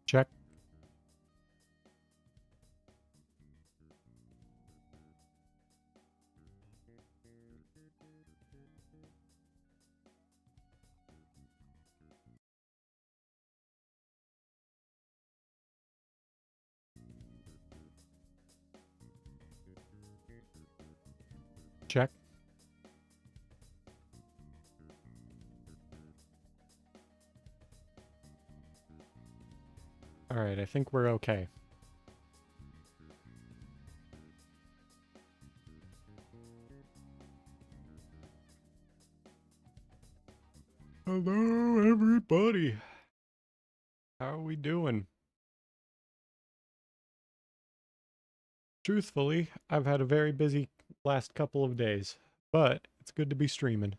Check. Check. All right, I think we're okay. Hello, everybody. How are we doing? Truthfully, I've had a very busy last couple of days, but it's good to be streaming.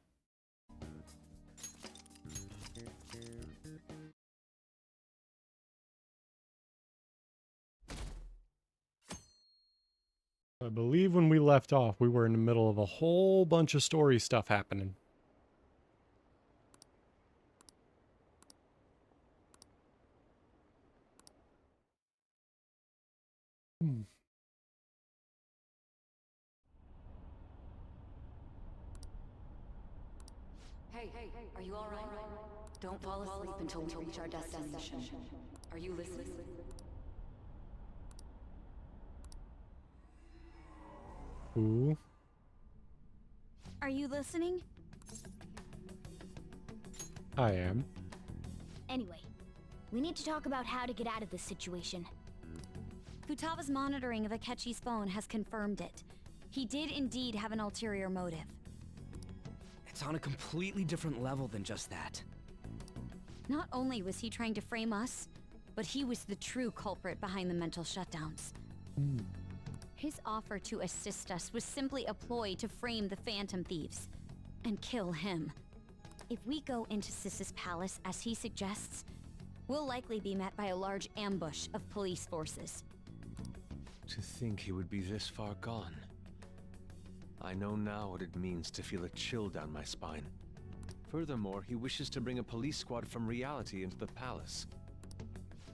I believe when we left off, we were in the middle of a whole bunch of story stuff happening. Hey, are you alright? Don't fall asleep until we reach our destination. Are you listening? Ooh. Are you listening? I am. Anyway, we need to talk about how to get out of this situation. Futaga's monitoring of Akechi's phone has confirmed it. He did indeed have an ulterior motive. It's on a completely different level than just that. Not only was he trying to frame us, but he was the true culprit behind the mental shutdowns. His offer to assist us was simply a ploy to frame the Phantom Thieves and kill him. If we go into Sis's palace as he suggests, we'll likely be met by a large ambush of police forces. To think he would be this far gone. I know now what it means to feel a chill down my spine. Furthermore, he wishes to bring a police squad from reality into the palace.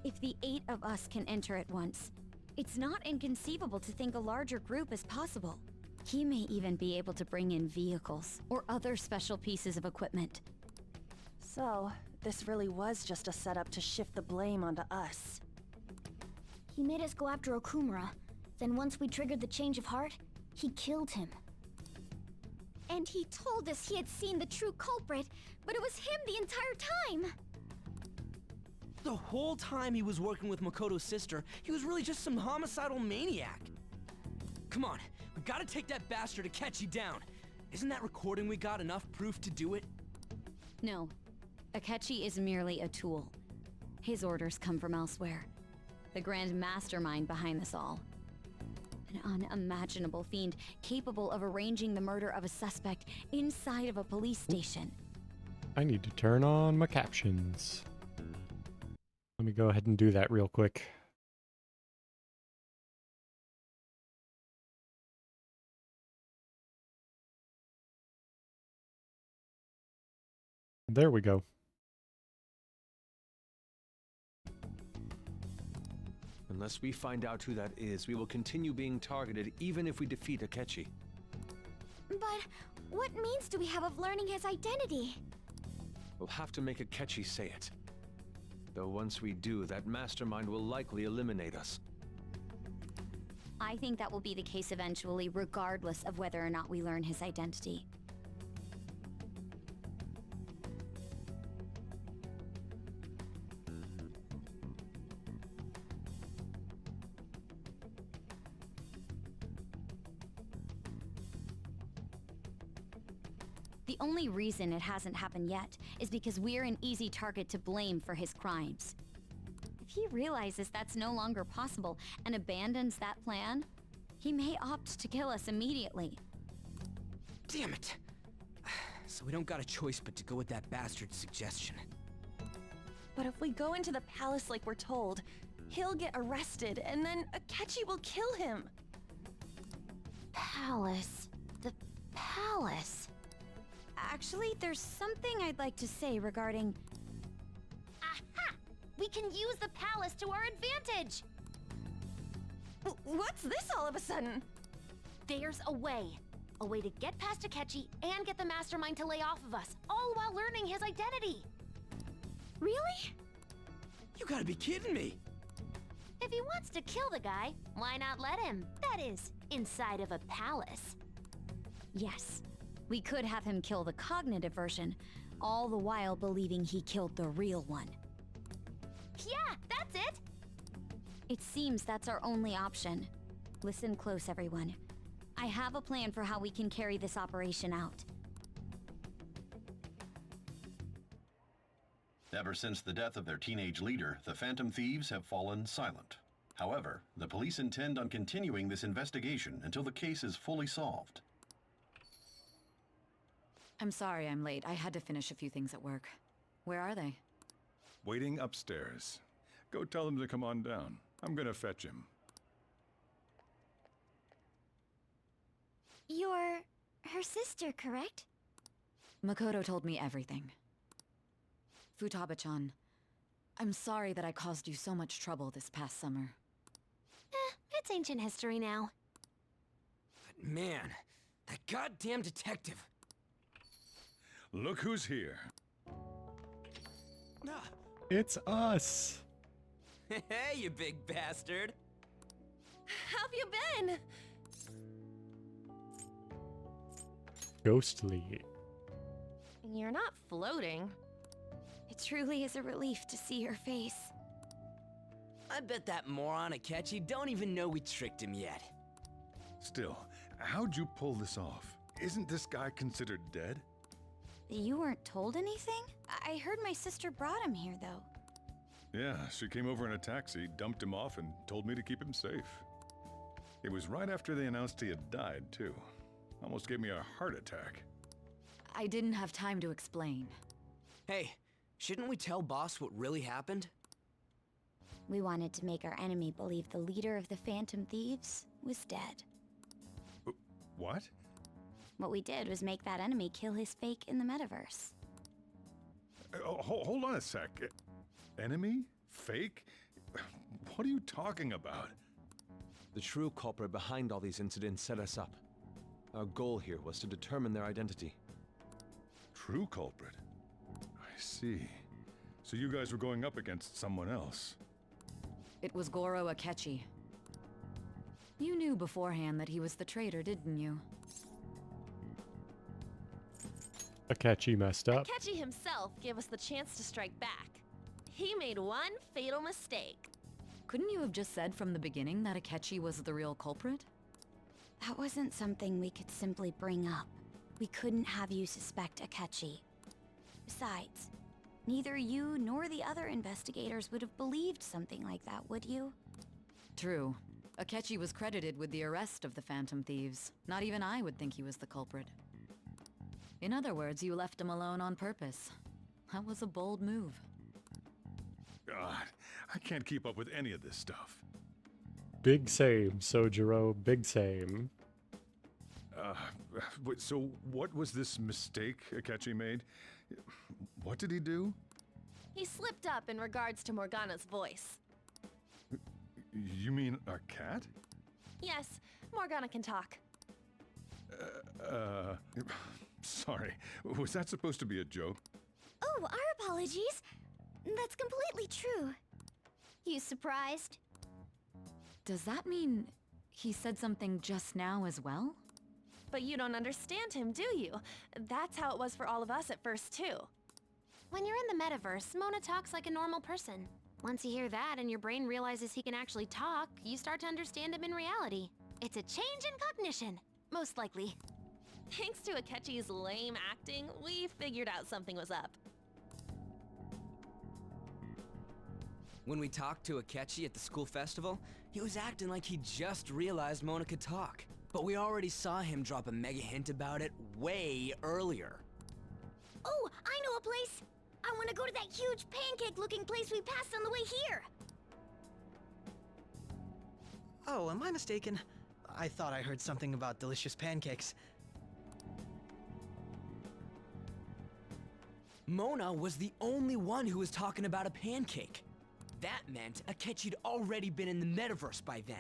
If the 8 of us can enter at once, it's not inconceivable to think a larger group is possible. He may even be able to bring in vehicles or other special pieces of equipment. So, this really was just a setup to shift the blame onto us. He made us go after Okumura. Then once we triggered the change of heart, he killed him. And he told us he had seen the true culprit, but it was him the entire time! The whole time he was working with Makoto's sister, he was really just some homicidal maniac. Come on, we gotta take that bastard Akechi down. Isn't that recording we got enough proof to do it? No. Akechi is merely a tool. His orders come from elsewhere. The grand mastermind behind this all. An unimaginable fiend capable of arranging the murder of a suspect inside of a police station. I need to turn on my captions. Let me go ahead and do that real quick. There we go. Unless we find out who that is, we will continue being targeted even if we defeat Akechi. But what means do we have of learning his identity? We'll have to make Akechi say it. Though once we do, that mastermind will likely eliminate us. I think that will be the case eventually, regardless of whether or not we learn his identity. The only reason it hasn't happened yet is because we're an easy target to blame for his crimes. If he realizes that's no longer possible and abandons that plan, he may opt to kill us immediately. Damn it! So we don't got a choice but to go with that bastard's suggestion. But if we go into the palace like we're told, he'll get arrested and then Akechi will kill him. Palace. The palace. Actually, there's something I'd like to say regarding... Aha! We can use the palace to our advantage! What's this all of a sudden? There's a way. A way to get past Akechi and get the mastermind to lay off of us, all while learning his identity. Really? You gotta be kidding me! If he wants to kill the guy, why not let him? That is, inside of a palace. Yes, we could have him kill the cognitive version, all the while believing he killed the real one. Yeah, that's it! It seems that's our only option. Listen close, everyone. I have a plan for how we can carry this operation out. Ever since the death of their teenage leader, the Phantom Thieves have fallen silent. However, the police intend on continuing this investigation until the case is fully solved. I'm sorry I'm late. I had to finish a few things at work. Where are they? Waiting upstairs. Go tell them to come on down. I'm gonna fetch him. You're her sister, correct? Makoto told me everything. Futaba-chan, I'm sorry that I caused you so much trouble this past summer. It's ancient history now. But man, that goddamn detective. Look who's here. Ah, It's us! hey, you big bastard! How have you been? Ghostly. You're not floating. It truly is a relief to see your face. I bet that moron Akechi don't even know we tricked him yet. Still, how'd you pull this off? Isn't this guy considered dead? You weren't told anything? I heard my sister brought him here, though. Yeah, she came over in a taxi, dumped him off, and told me to keep him safe. It was right after they announced he had died, too. Almost gave me a heart attack. I didn't have time to explain. Hey, shouldn't we tell boss what really happened? We wanted to make our enemy believe the leader of the Phantom Thieves was dead. What? What we did was make that enemy kill his fake in the metaverse. Hold on a sec. Enemy? Fake? What are you talking about? The true culprit behind all these incidents set us up. Our goal here was to determine their identity. True culprit? I see. So you guys were going up against someone else. It was Goro Akechi. You knew beforehand that he was the traitor, didn't you? Akechi messed up. Akechi himself gave us the chance to strike back. He made one fatal mistake. Couldn't you have just said from the beginning that Akechi was the real culprit? That wasn't something we could simply bring up. We couldn't have you suspect Akechi. Besides, neither you nor the other investigators would have believed something like that, would you? True. Akechi was credited with the arrest of the Phantom Thieves. Not even I would think he was the culprit. In other words, you left him alone on purpose. That was a bold move. God, I can't keep up with any of this stuff. Big same, Sojiro, big same. So what was this mistake Akechi made? What did he do? He slipped up in regards to Morgana's voice. You mean a cat? Yes, Morgana can talk. Sorry. Was that supposed to be a joke? Oh, our apologies. That's completely true. You surprised? Does that mean he said something just now as well? But you don't understand him, do you? That's how it was for all of us at first, too. When you're in the metaverse, Mona talks like a normal person. Once you hear that and your brain realizes he can actually talk, you start to understand him in reality. It's a change in cognition, most likely. Thanks to Akechi's lame acting, we figured out something was up. When we talked to Akechi at the school festival, he was acting like he just realized Mona could talk. But we already saw him drop a mega hint about it way earlier. Oh, I know a place! I want to go to that huge pancake-looking place we passed on the way here! Oh, am I mistaken? I thought I heard something about delicious pancakes. Mona was the only one who was talking about a pancake. That meant Akechi'd already been in the metaverse by then.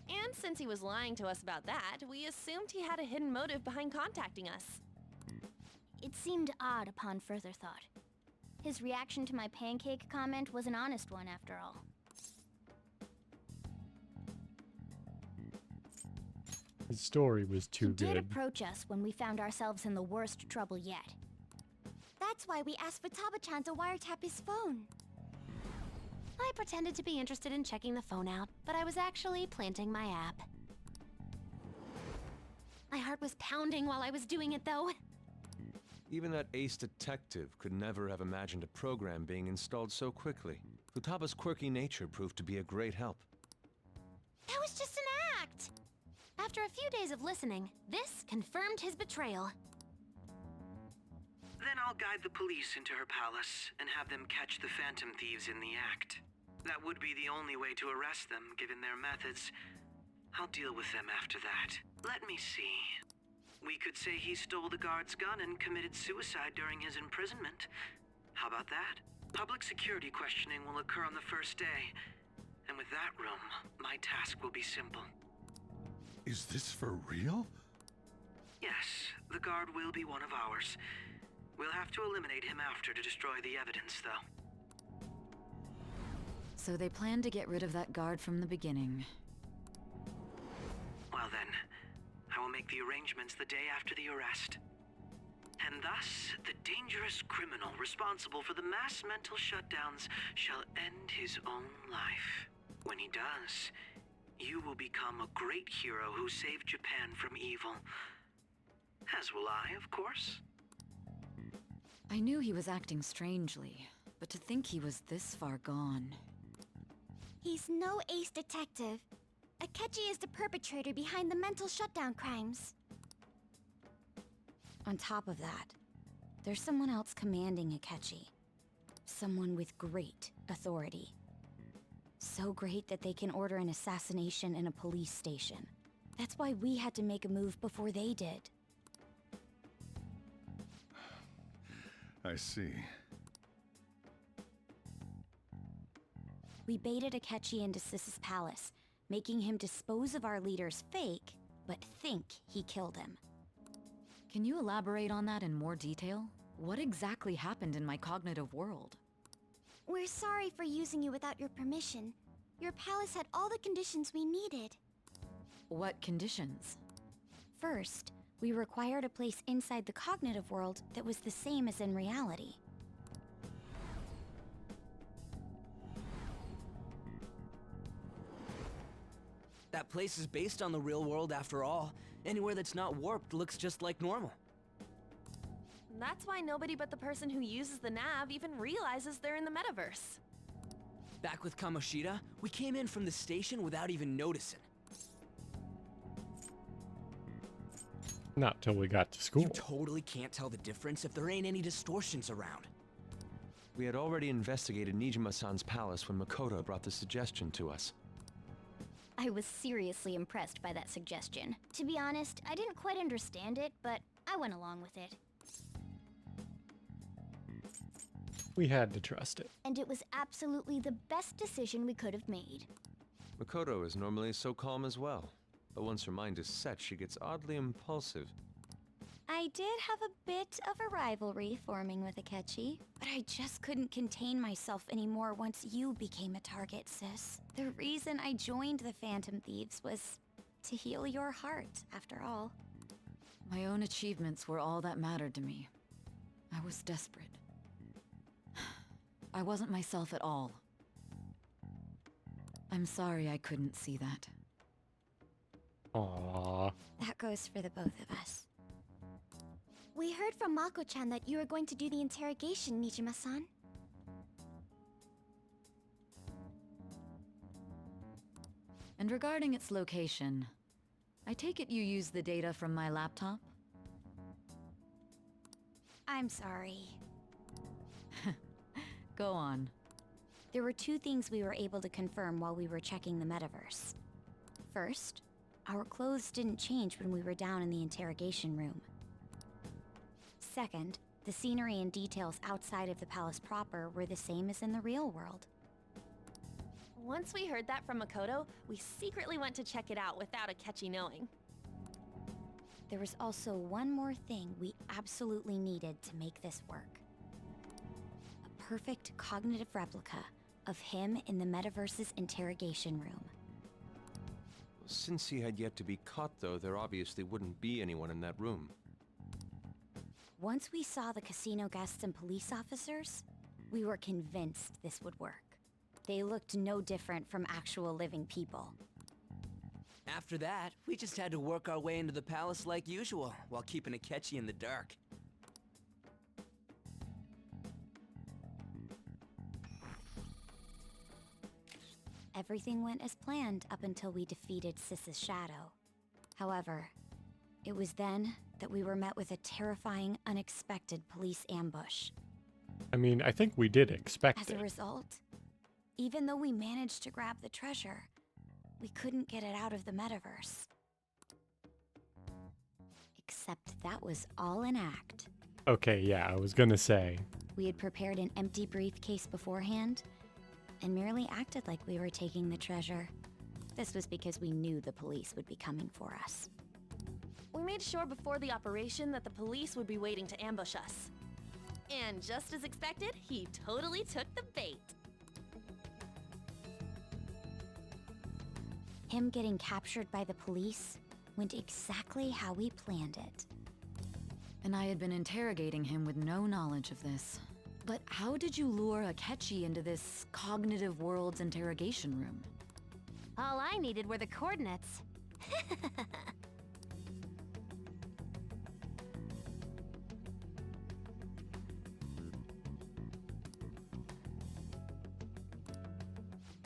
And since he was lying to us about that, we assumed he had a hidden motive behind contacting us. It seemed odd upon further thought. His reaction to my pancake comment was an honest one, after all. His story was too He did good. approach us when we found ourselves in the worst trouble yet. That's why we asked Futaba-chan to wiretap his phone. I pretended to be interested in checking the phone out, but I was actually planting my app. My heart was pounding while I was doing it, though. Even that ace detective could never have imagined a program being installed so quickly. Futaba's quirky nature proved to be a great help. That was just an act! After a few days of listening, this confirmed his betrayal. Then I'll guide the police into her palace and have them catch the Phantom Thieves in the act. That would be the only way to arrest them, given their methods. I'll deal with them after that. Let me see. We could say he stole the guard's gun and committed suicide during his imprisonment. How about that? Public security questioning will occur on the first day. And with that room, my task will be simple. Is this for real? Yes, the guard will be one of ours. We'll have to eliminate him after to destroy the evidence, though. So they planned to get rid of that guard from the beginning. Well then, I will make the arrangements the day after the arrest. And thus, the dangerous criminal responsible for the mass mental shutdowns shall end his own life. When he does, you will become a great hero who saved Japan from evil. As will I, of course. I knew he was acting strangely, but to think he was this far gone. He's no ace detective. Akechi is the perpetrator behind the mental shutdown crimes. On top of that, there's someone else commanding Akechi. Someone with great authority. So great that they can order an assassination in a police station. That's why we had to make a move before they did. I see. We baited Akechi into Sis's palace, making him dispose of our leader's fake, but think he killed him. Can you elaborate on that in more detail? What exactly happened in my cognitive world? We're sorry for using you without your permission. Your palace had all the conditions we needed. What conditions? First, we required a place inside the cognitive world that was the same as in reality. That place is based on the real world after all. Anywhere that's not warped looks just like normal. That's why nobody but the person who uses the nav even realizes they're in the metaverse. Back with Kamoshida, we came in from the station without even noticing. Not till we got to school. You totally can't tell the difference if there ain't any distortions around. We had already investigated Nijima-san's palace when Makoto brought the suggestion to us. I was seriously impressed by that suggestion. To be honest, I didn't quite understand it, but I went along with it. We had to trust it. And it was absolutely the best decision we could have made. Makoto is normally so calm as well, but once her mind is set, she gets oddly impulsive. I did have a bit of a rivalry forming with Akechi, but I just couldn't contain myself anymore once you became a target, sis. The reason I joined the Phantom Thieves was to heal your heart, after all. My own achievements were all that mattered to me. I was desperate. I wasn't myself at all. I'm sorry I couldn't see that. Aww. That goes for the both of us. We heard from Mako-chan that you were going to do the interrogation, Nijima-san. And regarding its location, I take it you use the data from my laptop? I'm sorry. Go on. There were two things we were able to confirm while we were checking the metaverse. First, our clothes didn't change when we were down in the interrogation room. Second, the scenery and details outside of the palace proper were the same as in the real world. Once we heard that from Makoto, we secretly went to check it out without Akechi knowing. There was also one more thing we absolutely needed to make this work. A perfect cognitive replica of him in the metaverse's interrogation room. Since he had yet to be caught, though, there obviously wouldn't be anyone in that room. Once we saw the casino guests and police officers, we were convinced this would work. They looked no different from actual living people. After that, we just had to work our way into the palace like usual, while keeping Akechi in the dark. Everything went as planned up until we defeated Sis's shadow. However, it was then that we were met with a terrifying, unexpected police ambush. I mean, I think we did expect As it. a result, even though we managed to grab the treasure, we couldn't get it out of the metaverse. Except that was all an act. Okay, yeah, I was gonna say. We had prepared an empty briefcase beforehand, and merely acted like we were taking the treasure. This was because we knew the police would be coming for us. We made sure before the operation that the police would be waiting to ambush us. And just as expected, he totally took the bait. Him getting captured by the police went exactly how we planned it. And I had been interrogating him with no knowledge of this. But how did you lure Akechi into this cognitive world's interrogation room? All I needed were the coordinates.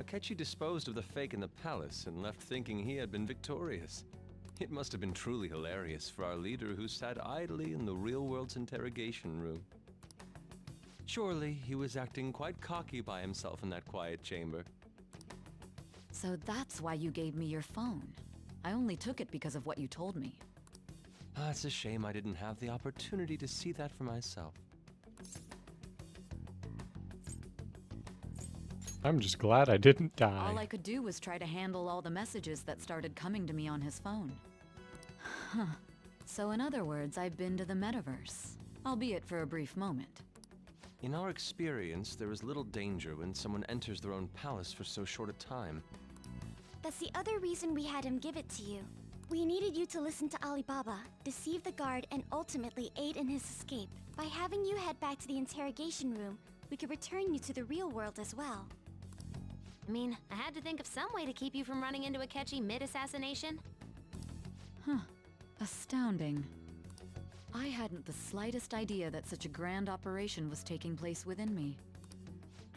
Akechi disposed of the fake in the palace and left thinking he had been victorious. It must have been truly hilarious for our leader who sat idly in the real world's interrogation room. Surely he was acting quite cocky by himself in that quiet chamber. So that's why you gave me your phone. I only took it because of what you told me. It's a shame I didn't have the opportunity to see that for myself. I'm just glad I didn't die. All I could do was try to handle all the messages that started coming to me on his phone. Huh. So in other words, I've been to the metaverse, albeit for a brief moment. In our experience, there is little danger when someone enters their own palace for so short a time. That's the other reason we had him give it to you. We needed you to listen to Alibaba, deceive the guard, and ultimately aid in his escape. By having you head back to the interrogation room, we could return you to the real world as well. I mean, I had to think of some way to keep you from running into Akechi mid-assassination. Huh. Astounding. I hadn't the slightest idea that such a grand operation was taking place within me.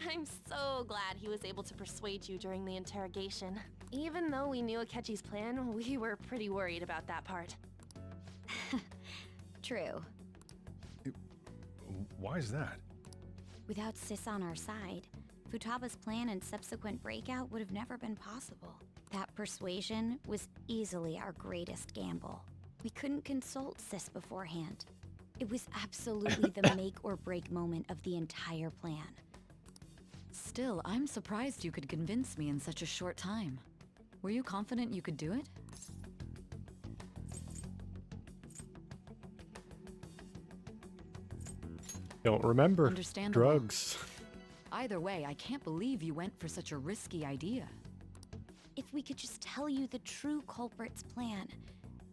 I'm so glad he was able to persuade you during the interrogation. Even though we knew Akechi's plan, we were pretty worried about that part. True. Why is that? Without Sis on our side, Futaba's plan and subsequent breakout would have never been possible. That persuasion was easily our greatest gamble. We couldn't consult Sis beforehand. It was absolutely the make or break moment of the entire plan. Still, I'm surprised you could convince me in such a short time. Were you confident you could do it? Don't remember. Understandable. Drugs. Either way, I can't believe you went for such a risky idea. If we could just tell you the true culprit's plan,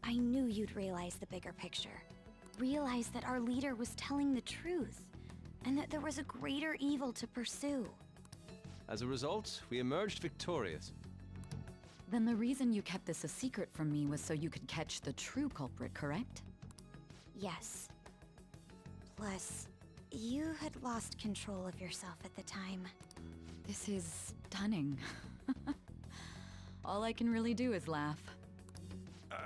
I knew you'd realize the bigger picture. Realize that our leader was telling the truth, and that there was a greater evil to pursue. As a result, we emerged victorious. Then the reason you kept this a secret from me was so you could catch the true culprit, correct? Yes. Plus, you had lost control of yourself at the time. This is stunning. All I can really do is laugh.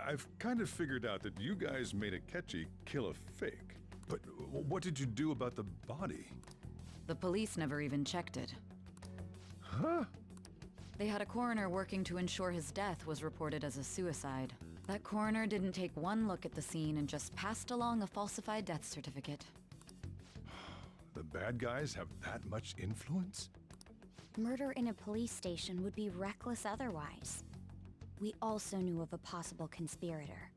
I've kind of figured out that you guys made Akechi kill a fake. But what did you do about the body? The police never even checked it. Huh? They had a coroner working to ensure his death was reported as a suicide. That coroner didn't take one look at the scene and just passed along a falsified death certificate. The bad guys have that much influence? Murder in a police station would be reckless otherwise. We also knew of a possible conspirator.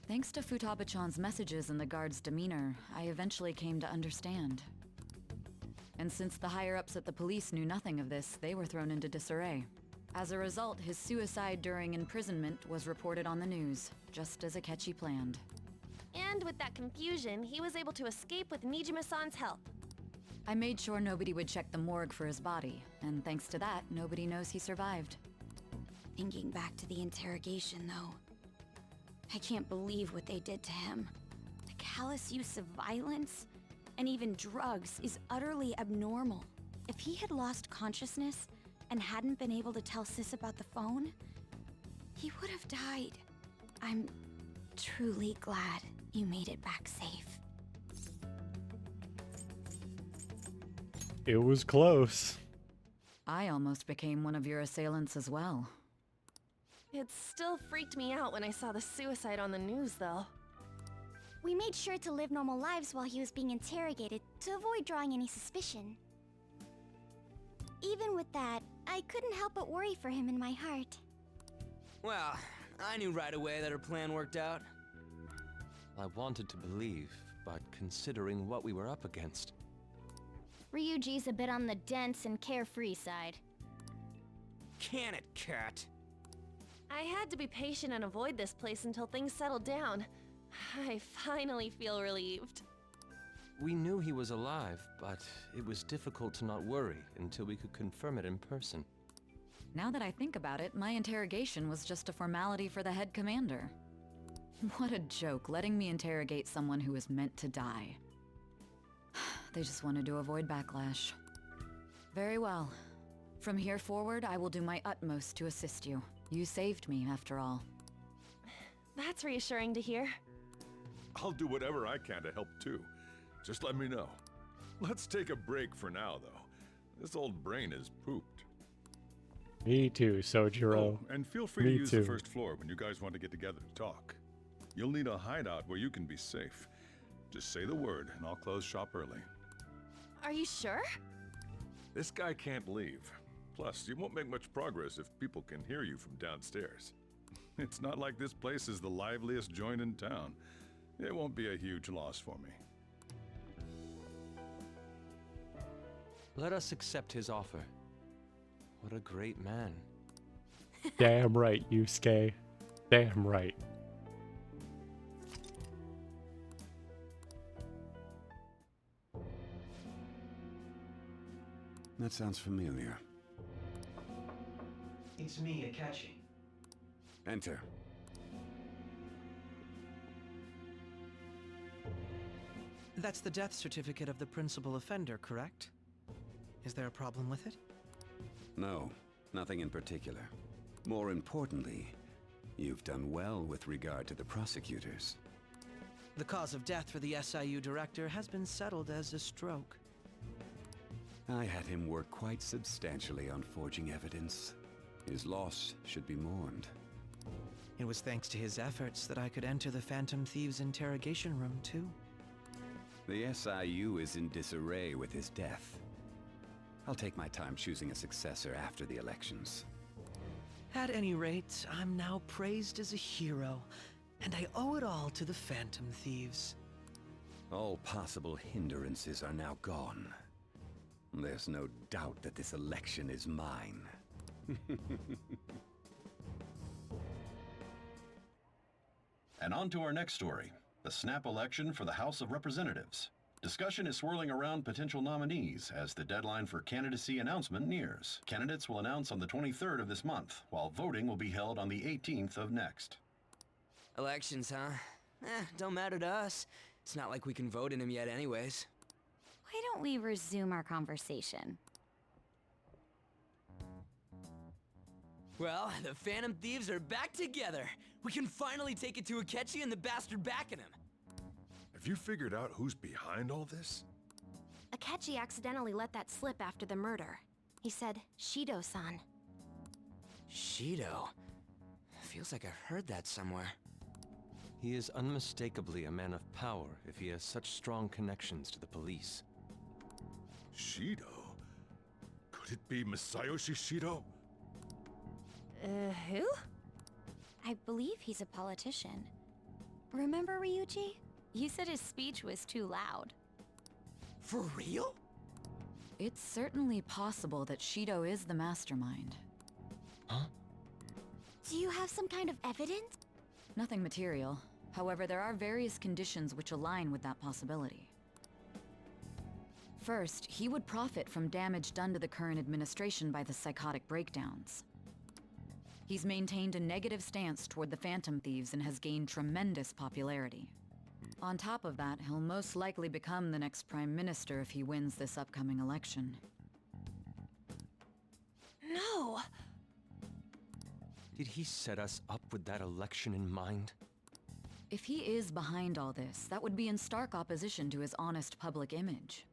Thanks to Futaba-chan's messages and the guard's demeanor, I eventually came to understand. And since the higher-ups at the police knew nothing of this, they were thrown into disarray. As a result, his suicide during imprisonment was reported on the news, just as Akechi planned. And with that confusion, he was able to escape with Nijima-san's help. I made sure nobody would check the morgue for his body, and thanks to that, nobody knows he survived. Thinking back to the interrogation, though, I can't believe what they did to him. The callous use of violence, and even drugs, is utterly abnormal. If he had lost consciousness and hadn't been able to tell Sis about the phone, he would have died. I'm truly glad you made it back safe. It was close. I almost became one of your assailants as well. It still freaked me out when I saw the suicide on the news, though. We made sure to live normal lives while he was being interrogated to avoid drawing any suspicion. Even with that, I couldn't help but worry for him in my heart. Well, I knew right away that her plan worked out. I wanted to believe, but considering what we were up against... Ryuji's a bit on the dense and carefree side. Can it, cat? I had to be patient and avoid this place until things settled down. I finally feel relieved. We knew he was alive, but it was difficult to not worry until we could confirm it in person. Now that I think about it, my interrogation was just a formality for the head commander. What a joke, letting me interrogate someone who was meant to die. They just wanted to avoid backlash. Very well. From here forward, I will do my utmost to assist you. You saved me, after all. That's reassuring to hear. I'll do whatever I can to help too. Just let me know. Let's take a break for now, though. This old brain is pooped. Me too, Sojiro. Oh, and feel free Me to use too. the first floor when you guys want to get together to talk. You'll need a hideout where you can be safe. Just say the word, and I'll close shop early. Are you sure? This guy can't leave. Plus, you won't make much progress if people can hear you from downstairs. It's not like this place is the liveliest joint in town. It won't be a huge loss for me. Let us accept his offer. What a great man. Damn right, Yusuke. Damn right. That sounds familiar. It's me, Akechi. Enter. That's the death certificate of the principal offender, correct? Is there a problem with it? No, nothing in particular. More importantly, you've done well with regard to the prosecutors. The cause of death for the SIU director has been settled as a stroke. I had him work quite substantially on forging evidence. His loss should be mourned. It was thanks to his efforts that I could enter the Phantom Thieves' interrogation room, too. The SIU is in disarray with his death. I'll take my time choosing a successor after the elections. At any rate, I'm now praised as a hero, and I owe it all to the Phantom Thieves. All possible hindrances are now gone. There's no doubt that this election is mine. And on to our next story, the snap election for the House of Representatives. Discussion is swirling around potential nominees as the deadline for candidacy announcement nears. Candidates will announce on the 23rd of this month, while voting will be held on the 18th of next. Elections, huh? Don't matter to us. It's not like we can vote in them yet anyways. Why don't we resume our conversation? Well, the Phantom Thieves are back together. We can finally take it to Akechi and the bastard backing him. Have you figured out who's behind all this? Akechi accidentally let that slip after the murder. He said, Shido-san. Shido? Feels like I've heard that somewhere. He is unmistakably a man of power if he has such strong connections to the police. Shido? Could Could it be Masayoshi Shido? Who? I believe he's a politician. Remember, Ryuji? You said his speech was too loud. For real? It's certainly possible that Shido is the mastermind. Do you have some kind of evidence? Nothing material. However, there are various conditions which align with that possibility. First, he would profit from damage done to the current administration by the psychotic breakdowns. He's maintained a negative stance toward the Phantom Thieves and has gained tremendous popularity. On top of that, he'll most likely become the next Prime Minister if he wins this upcoming election. No! Did he set us up with that election in mind? If he is behind all this, that would be in stark opposition to his honest public image.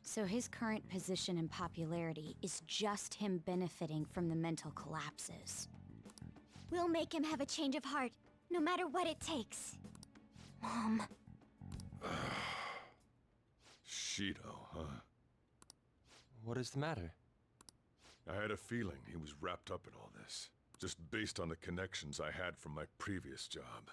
So his current position and popularity is just him benefiting from the mental collapses. We'll make him have a change of heart, no matter what it takes. Mom. Shido, huh? What is the matter? I had a feeling he was wrapped up in all this, just based on the connections I had from my previous job.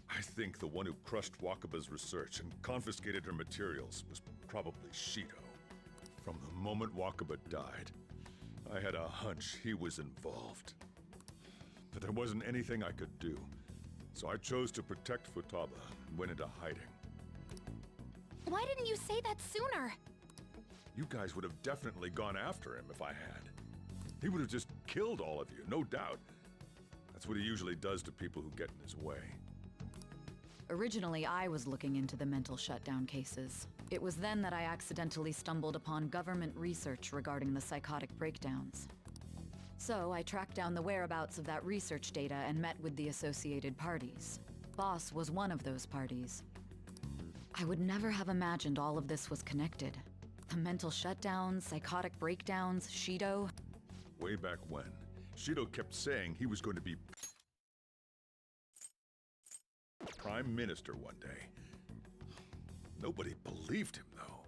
I think the one who crushed Wakaba's research and confiscated her materials was probably Shido. From the moment Wakaba died, I had a hunch he was involved. But there wasn't anything I could do, so I chose to protect Futaba and went into hiding. Why didn't you say that sooner? You guys would have definitely gone after him if I had. He would have just killed all of you, no doubt. That's what he usually does to people who get in his way. Originally, I was looking into the mental shutdown cases. It was then that I accidentally stumbled upon government research regarding the psychotic breakdowns. So I tracked down the whereabouts of that research data and met with the associated parties. Boss was one of those parties. I would never have imagined all of this was connected. The mental shutdowns, psychotic breakdowns, Shido. Way back when, Shido kept saying he was going to be Prime Minister one day. Nobody believed him, though.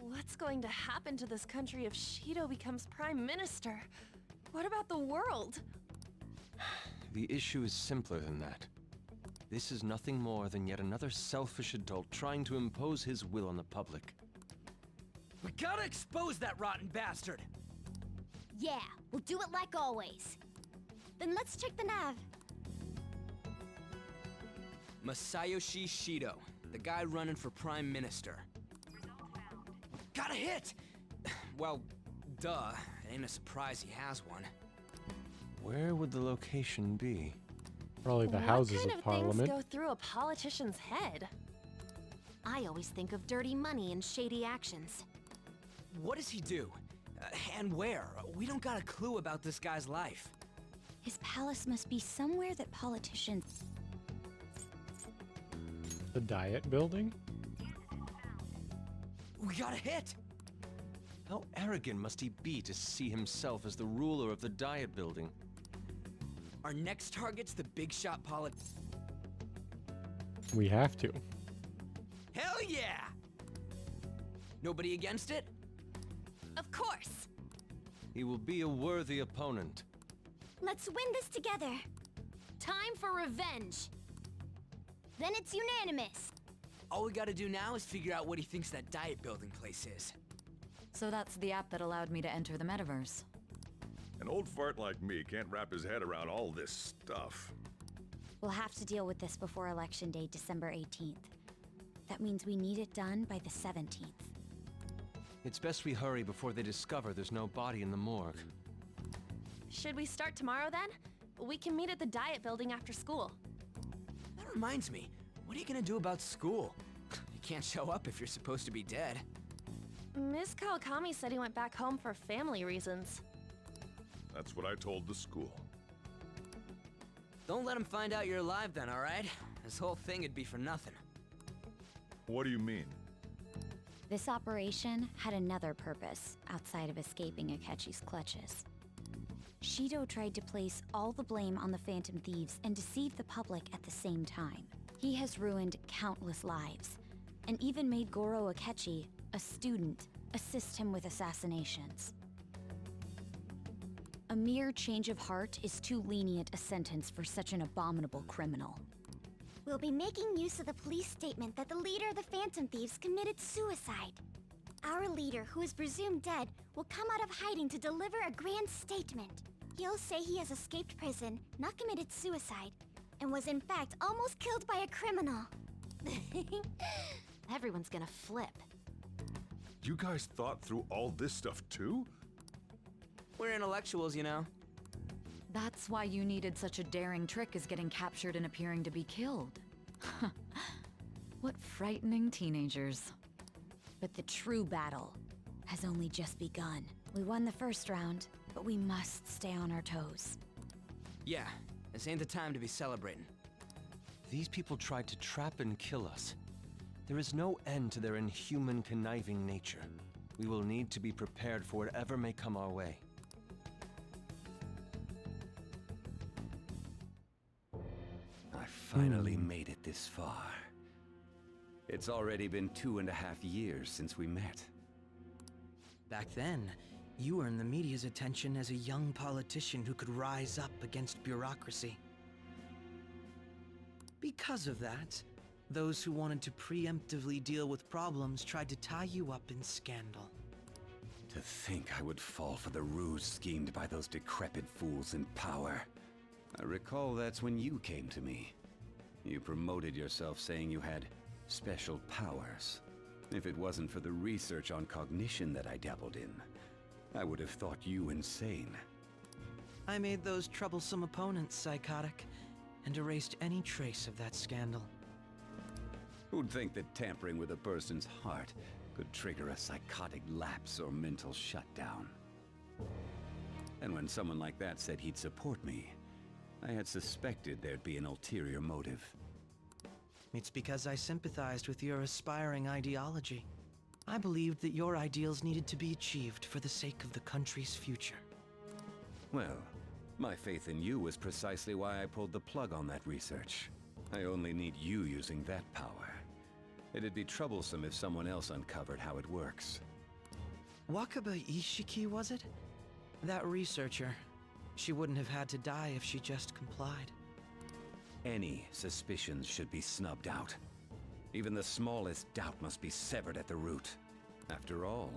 What's going to happen to this country if Shido becomes Prime Minister? What about the world? The issue is simpler than that. This is nothing more than yet another selfish adult trying to impose his will on the public. We gotta expose that rotten bastard! Yeah, we'll do it like always. Then let's check the nav. Masayoshi Shido, the guy running for Prime Minister. Got a hit! Well, duh. It ain't a surprise he has one. Where would the location be? Probably the Houses of Parliament. What kind of things go through a politician's head? I always think of dirty money and shady actions. What does he do? And where? We don't got a clue about this guy's life. His palace must be somewhere that politicians... The Diet Building? We got a hit! How arrogant must he be to see himself as the ruler of the Diet Building? Our next target's the big shot We have to. Hell yeah! Nobody against it? Of course! He will be a worthy opponent. Let's win this together. Time for revenge! Then it's unanimous. All we gotta do now is figure out what he thinks that Diet Building place is. So that's the app that allowed me to enter the metaverse. An old fart like me can't wrap his head around all this stuff. We'll have to deal with this before Election Day, December 18th. That means we need it done by the 17th. It's best we hurry before they discover there's no body in the morgue. Should we start tomorrow then? We can meet at the Diet Building after school. That reminds me, what are you gonna do about school? You can't show up if you're supposed to be dead. Ms. Kawakami said he went back home for family reasons. That's what I told the school. Don't let him find out you're alive then, alright? This whole thing would be for nothing. What do you mean? This operation had another purpose outside of escaping Akechi's clutches. Shido tried to place all the blame on the Phantom Thieves and deceive the public at the same time. He has ruined countless lives, and even made Goro Akechi, a student, assist him with assassinations. A mere change of heart is too lenient a sentence for such an abominable criminal. We'll be making use of the police statement that the leader of the Phantom Thieves committed suicide. Our leader, who is presumed dead, will come out of hiding to deliver a grand statement. He'll say he has escaped prison, not committed suicide, and was in fact almost killed by a criminal. Everyone's gonna flip. You guys thought through all this stuff too? We're intellectuals, you know. That's why you needed such a daring trick as getting captured and appearing to be killed. What frightening teenagers. But the true battle has only just begun. We won the first round, but we must stay on our toes. Yeah, this ain't the time to be celebrating. These people tried to trap and kill us. There is no end to their inhuman, conniving nature. We will need to be prepared for whatever may come our way. I finally made it this far. It's already been 2.5 years since we met. Back then, you earned the media's attention as a young politician who could rise up against bureaucracy. Because of that, those who wanted to preemptively deal with problems tried to tie you up in scandal. To think I would fall for the ruse schemed by those decrepit fools in power. I recall that's when you came to me. You promoted yourself saying you had special powers. If it wasn't for the research on cognition that I dabbled in, I would have thought you insane. I made those troublesome opponents psychotic, and erased any trace of that scandal. Who'd think that tampering with a person's heart could trigger a psychotic lapse or mental shutdown? And when someone like that said he'd support me, I had suspected there'd be an ulterior motive. It's because I sympathized with your aspiring ideology. I believed that your ideals needed to be achieved for the sake of the country's future. Well, my faith in you was precisely why I pulled the plug on that research. I only need you using that power. It'd be troublesome if someone else uncovered how it works. Wakaba Ishiki, was it? That researcher. She wouldn't have had to die if she just complied. Any suspicions should be snubbed out. Even the smallest doubt must be severed at the root. After all,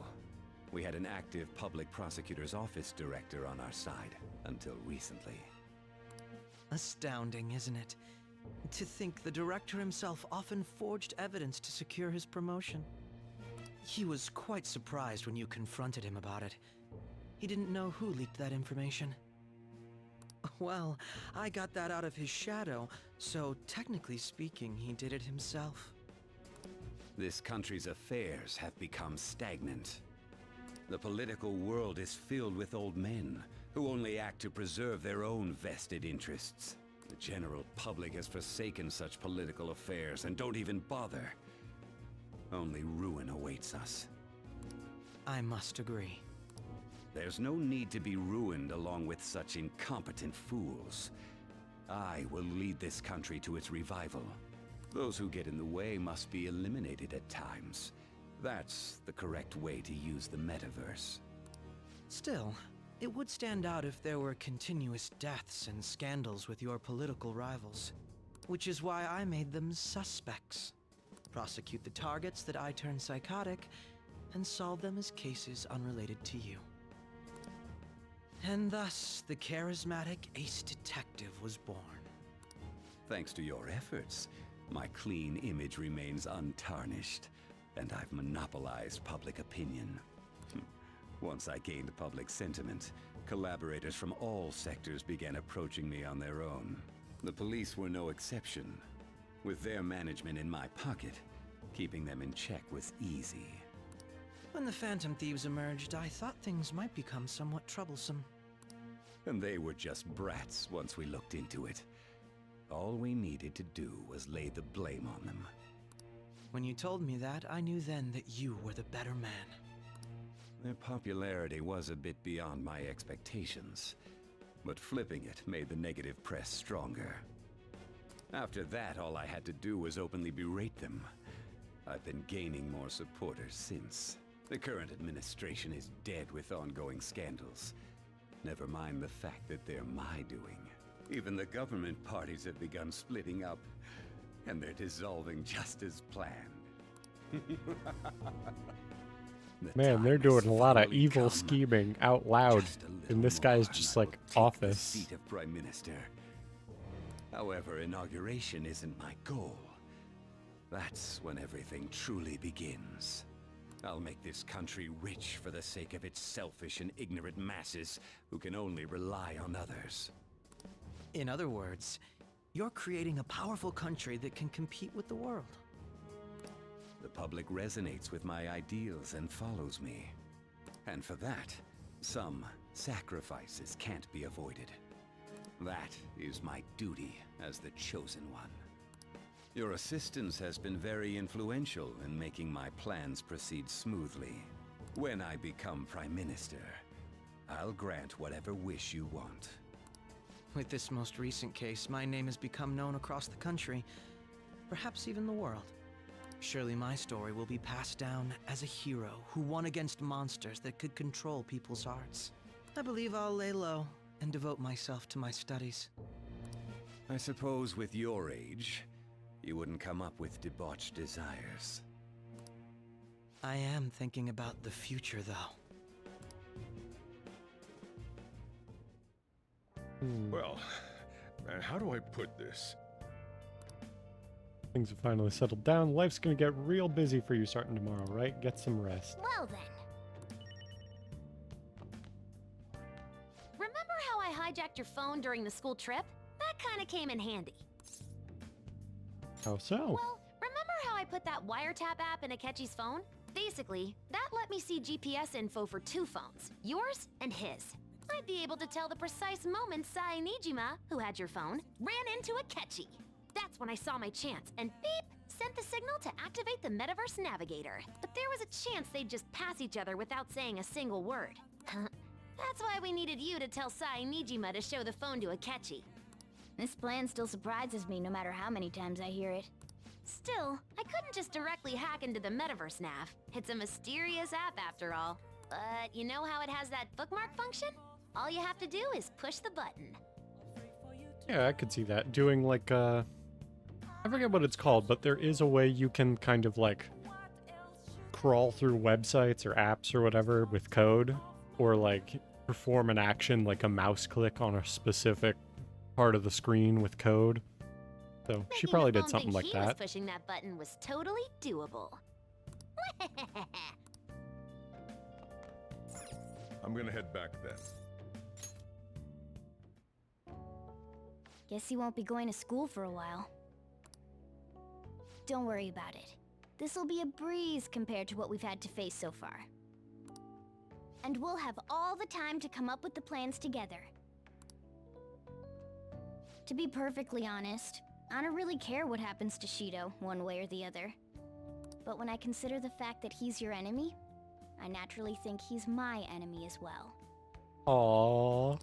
we had an active public prosecutor's office director on our side, until recently. Astounding, isn't it? To think the director himself often forged evidence to secure his promotion. He was quite surprised when you confronted him about it. He didn't know who leaked that information. Well, I got that out of his shadow, so technically speaking, he did it himself. This country's affairs have become stagnant. The political world is filled with old men who only act to preserve their own vested interests. The general public has forsaken such political affairs and don't even bother. Only ruin awaits us. I must agree. There's no need to be ruined along with such incompetent fools. I will lead this country to its revival. Those who get in the way must be eliminated at times. That's the correct way to use the metaverse. Still, it would stand out if there were continuous deaths and scandals with your political rivals. Which is why I made them suspects. Prosecute the targets that I turn psychotic, and solve them as cases unrelated to you. And thus, the charismatic ace detective was born. Thanks to your efforts, my clean image remains untarnished, and I've monopolized public opinion. Once I gained public sentiment, collaborators from all sectors began approaching me on their own. The police were no exception. With their management in my pocket, keeping them in check was easy. When the Phantom Thieves emerged, I thought things might become somewhat troublesome. And they were just brats once we looked into it. All we needed to do was lay the blame on them. When you told me that, I knew then that you were the better man. Their popularity was a bit beyond my expectations, but flipping it made the negative press stronger. After that, all I had to do was openly berate them. I've been gaining more supporters since. The current administration is dead with ongoing scandals. Never mind the fact that they're my doing. Even the government parties have begun splitting up, and they're dissolving just as planned. Man, they're doing a lot of evil scheming out loud, and this guy's just like office. Seat of Prime Minister. However, inauguration isn't my goal. That's when everything truly begins. I'll make this country rich for the sake of its selfish and ignorant masses who can only rely on others. In other words, you're creating a powerful country that can compete with the world. The public resonates with my ideals and follows me. And for that, some sacrifices can't be avoided. That is my duty as the Chosen One. Your assistance has been very influential in making my plans proceed smoothly. When I become Prime Minister, I'll grant whatever wish you want. With this most recent case, my name has become known across the country, perhaps even the world. Surely my story will be passed down as a hero who won against monsters that could control people's hearts. I believe I'll lay low and devote myself to my studies. I suppose with your age, you wouldn't come up with debauched desires. I am thinking about the future, though. Well, how do I put this? Things have finally settled down. Life's gonna get real busy for you starting tomorrow, right? Get some rest. Well then. Remember how I hijacked your phone during the school trip? That kinda came in handy. How so? Well, remember how I put that wiretap app in Akechi's phone? Basically, that let me see GPS info for 2 phones, yours and his. I'd be able to tell the precise moment Sai Nijima, who had your phone, ran into Akechi. That's when I saw my chance, and beep, sent the signal to activate the Metaverse Navigator. But there was a chance they'd just pass each other without saying a single word. That's why we needed you to tell Sai Nijima to show the phone to Akechi. This plan still surprises me no matter how many times I hear it. Still, I couldn't just directly hack into the Metaverse Nav. It's a mysterious app after all. But you know how it has that bookmark function? All you have to do is push the button. Yeah, I could see that. Doing like, I forget what it's called, but there is a way you can kind of like crawl through websites or apps or whatever with code, or like perform an action like a mouse click on a specific part of the screen with code. So she probably did something like that. Pushing that button was totally doable. I'm gonna head back then. Guess he won't be going to school for a while. Don't worry about it. This'll be a breeze compared to what we've had to face so far. And we'll have all the time to come up with the plans together. To be perfectly honest, I don't really care what happens to Shido, one way or the other. But when I consider the fact that he's your enemy, I naturally think he's my enemy as well. Aww.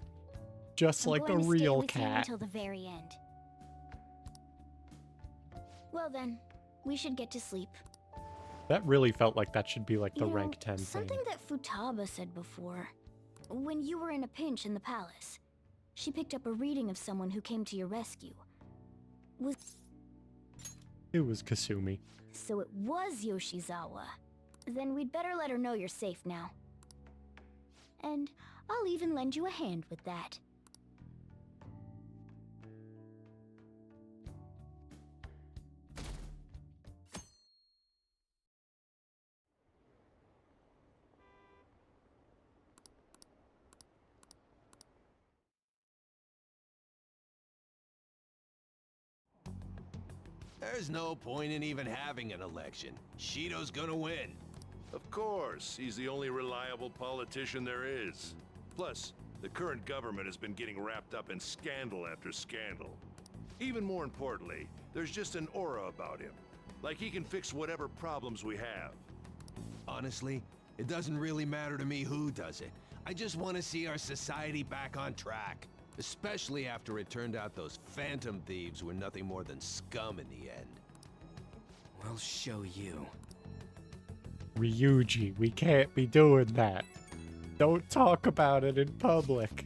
Just I'm like a going to stay real with you cat. until the very end. Well then, we should get to sleep. That really felt like that should be like the You know, rank 10 thing. something that Futaba said before. When you were in a pinch in the palace, she picked up a reading of someone who came to your rescue. It was Kasumi. So it was Yoshizawa. Then we'd better let her know you're safe now. And I'll even lend you a hand with that. There's no point in even having an election. Shido's gonna win. Of course, he's the only reliable politician there is. Plus, the current government has been getting wrapped up in scandal after scandal. Even more importantly, there's just an aura about him. Like he can fix whatever problems we have. Honestly, it doesn't really matter to me who does it. I just want to see our society back on track. Especially after it turned out those Phantom Thieves were nothing more than scum in the end. We'll show you. Ryuji, we can't be doing that. Don't talk about it in public.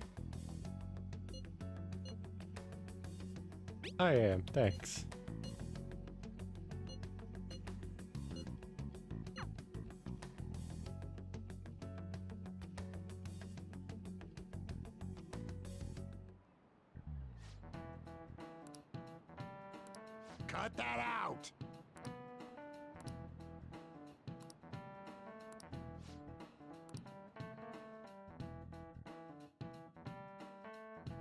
I am, thanks. Cut that out!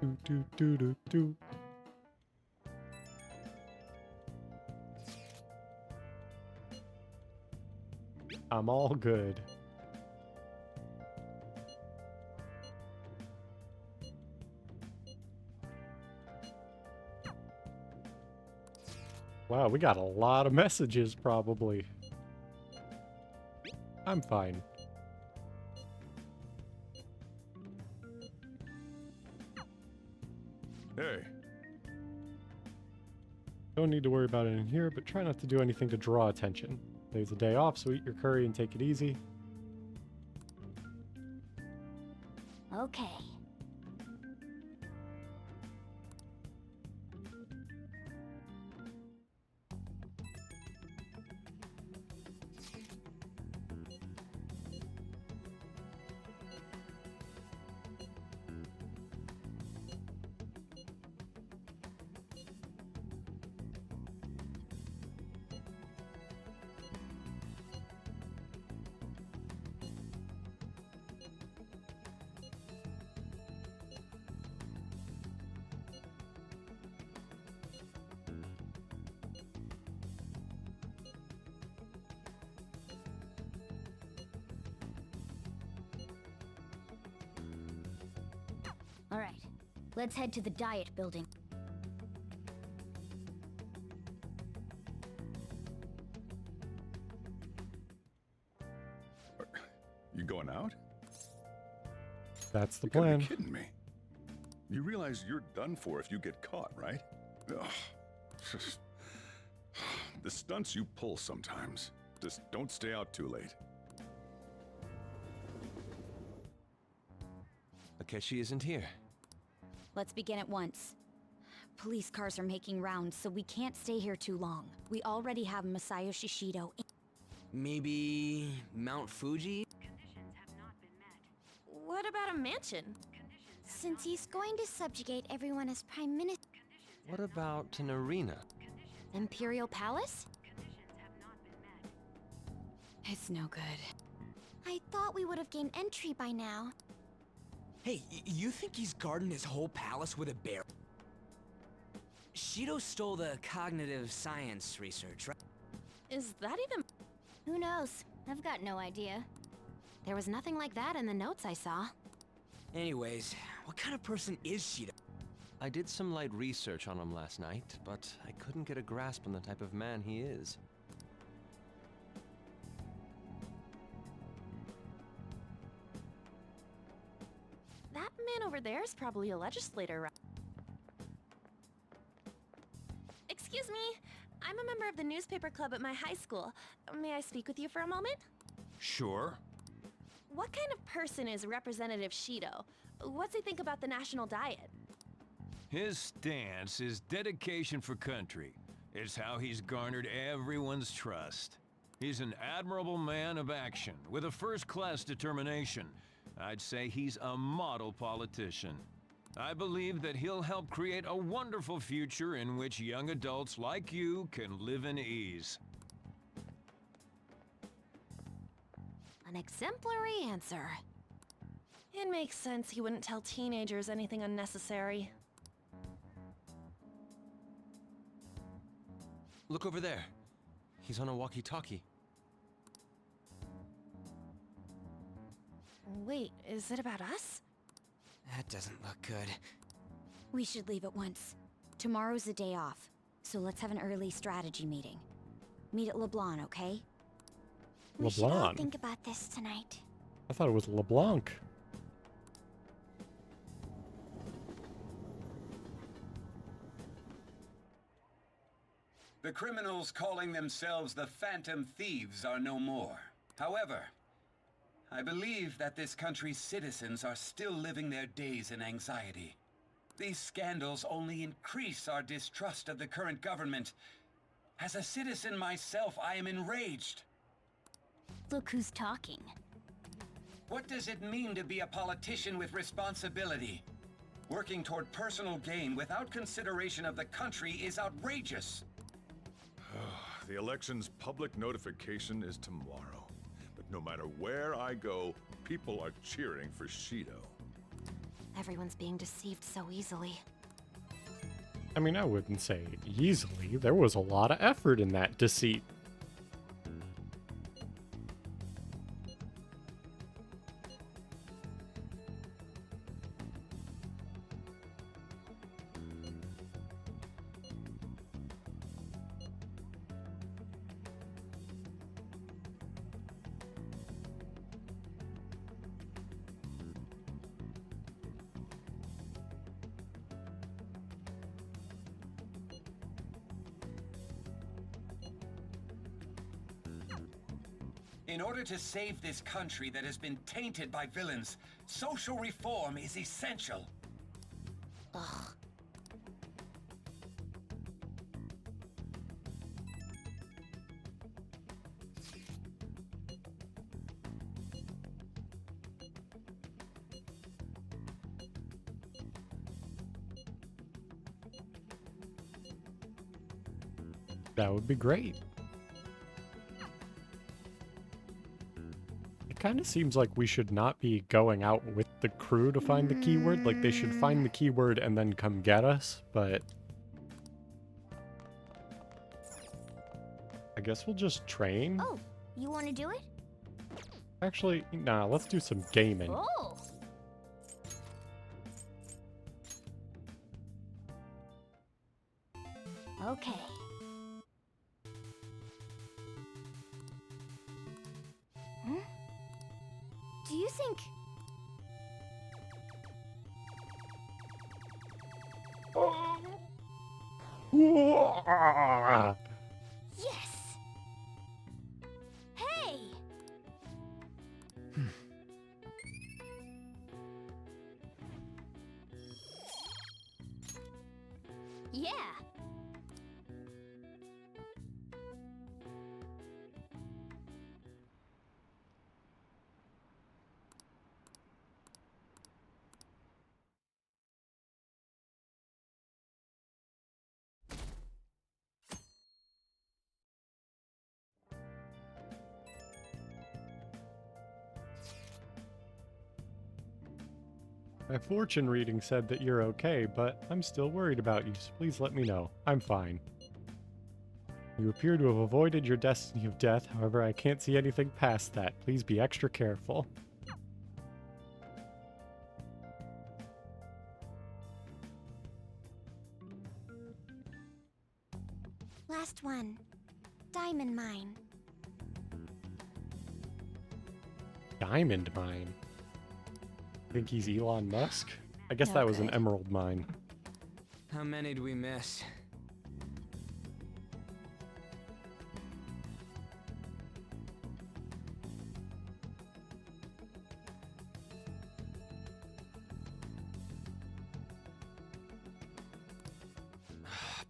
Do do do do do. I'm all good. Wow, we got a lot of messages probably. I'm fine. Hey. Don't need to worry about it in here, but try not to do anything to draw attention. Today's a day off, so eat your curry and take it easy. Okay. All right, let's head to the diet building. You going out? That's the You gotta plan. be kidding me. You realize you're done for if you get caught, right? Ugh. The stunts you pull sometimes. Just don't stay out too late. Akechi isn't here. Let's begin at once. Police cars are making rounds, so we can't stay here too long. We already have Masayoshi Shido. Maybe Mount Fuji? What about a mansion? Since he's going to subjugate everyone as Prime Minister. What about an arena? Imperial Palace? It's no good. I thought we would have gained entry by now. Hey, you think he's guarding his whole palace with a bear? Shido stole the cognitive science research, right? Is that even... Who knows? I've got no idea. There was nothing like that in the notes I saw. Anyways, what kind of person is Shido? I did some light research on him last night, but I couldn't get a grasp on the type of man he is. That man over there is probably a legislator, right? Excuse me. I'm a member of the newspaper club at my high school. May I speak with you for a moment? Sure. What kind of person is Representative Shido? What's he think about the national diet? His stance is dedication for country. It's how he's garnered everyone's trust. He's an admirable man of action, with a first-class determination. I'd say he's a model politician. I believe that he'll help create a wonderful future in which young adults like you can live in ease. An exemplary answer. It makes sense he wouldn't tell teenagers anything unnecessary. Look over there. He's on a walkie-talkie. Wait, is it about us? That doesn't look good. We should leave at once. Tomorrow's a day off, so let's have an early strategy meeting. Meet at LeBlanc, okay? We should all LeBlanc? think about this tonight. I thought it was LeBlanc. The criminals calling themselves the Phantom Thieves are no more. However, I believe that this country's citizens are still living their days in anxiety. These scandals only increase our distrust of the current government. As a citizen myself, I am enraged. Look who's talking. What does it mean to be a politician with responsibility? Working toward personal gain without consideration of the country is outrageous. The election's public notification is tomorrow. But no matter where I go, people are cheering for Shido. Everyone's being deceived so easily. I mean, I wouldn't say easily. There was a lot of effort in that deceit. In order to save this country that has been tainted by villains, social reform is essential. Ugh. That would be great. It kind of seems like we should not be going out with the crew to find the keyword. Like, they should find the keyword and then come get us, but I guess we'll just train. Oh, you want to do it? Actually, nah, let's do some gaming. Oh! Okay. Hmm? Do you think... Yes! Hey! Yeah! My fortune reading said that you're okay, but I'm still worried about you, so please let me know. I'm fine. You appear to have avoided your destiny of death, however, I can't see anything past that. Please be extra careful. Last one. Diamond mine. Diamond mine. Think he's Elon Musk? I guess that was an emerald mine. How many do we miss?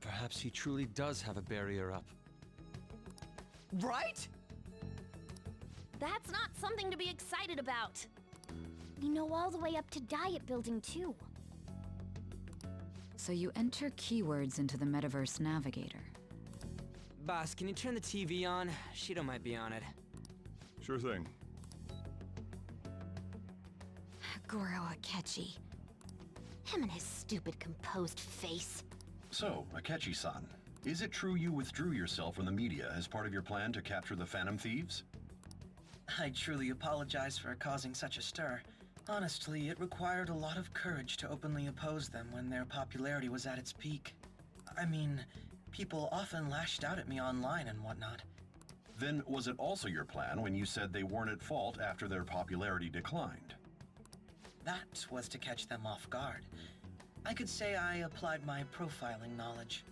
Perhaps he truly does have a barrier up. Right? That's not something to be excited about. We know all the way up to Diet Building, too. So you enter keywords into the Metaverse Navigator. Boss, can you turn the TV on? Shido might be on it. Sure thing. Goro Akechi. Him and his stupid composed face. So, Akechi-san, is it true you withdrew yourself from the media as part of your plan to capture the Phantom Thieves? I truly apologize for causing such a stir. Honestly, it required a lot of courage to openly oppose them when their popularity was at its peak. I mean, people often lashed out at me online and whatnot. Then was it also your plan when you said they weren't at fault after their popularity declined? That was to catch them off guard. I could say I applied my profiling knowledge.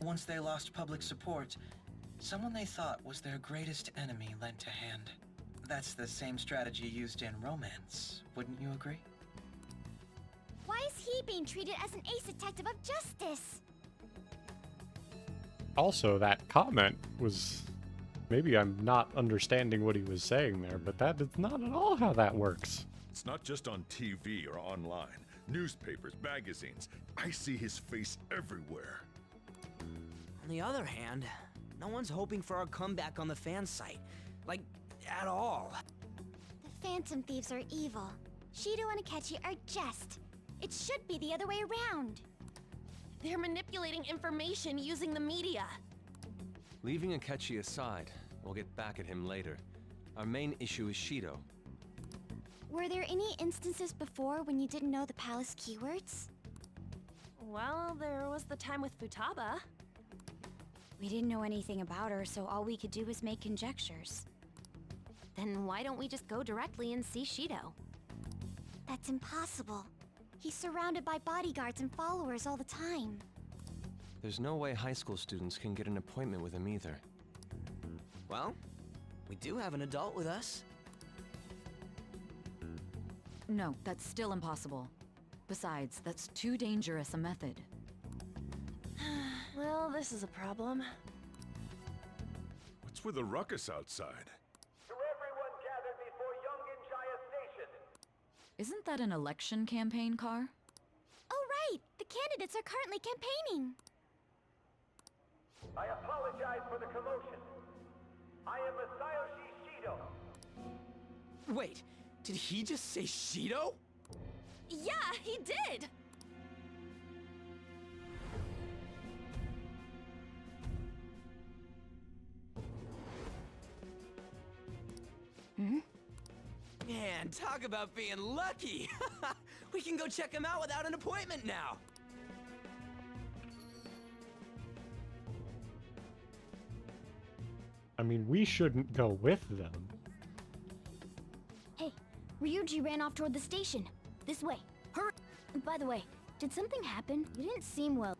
Once they lost public support, someone they thought was their greatest enemy lent a hand. That's the same strategy used in romance, wouldn't you agree? Why is he being treated as an ace detective of justice? Also, that comment was... Maybe I'm not understanding what he was saying there, but that is not at all how that works. It's not just on TV or online. Newspapers, magazines. I see his face everywhere. On the other hand, no one's hoping for our comeback on the fan site. Like, at all. The Phantom Thieves are evil. Shido and Akechi are just. It should be the other way around. They're manipulating information using the media. Leaving Akechi aside, we'll get back at him later. Our main issue is Shido. Were there any instances before when you didn't know the palace keywords? Well, there was the time with Futaba. We didn't know anything about her, so all we could do was make conjectures. Then why don't we just go directly and see Shido? That's impossible. He's surrounded by bodyguards and followers all the time. There's no way high school students can get an appointment with him either. Well, we do have an adult with us. No, that's still impossible. Besides, that's too dangerous a method. Well, this is a problem. What's with the ruckus outside? Isn't that an election campaign car? Oh, right! The candidates are currently campaigning! I apologize for the commotion. I am Masayoshi Shido. Wait, did he just say Shido? Yeah, he did! Man, talk about being lucky! We can go check him out without an appointment now! I mean, we shouldn't go with them. Hey, Ryuji ran off toward the station. This way. Hurry! By the way, did something happen? You didn't seem well.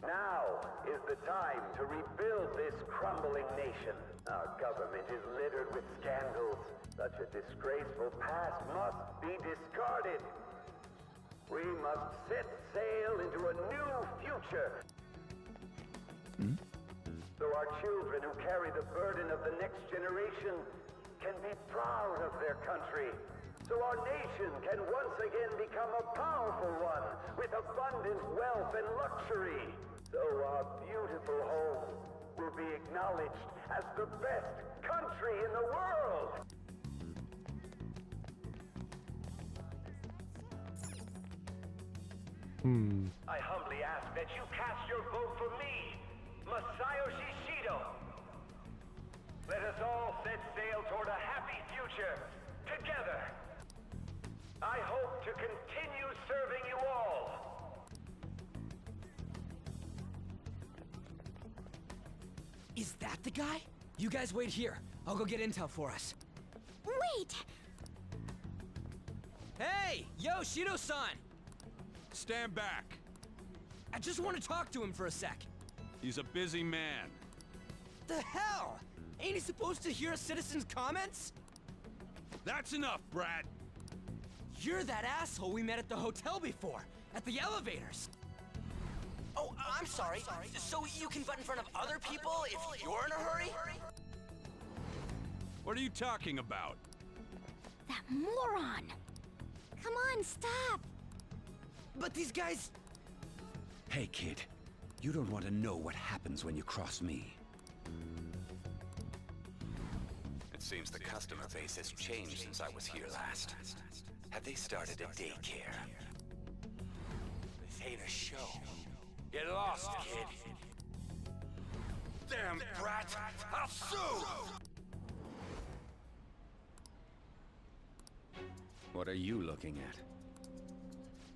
Now is the time to rebuild this crumbling nation. Our government is littered with scandals. Such a disgraceful past must be discarded. We must set sail into a new future. So our children who carry the burden of the next generation can be proud of their country. So our nation can once again become a powerful one with abundant wealth and luxury. So our beautiful home will be acknowledged as the best country in the world. I humbly ask that you cast your vote for me, Masayoshi Shido. Let us all set sail toward a happy future, together. I hope to continue serving you all. Is that the guy? You guys wait here. I'll go get intel for us. Wait! Hey! Yo, Shido-san! Stand back. I just want to talk to him for a sec. He's a busy man. The hell? Ain't he supposed to hear a citizen's comments? That's enough, Brad. You're that asshole we met at the hotel before, at the elevators. Oh, I'm sorry. So you can butt in front of other people if you're in a hurry? What are you talking about? That moron! Come on, stop! But these guys... Hey, kid. You don't want to know what happens when you cross me. It seems the customer base has changed since I was here last. Have they started a daycare? This ain't a show. Get lost, kid. Damn brat! I'll sue! What are you looking at?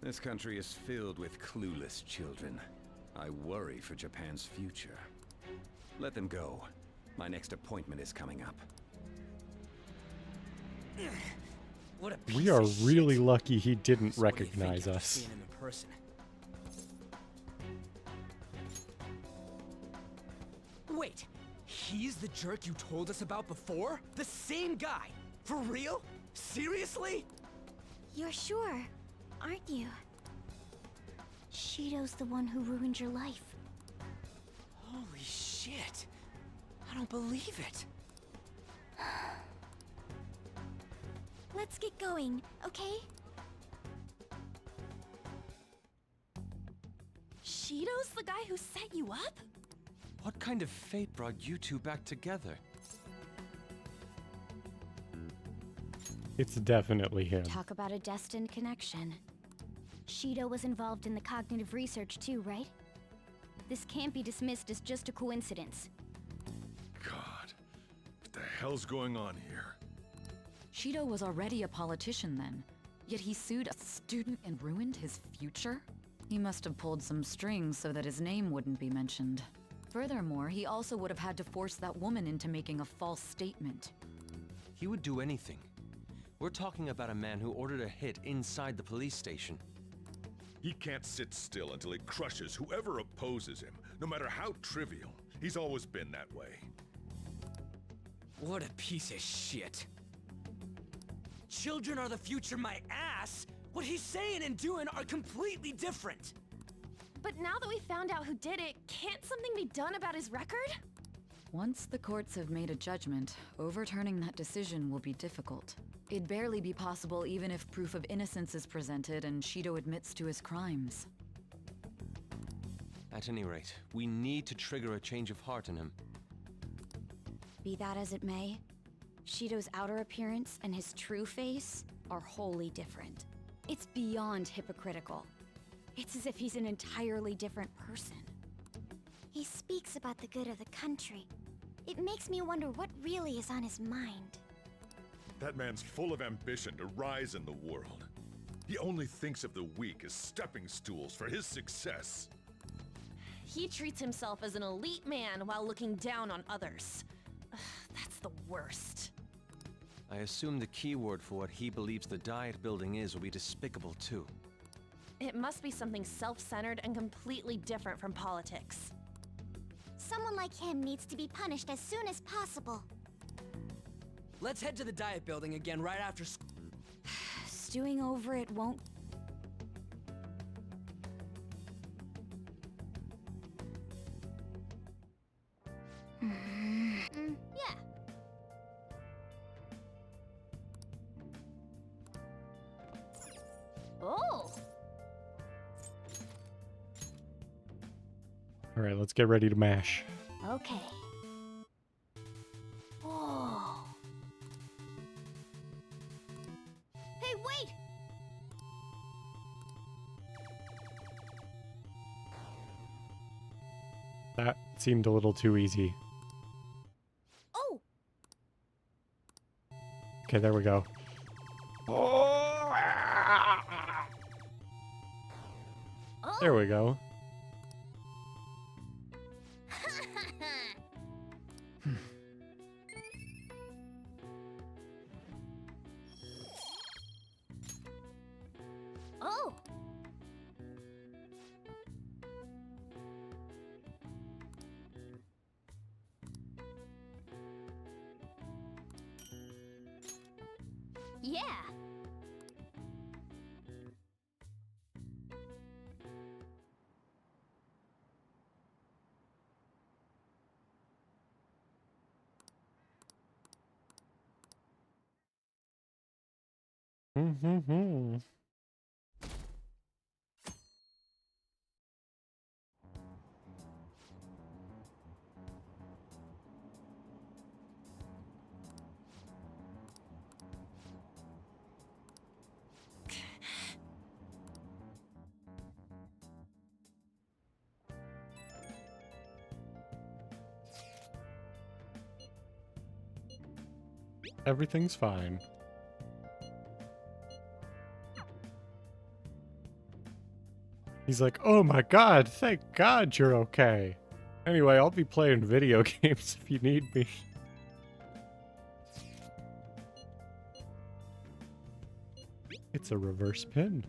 This country is filled with clueless children. I worry for Japan's future. Let them go. My next appointment is coming up. What a We piece are of really shit. lucky he didn't So what do you think recognize after us. seeing him in person? Wait, He's the jerk you told us about before? The same guy? For real? Seriously? You're sure, aren't you? Shido's the one who ruined your life. Holy shit. I don't believe it. Let's get going, okay? Shido's the guy who set you up? What kind of fate brought you two back together? It's definitely him. Talk about a destined connection. Shido was involved in the cognitive research too, right? This can't be dismissed as just a coincidence. God, what the hell's going on here? Shido was already a politician then, yet he sued a student and ruined his future? He must have pulled some strings so that his name wouldn't be mentioned. Furthermore, he also would have had to force that woman into making a false statement. He would do anything. We're talking about a man who ordered a hit inside the police station. He can't sit still until he crushes whoever opposes him, no matter how trivial. He's always been that way. What a piece of shit. Children are the future, my ass! What he's saying and doing are completely different! But now that we found out who did it, can't something be done about his record? Once the courts have made a judgment, overturning that decision will be difficult. It'd barely be possible even if proof of innocence is presented and Shido admits to his crimes. At any rate, we need to trigger a change of heart in him. Be that as it may, Shido's outer appearance and his true face are wholly different. It's beyond hypocritical. It's as if he's an entirely different person. He speaks about the good of the country. It makes me wonder what really is on his mind. That man's full of ambition to rise in the world. He only thinks of the weak as stepping stools for his success. He treats himself as an elite man while looking down on others. Ugh, that's the worst. I assume the key word for what he believes the Diet building is will be despicable too. It must be something self-centered and completely different from politics. Someone like him needs to be punished as soon as possible. Let's head to the Diet building again right after school. Stewing over it won't... Yeah. Oh! All right, let's get ready to mash. Okay. Oh. Hey, wait! That seemed a little too easy. Oh! Okay, there we go. There we go. Oh! Yeah! Mm-hmm. Everything's fine. He's like, oh my god, thank god you're okay. Anyway, I'll be playing video games if you need me. It's a reverse pin.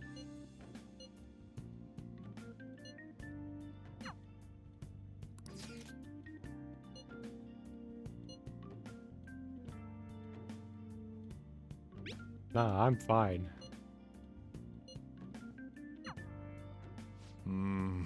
Nah, I'm fine. Hmm.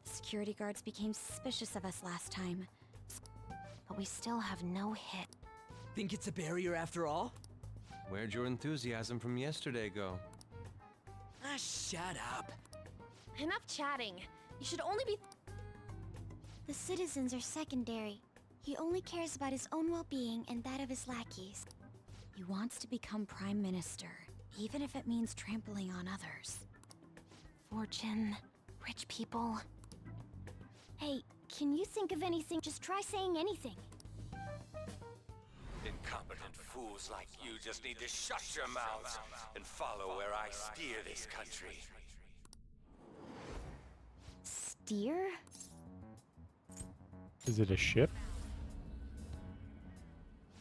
Security guards became suspicious of us last time. But we still have no hit. Think it's a barrier after all? Where'd your enthusiasm from yesterday go? Ah, shut up. Enough chatting. You should only be... The citizens are secondary. He only cares about his own well-being and that of his lackeys. He wants to become Prime Minister, even if it means trampling on others. Fortune, rich people. Hey, can you think of anything? Just try saying anything. Incompetent fools like you just need to shut your mouths and follow where I steer this country. Steer? Is it a ship?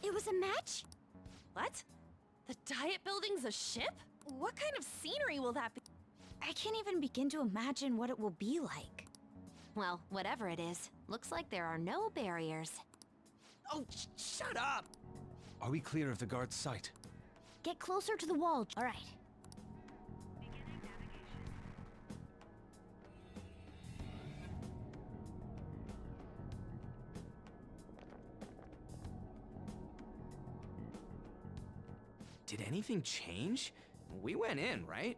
It was a match? What? The Diet Building's a ship? What kind of scenery will that be? I can't even begin to imagine what it will be like. Well, whatever it is, looks like there are no barriers. Oh, shut up! Are we clear of the guard's sight? Get closer to the wall. All right. Did anything change? We went in, right?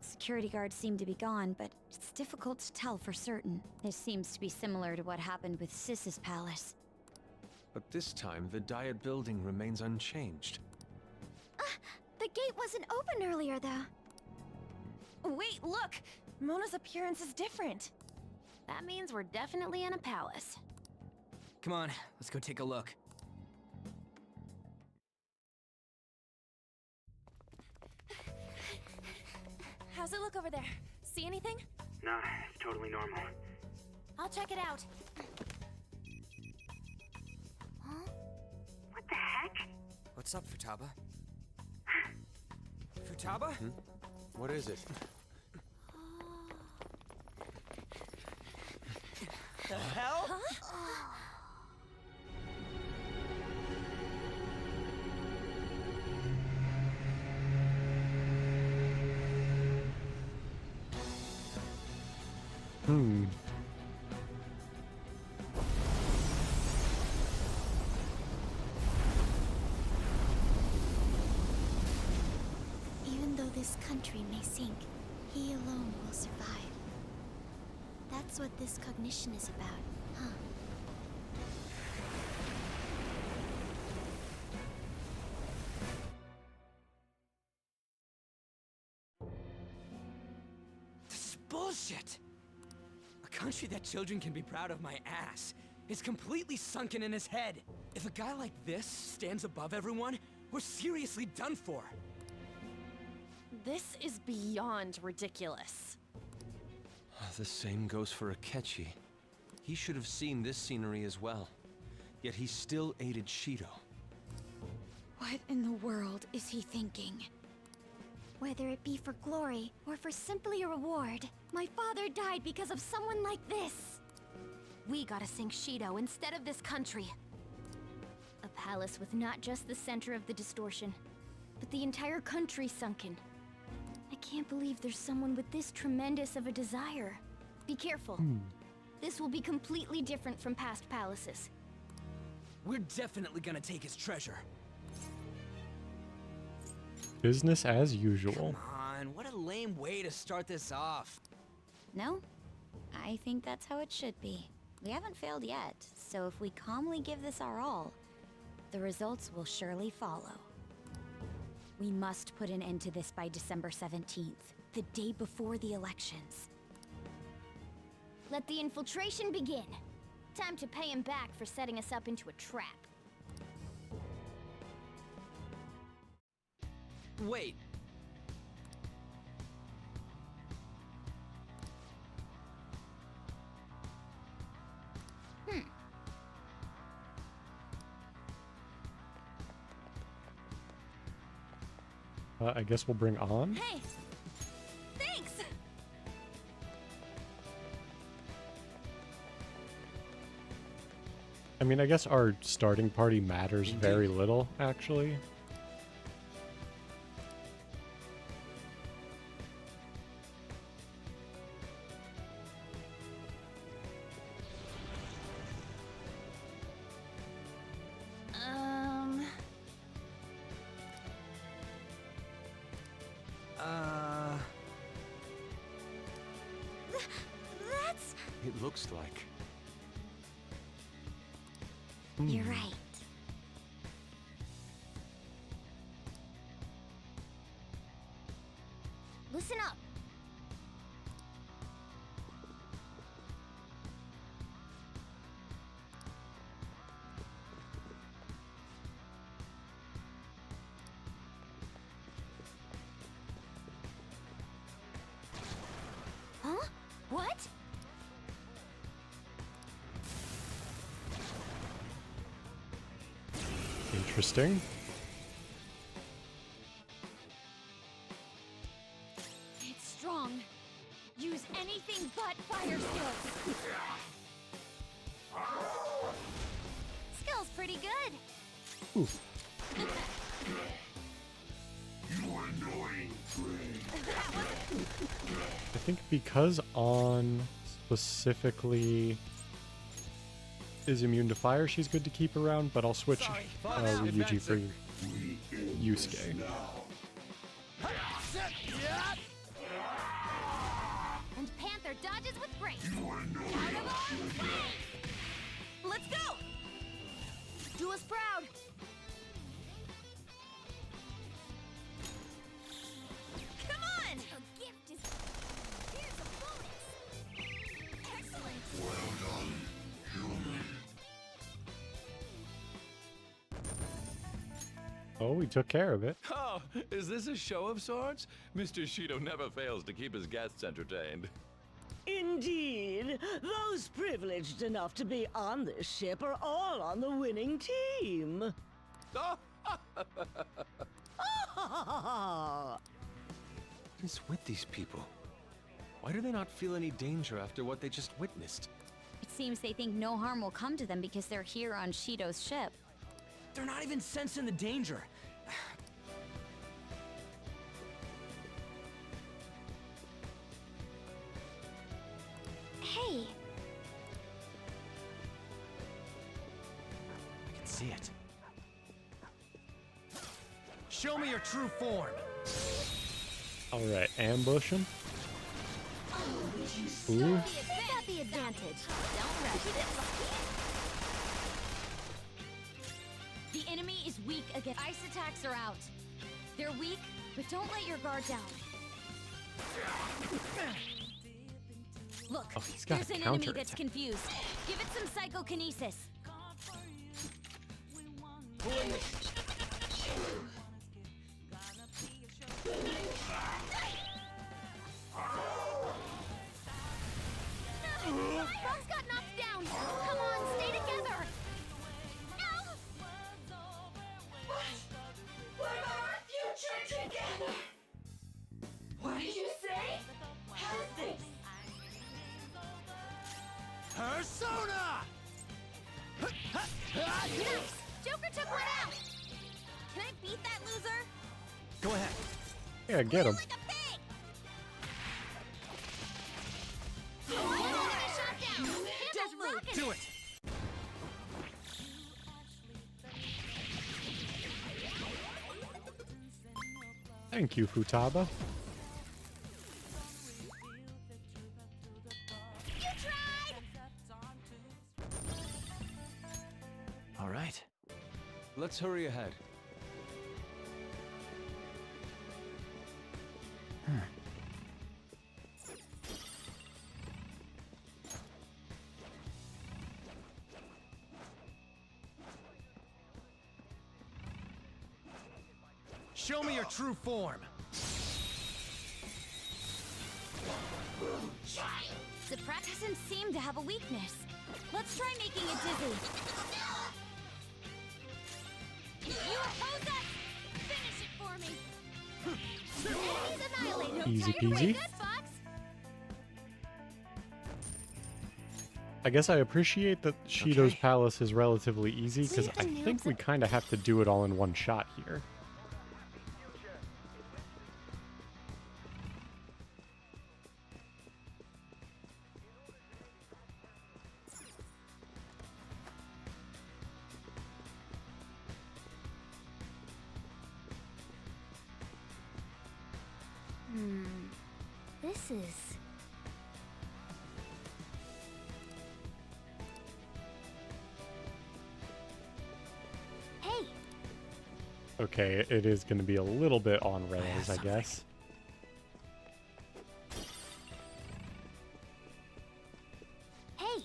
Security guards seem to be gone, but it's difficult to tell for certain. This seems to be similar to what happened with Sis's palace. But this time, the Diet Building remains unchanged. The gate wasn't open earlier, though. Wait, look! Mona's appearance is different. That means we're definitely in a palace. Come on, let's go take a look. How's it look over there? See anything? Nah, it's totally normal. I'll check it out. Huh? What the heck? What's up, Futaba? Futaba? What is it? The hell? Even though this country may sink, he alone will survive. That's what this cognition is about, huh? This is bullshit! A country that children can be proud of my ass is completely sunken in his head. If a guy like this stands above everyone, we're seriously done for. This is beyond ridiculous. The same goes for Akechi. He should have seen this scenery as well. Yet he still aided Shido. What in the world is he thinking? Whether it be for glory or for simply a reward, my father died because of someone like this. We gotta sink Shido instead of this country. A palace with not just the center of the distortion, but the entire country sunken. I can't believe there's someone with this tremendous of a desire. Be careful. This will be completely different from past palaces. We're definitely gonna take his treasure. Business as usual. Come on, what a lame way to start this off. No? I think that's how it should be. We haven't failed yet, so if we calmly give this our all, the results will surely follow. We must put an end to this by December 17th, the day before the elections. Let the infiltration begin. Time to pay him back for setting us up into a trap. Wait. I guess we'll bring on. Hey! Thanks! I mean, I guess our starting party matters very little, actually. That's... It looks like. You're right. Listen up. Huh? What? Interesting. It's strong. Use anything but fire skills. Skill's pretty good. Oof. I think because On specifically is immune to fire, she's good to keep around, but I'll switch Ryuji for Yusuke. And Panther dodges with grace. Out of our way! Let's go! Do us proud! Come on! A gift is... Here's a bonus. Excellent. Well done, human. Oh, we took care of it. Oh, is this a show of sorts? Mr. Shido never fails to keep his guests entertained. Indeed. Those privileged enough to be on this ship are all on the winning team. What is with these people? Why do they not feel any danger after what they just witnessed? It seems they think no harm will come to them because they're here on Shido's ship. They're not even sensing the danger. Hey, I can see it. Show me your true form. All right, ambush him. Ooh. You got the advantage. Don't rush it. The enemy is weak against ice attacks are out. They're weak, but don't let your guard down. Look, Oh, he's got a there's an enemy counter that's attack. confused. Give it some psychokinesis. Frog's got knocked down. Come on, stay together. No! We're our future together! What did you say? How's this? Persona! Nice! Joker took one out! Can I beat that loser? Go ahead. Yeah, get him. Do it! Thank you, Futaba. All right. Let's hurry ahead. Show me your true form. Suppress doesn't seem to have a weakness. Let's try making it dizzy. You oppose us! Finish it for me! Easy peasy. I guess I appreciate that Shido's palace is relatively easy, because I think we kind of have to do it all in one shot here. This is... Hey! Okay, it is going to be a little bit on rails, I guess. Hey!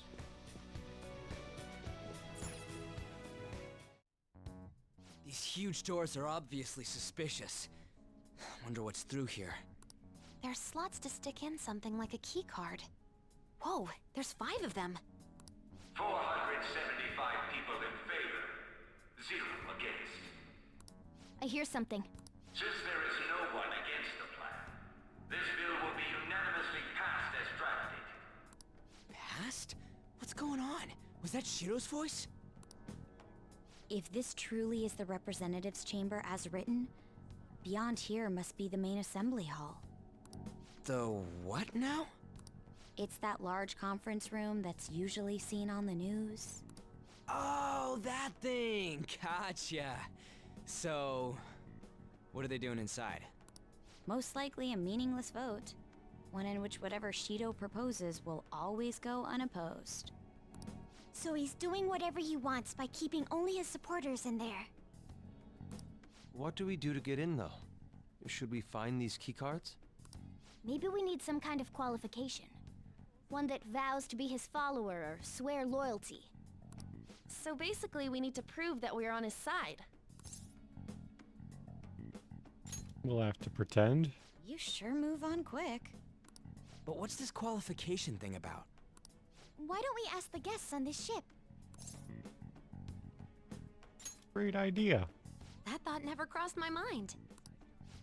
These huge doors are obviously suspicious. Wonder what's through here. There's slots to stick in something like a key card. Whoa, there's 5 of them. 475 people in favor. 0 against. I hear something. Since there is no one against the plan, this bill will be unanimously passed as drafted. Passed? What's going on? Was that Shiro's voice? If this truly is the representatives' chamber as written, beyond here must be the main assembly hall. The what now? It's that large conference room that's usually seen on the news. Oh, that thing! Gotcha! So, what are they doing inside? Most likely a meaningless vote, one in which whatever Shido proposes will always go unopposed. So he's doing whatever he wants by keeping only his supporters in there. What do we do to get in, though? Should we find these keycards? Maybe we need some kind of qualification. One that vows to be his follower or swear loyalty. So basically, we need to prove that we're on his side. We'll have to pretend. You sure move on quick. But what's this qualification thing about? Why don't we ask the guests on this ship? Great idea. That thought never crossed my mind.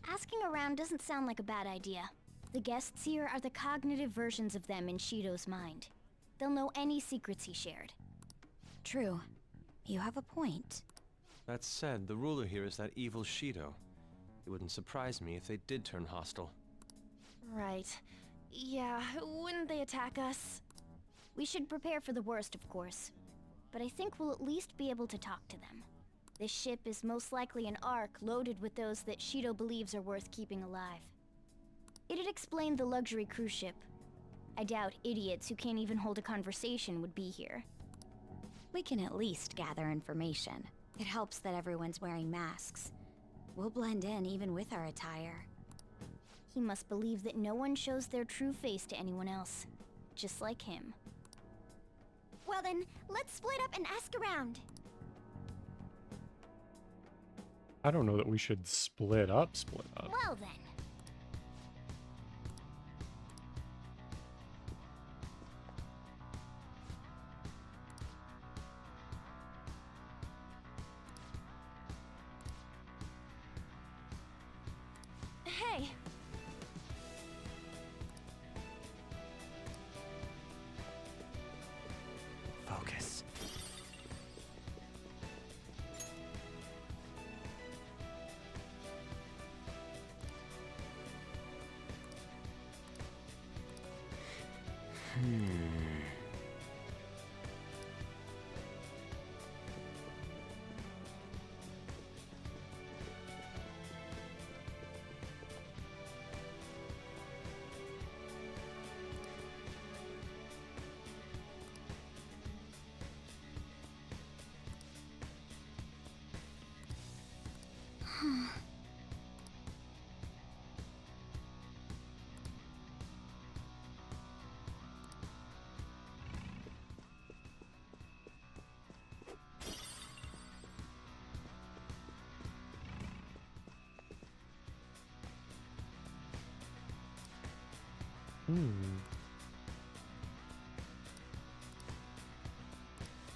Asking around doesn't sound like a bad idea. The guests here are the cognitive versions of them in Shido's mind. They'll know any secrets he shared. True. You have a point. That said, the ruler here is that evil Shido. It wouldn't surprise me if they did turn hostile. Right. Yeah, wouldn't they attack us? We should prepare for the worst, of course. But I think we'll at least be able to talk to them. This ship is most likely an ark loaded with those that Shido believes are worth keeping alive. It'd explain the luxury cruise ship. I doubt idiots who can't even hold a conversation would be here. We can at least gather information. It helps that everyone's wearing masks. We'll blend in even with our attire. He must believe that no one shows their true face to anyone else. Just like him. Well then, let's split up and ask around. I don't know that we should split up. Well then. Hey! Focus.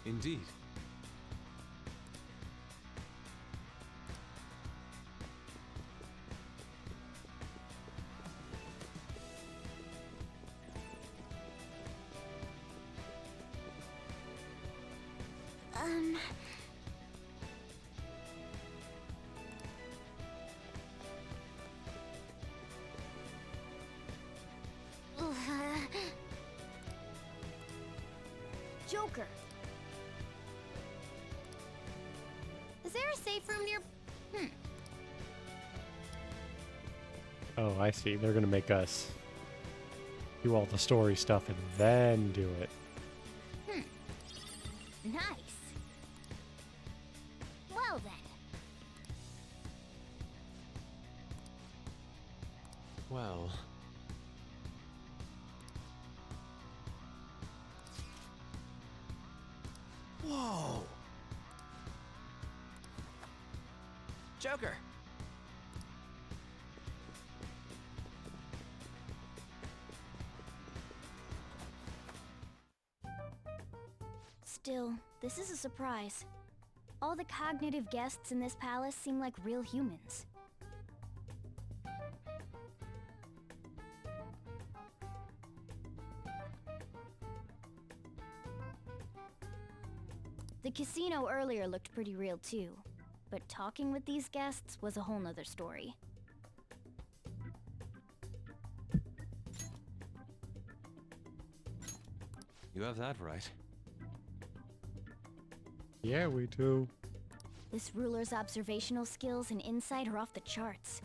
Indeed. Joker. Is there a safe room near... Oh, I see. They're gonna make us do all the story stuff and then do it. Nice. Well then. Well... Whoa! Joker! Still, this is a surprise. All the cognitive guests in this palace seem like real humans. The casino earlier looked pretty real too, but talking with these guests was a whole nother story. You have that right. Yeah, we do. This ruler's observational skills and insight are off the charts.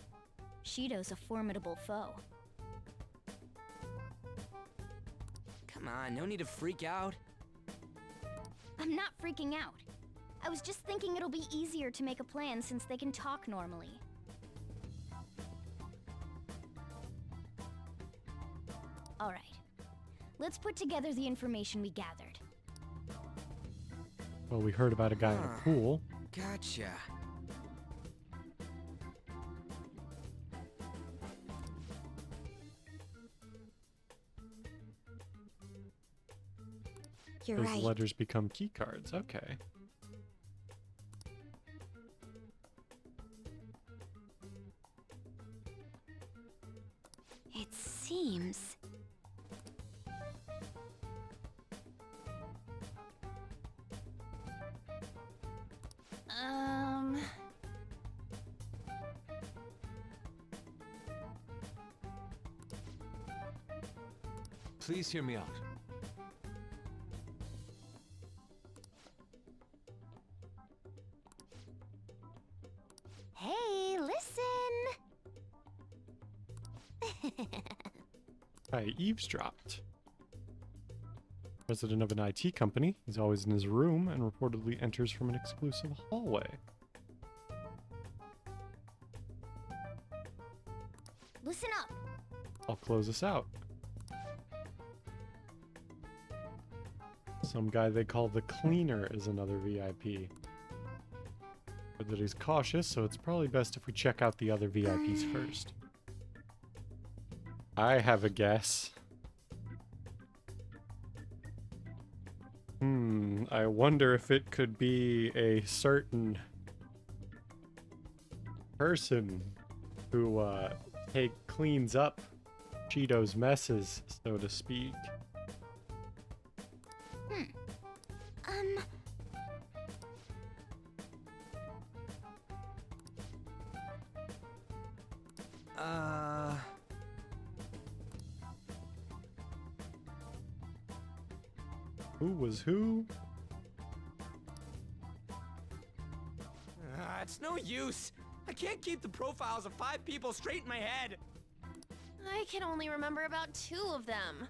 Shido's a formidable foe. Come on, no need to freak out. I'm not freaking out. I was just thinking it'll be easier to make a plan since they can talk normally. Alright. Let's put together the information we gathered. Well, we heard about a guy in a pool. Gotcha. You're Those right. letters become key cards. Okay. It seems... Please hear me out. Hey, listen! I eavesdropped. President of an IT company. He's always in his room and reportedly enters from an exclusive hallway. Listen up! I'll close us out. Some guy they call the Cleaner is another VIP. But that he's cautious, so it's probably best if we check out the other VIPs first. I have a guess. I wonder if it could be a certain person who cleans up Cheeto's messes, so to speak. Who was who? It's no use. I can't keep the profiles of 5 people straight in my head. I can only remember about 2 of them.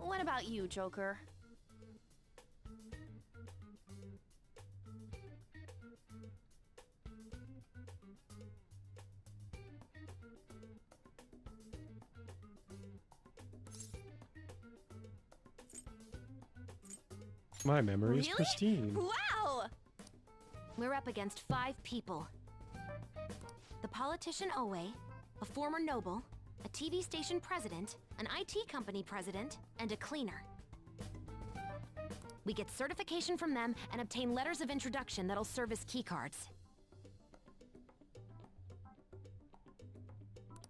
What about you, Joker? My memory is Really? pristine. Wow! We're up against 5 people. The politician Owe, a former noble, a TV station president, an IT company president, and a cleaner. We get certification from them and obtain letters of introduction that'll serve as keycards.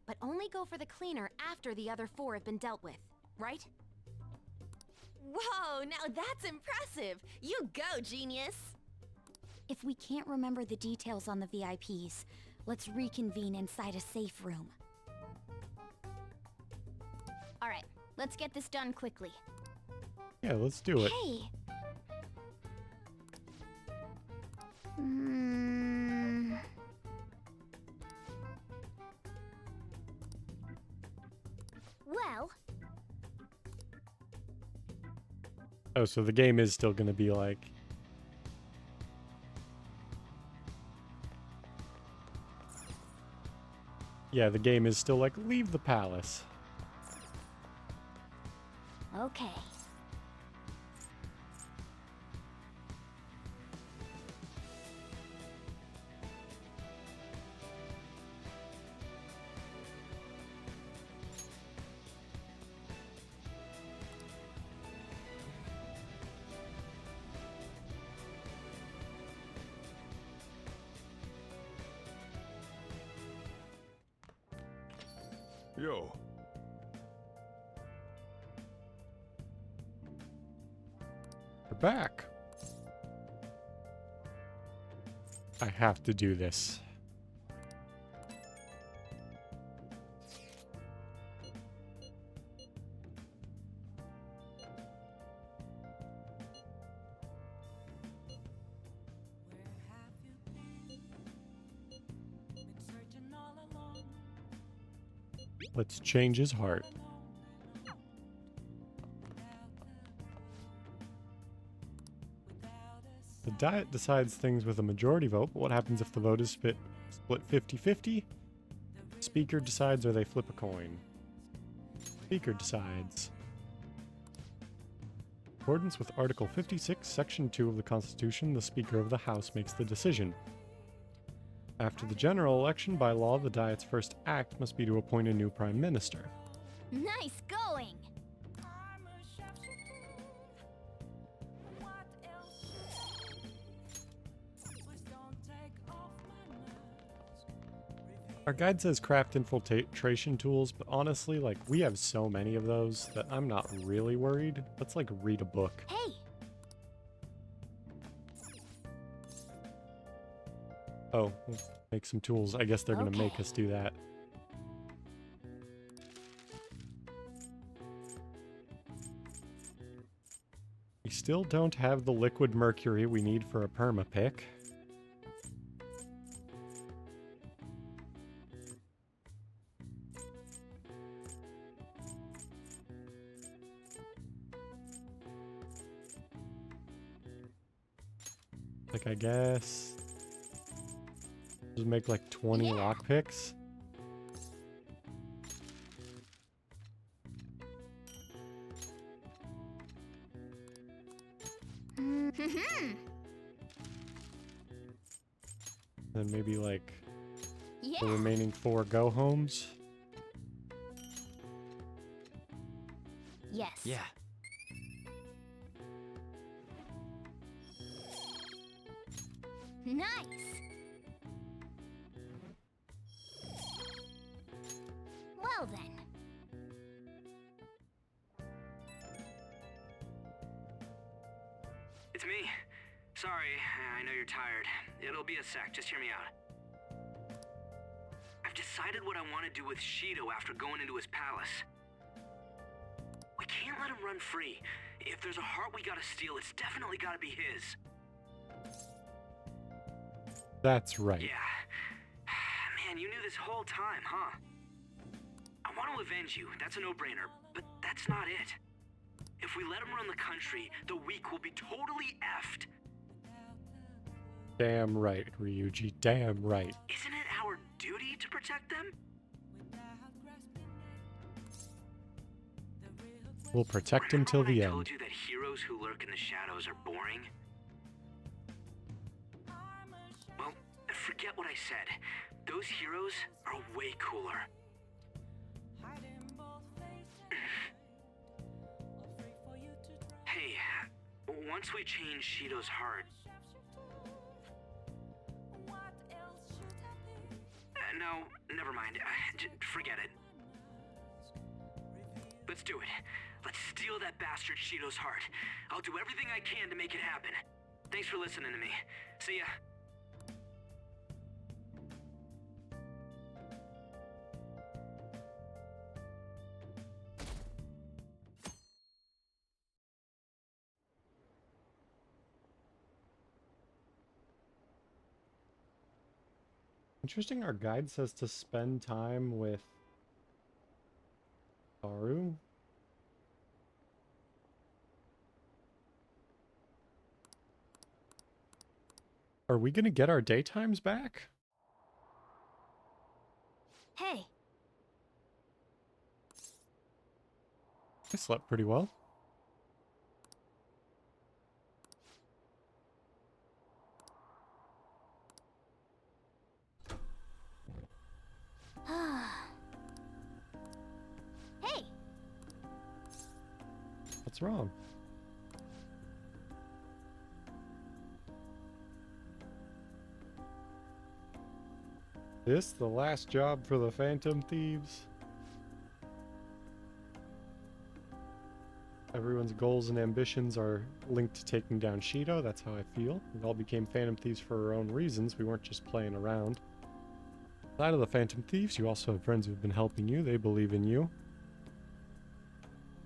But only go for the cleaner after the other 4 have been dealt with, right? Whoa, now that's impressive! You go, genius! If we can't remember the details on the VIPs, let's reconvene inside a safe room. Alright, let's get this done quickly. Yeah, let's do it. Hey! Well, Oh, so the game is still gonna be like... Yeah, the game is still like, leave the palace. okay. Yo. We're back. I have to do this. Let's change his heart. The Diet decides things with a majority vote, but what happens if the vote is split 50-50? Speaker decides or they flip a coin. Speaker decides. In accordance with Article 56, Section 2 of the Constitution, the Speaker of the House makes the decision. After the general election, by law, the Diet's first act must be to appoint a new Prime Minister. Nice going! Our guide says craft infiltration tools, but honestly, like, we have so many of those that I'm not really worried. Let's, like, read a book. Hey! Oh, let's make some tools. I guess they're gonna make Okay. us do that. We still don't have the liquid mercury we need for a perma-pick. Like, I guess... just make like 20 lockpicks. Then maybe like the remaining 4 go homes. Yes. Yeah. Nice! Well then. It's me. Sorry, I know you're tired. It'll be a sec, just hear me out. I've decided what I want to do with Shido after going into his palace. We can't let him run free. If there's a heart we gotta steal, it's definitely gotta be his. That's right. Yeah. Man, you knew this whole time, huh? I want to avenge you, that's a no-brainer, but that's not it. If we let him run the country, the weak will be totally effed. Damn right, Ryuji. Damn right. Isn't it our duty to protect them? We'll protect him till the I end. told you that heroes who lurk in the shadows are boring? Well, forget what I said. Those heroes are way cooler. Hey, once we change Shido's heart... no, never mind. Forget it. Let's do it. Let's steal that bastard Shido's heart. I'll do everything I can to make it happen. Thanks for listening to me. See ya. Interesting, our guide says to spend time with Haru. Are we gonna get our daytimes back? Hey, I slept pretty well. hey, What's wrong? This the last job for the Phantom Thieves? Everyone's goals and ambitions are linked to taking down Shido. That's how I feel. We all became Phantom Thieves for our own reasons. We weren't just playing around. Outside of the Phantom Thieves, you also have friends who've been helping you. They believe in you.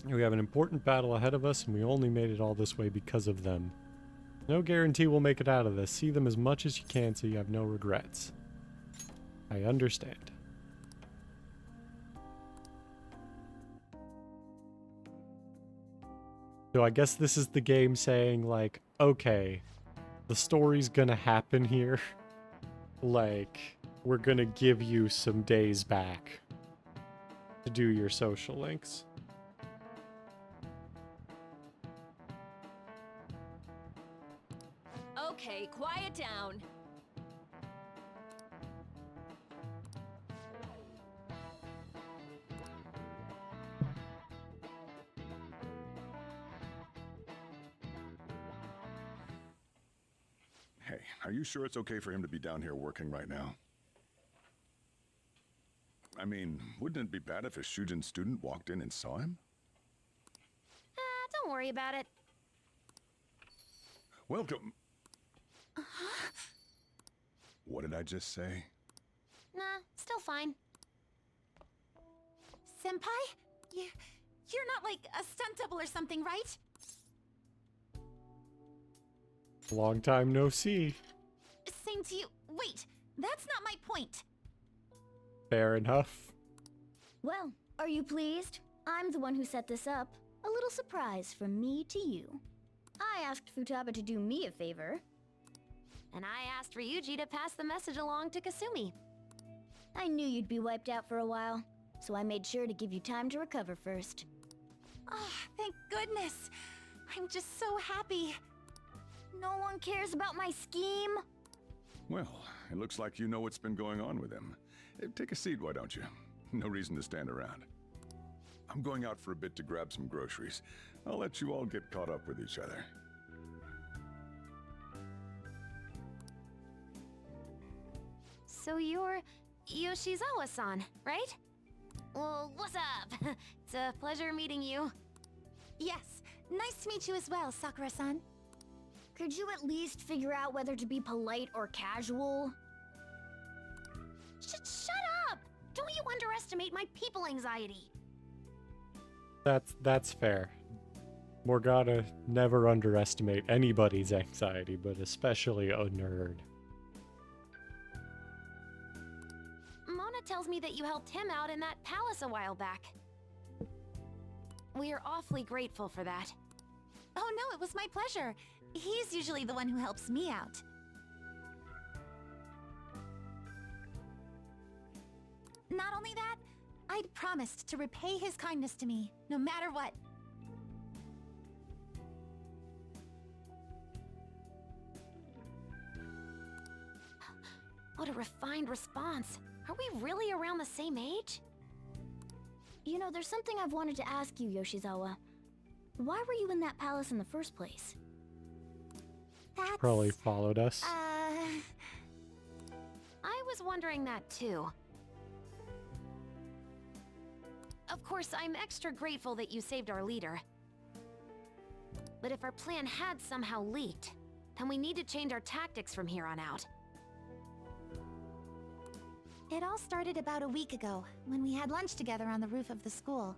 We have an important battle ahead of us, and we only made it all this way because of them. No guarantee we'll make it out of this. See them as much as you can so you have no regrets. I understand. So I guess this is the game saying, like, okay, the story's gonna happen here. Like, we're gonna give you some days back to do your social links. Okay, quiet down. Hey, are you sure it's okay for him to be down here working right now? I mean, wouldn't it be bad if a Shujin student walked in and saw him? don't worry about it. Welcome. What did I just say? Nah, still fine. Senpai? You're not like a stunt double or something, right? Long time no see. Same to you. Wait, that's not my point. Fair enough. Well, are you pleased? I'm the one who set this up. A little surprise from me to you. I asked Futaba to do me a favor. And I asked Ryuji to pass the message along to Kasumi. I knew you'd be wiped out for a while, so I made sure to give you time to recover first. Oh, thank goodness. I'm just so happy. No one cares about my scheme. Well, it looks like you know what's been going on with him. Take a seat, why don't you? No reason to stand around. I'm going out for a bit to grab some groceries. I'll let you all get caught up with each other. So you're Yoshizawa-san, right? Well, what's up? It's a pleasure meeting you. Yes, nice to meet you as well, Sakura-san. Could you at least figure out whether to be polite or casual? Shut up! Don't you underestimate my people anxiety. That's fair. Morgana never underestimate anybody's anxiety, but especially a nerd. Mona tells me that you helped him out in that palace a while back. We are awfully grateful for that. Oh no, it was my pleasure. He's usually the one who helps me out. Not only that, I'd promised to repay his kindness to me, no matter what. What a refined response. Are we really around the same age? You know, there's something I've wanted to ask you, Yoshizawa. Why were you in that palace in the first place? That's... Probably followed us. I was wondering that too. Of course, I'm extra grateful that you saved our leader. But if our plan had somehow leaked, and we need to change our tactics from here on out. It all started about a week ago, when we had lunch together on the roof of the school.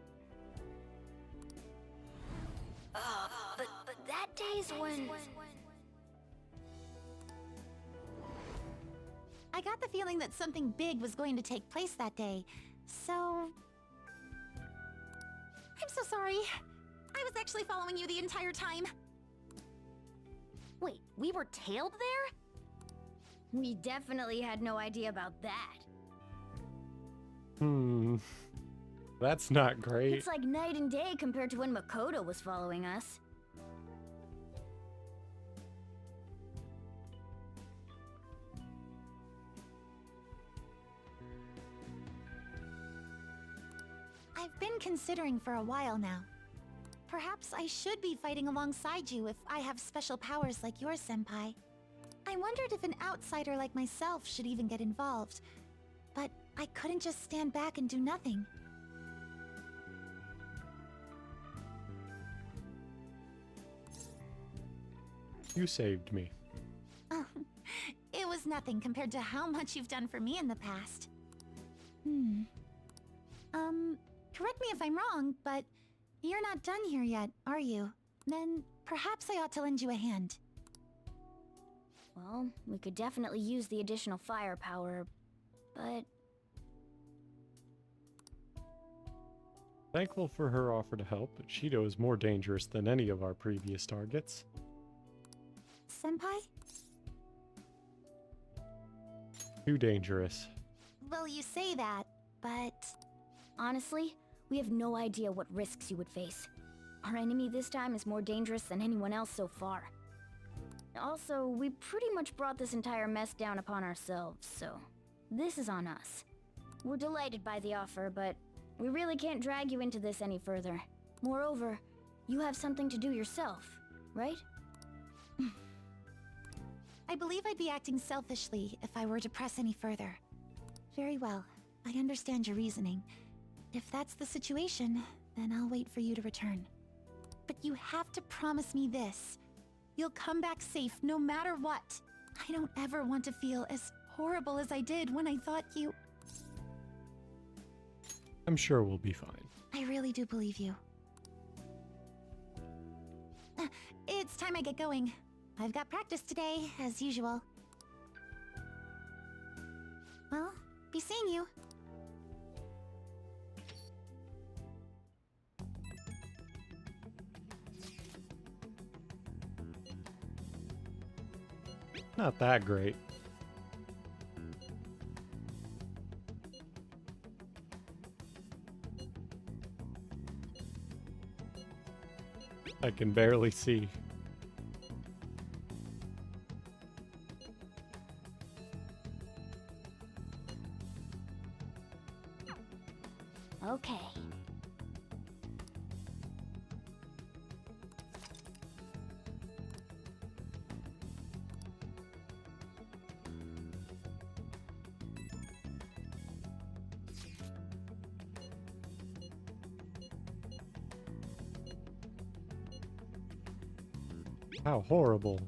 But that day's when... I got the feeling that something big was going to take place that day, so... I'm so sorry. I was actually following you the entire time. Wait, we were tailed there? We definitely had no idea about that. That's not great. It's like night and day compared to when Makoto was following us. I've been considering for a while now. Perhaps I should be fighting alongside you if I have special powers like yours, Senpai. I wondered if an outsider like myself should even get involved, but I couldn't just stand back and do nothing. You saved me. It was nothing compared to how much you've done for me in the past. Correct me if I'm wrong, but you're not done here yet, are you? Then perhaps I ought to lend you a hand. Well, we could definitely use the additional firepower, but... Thankful for her offer to help, but Shido is more dangerous than any of our previous targets. Senpai? Too dangerous. Well, you say that, but... Honestly, we have no idea what risks you would face. Our enemy this time is more dangerous than anyone else so far. Also, we pretty much brought this entire mess down upon ourselves, so this is on us. We're delighted by the offer, but we really can't drag you into this any further. Moreover, you have something to do yourself, right? I believe I'd be acting selfishly if I were to press any further. Very well, I understand your reasoning. If that's the situation, then I'll wait for you to return. But you have to promise me this. You'll come back safe no matter what. I don't ever want to feel as horrible as I did when I thought you... I'm sure we'll be fine. I really do believe you. It's time I get going. I've got practice today, as usual. Well, be seeing you. Not that great. I can barely see. Okay. How horrible.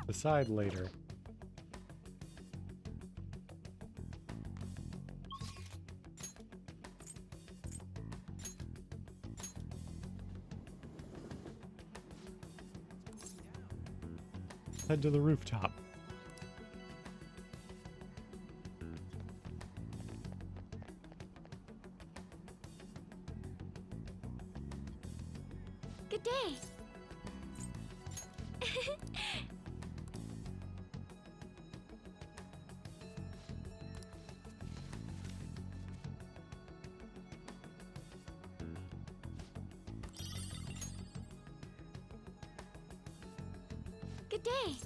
Decide later. Head to the rooftop. Good day. Good day.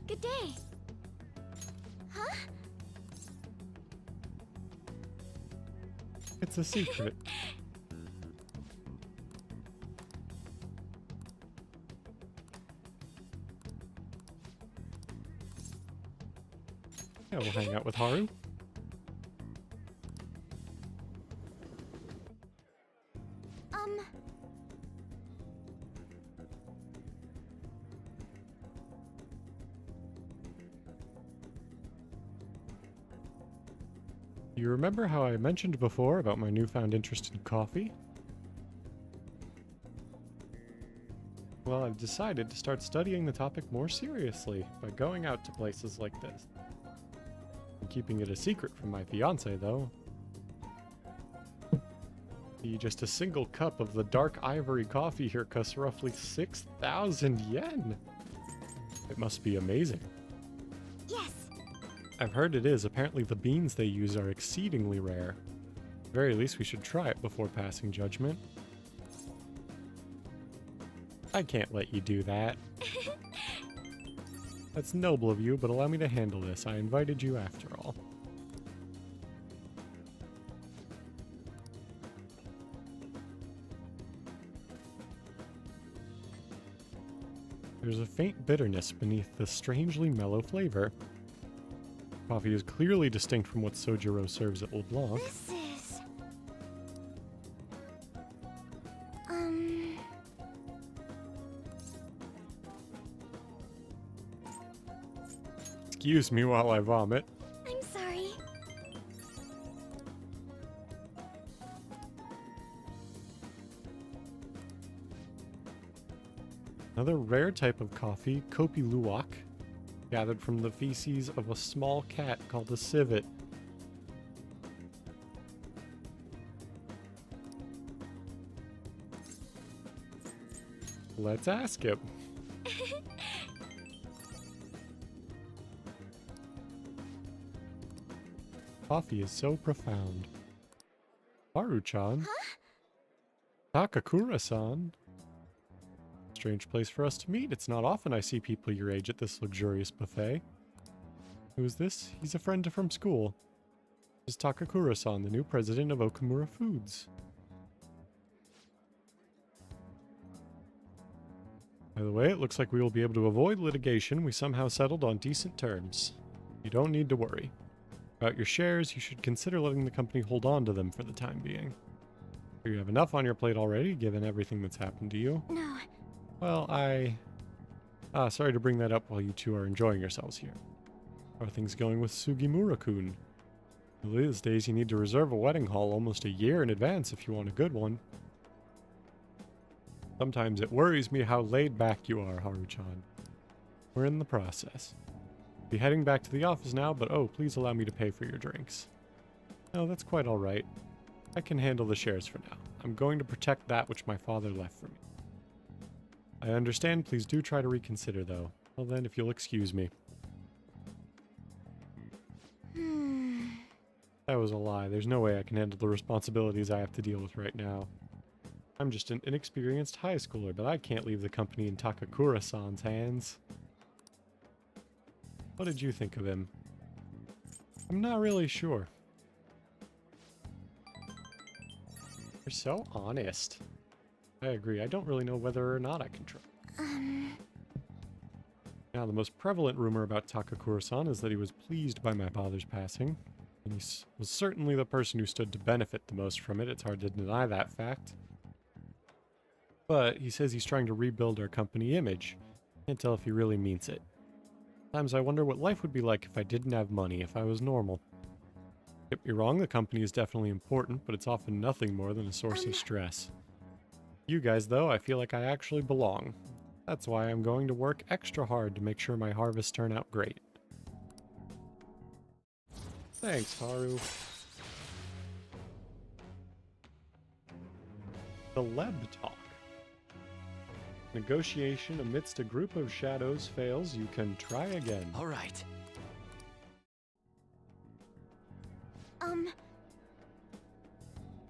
Good day. Huh? It's a secret. Yeah, we'll hang out with Haru. You remember how I mentioned before about my newfound interest in coffee? Well, I've decided to start studying the topic more seriously by going out to places like this. I'm keeping it a secret from my fiance, though. Just a single cup of the dark ivory coffee here costs roughly 6,000 yen. It must be amazing. Yes. I've heard it is. Apparently the beans they use are exceedingly rare. At the very least, we should try it before passing judgment. I can't let you do that. That's noble of you, but allow me to handle this. I invited you after all. There's a faint bitterness beneath the strangely mellow flavor. Coffee is clearly distinct from what Sojiro serves at LeBlanc. This is... Excuse me while I vomit. I'm sorry. Another rare type of coffee, Kopi Luwak, gathered from the feces of a small cat called a civet. Let's ask him. Coffee is so profound. Haru-chan? Takakura-san? Strange place for us to meet. It's not often I see people your age at this luxurious buffet. Who is this? He's a friend from school. This is Takakura-san, the new president of Okamura Foods. By the way, it looks like we will be able to avoid litigation. We somehow settled on decent terms. You don't need to worry. About your shares, you should consider letting the company hold on to them for the time being. You have enough on your plate already, given everything that's happened to you. No. Well, sorry to bring that up while you two are enjoying yourselves here. How are things going with Sugimura-kun? These days you need to reserve a wedding hall almost a year in advance if you want a good one. Sometimes it worries me how laid back you are, Haru-chan. We're in the process. Be heading back to the office now, but oh, please allow me to pay for your drinks. No, that's quite alright. I can handle the shares for now. I'm going to protect that which my father left for me. I understand, please do try to reconsider though. Well then, if you'll excuse me. That was a lie. There's no way I can handle the responsibilities I have to deal with right now. I'm just an inexperienced high schooler, but I can't leave the company in Takakura-san's hands. What did you think of him? I'm not really sure. You're so honest. I agree. I don't really know whether or not I can trust. Now, the most prevalent rumor about Takakura-san is that he was pleased by my father's passing. And he was certainly the person who stood to benefit the most from it. It's hard to deny that fact. But he says he's trying to rebuild our company image. Can't tell if he really means it. Sometimes I wonder what life would be like if I didn't have money, if I was normal. Don't get me wrong, the company is definitely important, but it's often nothing more than a source of stress. You guys, though, I feel like I actually belong. That's why I'm going to work extra hard to make sure my harvests turn out great. Thanks, Haru. The Leb Talk. Negotiation amidst a group of shadows fails, you can try again. All right.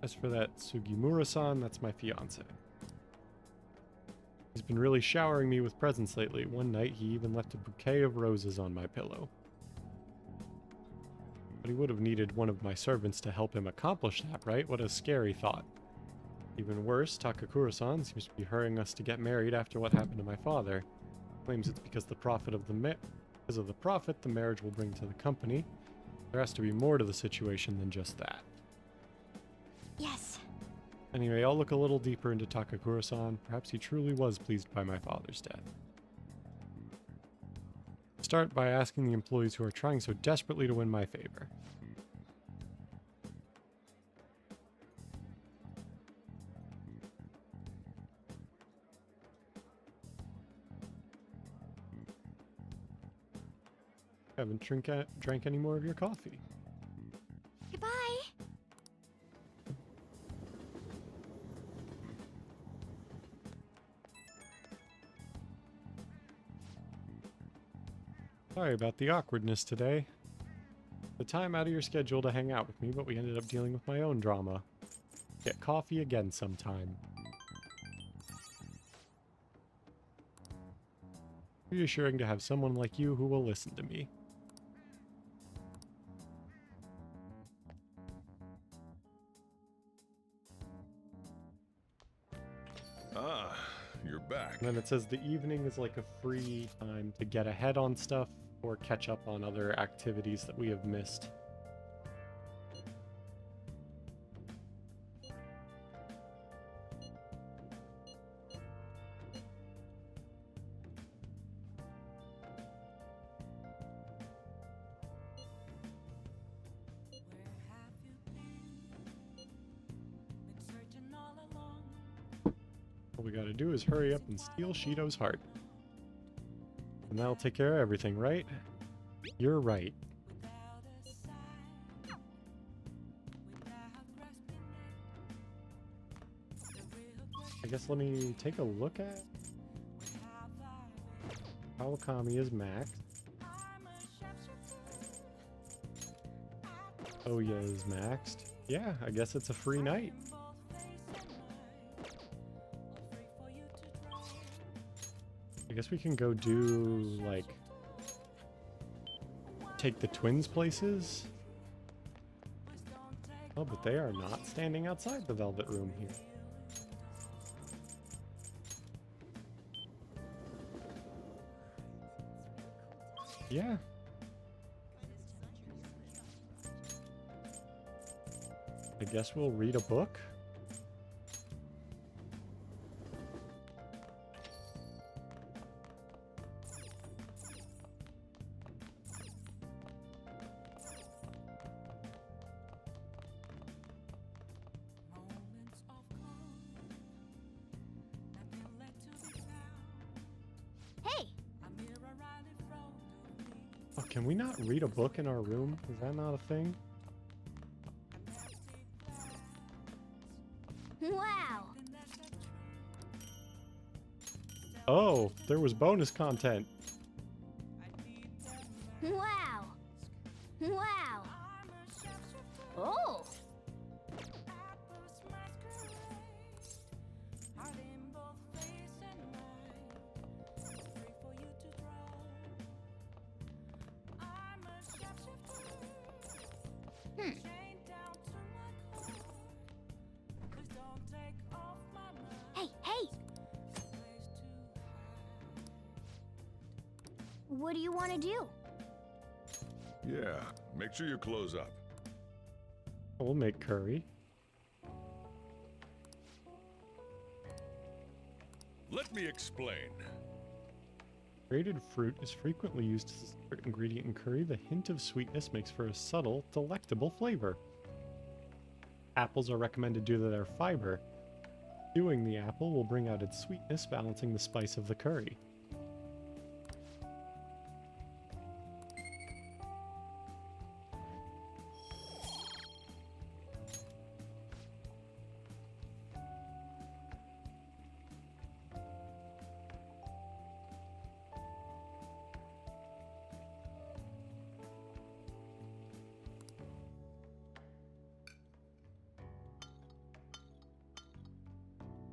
As for that Sugimura-san, that's my fiance. He's been really showering me with presents lately. One night, he even left a bouquet of roses on my pillow. But he would have needed one of my servants to help him accomplish that, right? What a scary thought. Even worse, Takakura-san seems to be hurrying us to get married after what happened to my father. Claims it's because the profit of the marriage will bring to the company. There has to be more to the situation than just that. Yes. Anyway, I'll look a little deeper into Takakura-san. Perhaps he truly was pleased by my father's death. Start by asking the employees who are trying so desperately to win my favor. Haven't drank any more of your coffee. Goodbye. Sorry about the awkwardness today. The time out of your schedule to hang out with me, but we ended up dealing with my own drama. Get coffee again sometime. Reassuring to have someone like you who will listen to me. Ah, you're back. And then it says the evening is like a free time to get ahead on stuff or catch up on other activities that we have missed. All we gotta do is hurry up and steal Shido's heart. And that'll take care of everything, right? You're right. I guess let me take a look at... Kawakami is maxed. Oya is maxed. Yeah, I guess it's a free night. I guess we can go do, like, take the twins places. Oh, but they are not standing outside the Velvet Room here. Yeah. I guess we'll read a book. Oh, can we not read a book in our room? Is that not a thing? Wow! Oh, there was bonus content. Wow! Wow! Oh! Hmm. Hey, hey! What do you want to do? Yeah, make sure you close up. We'll make curry. Let me explain. Grated fruit is frequently used as a secret ingredient in curry. The hint of sweetness makes for a subtle, delectable flavor. Apples are recommended due to their fiber. Stewing the apple will bring out its sweetness, balancing the spice of the curry.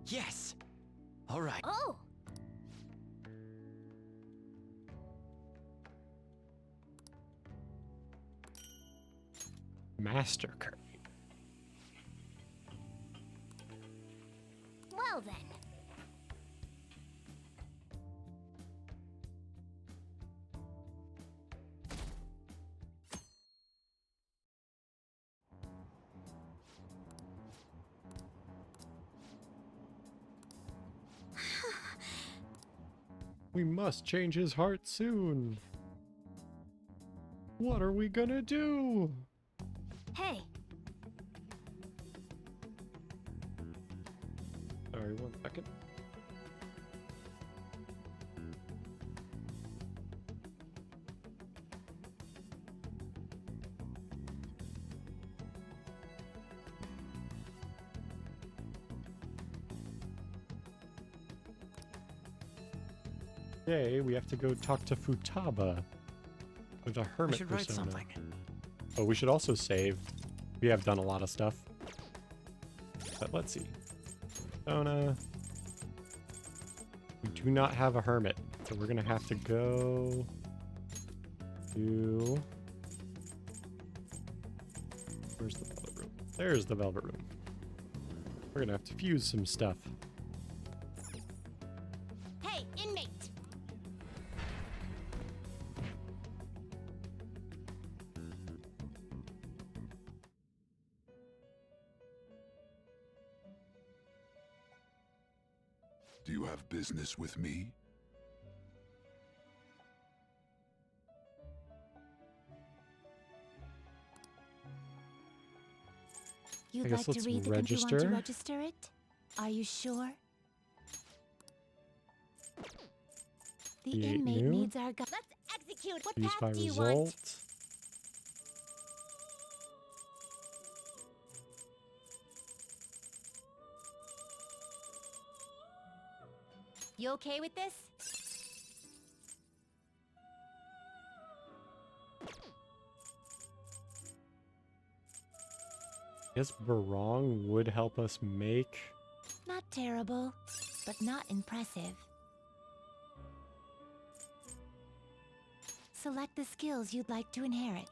Yes! Alright. Oh! Master Curry. Well then. We must change his heart soon. What are we gonna do? Hey, Sorry, 1 second. Today we have to go talk to Futaba, or the hermit I should write persona. something. Oh, we should also save. We have done a lot of stuff. But let's see. Persona. We do not have a hermit, so we're gonna have to go to... Where's the velvet room? There's the velvet room. We're gonna have to fuse some stuff. hey, inmate. Do you have business with me? You'd guess like to let's read the want to register. register it? Are you sure? The Create inmate new. needs our guide. Let's execute. What Fuse by path do you result. want? You okay with this? Guess Barong would help us make... Not terrible, but not impressive. Select the skills you'd like to inherit.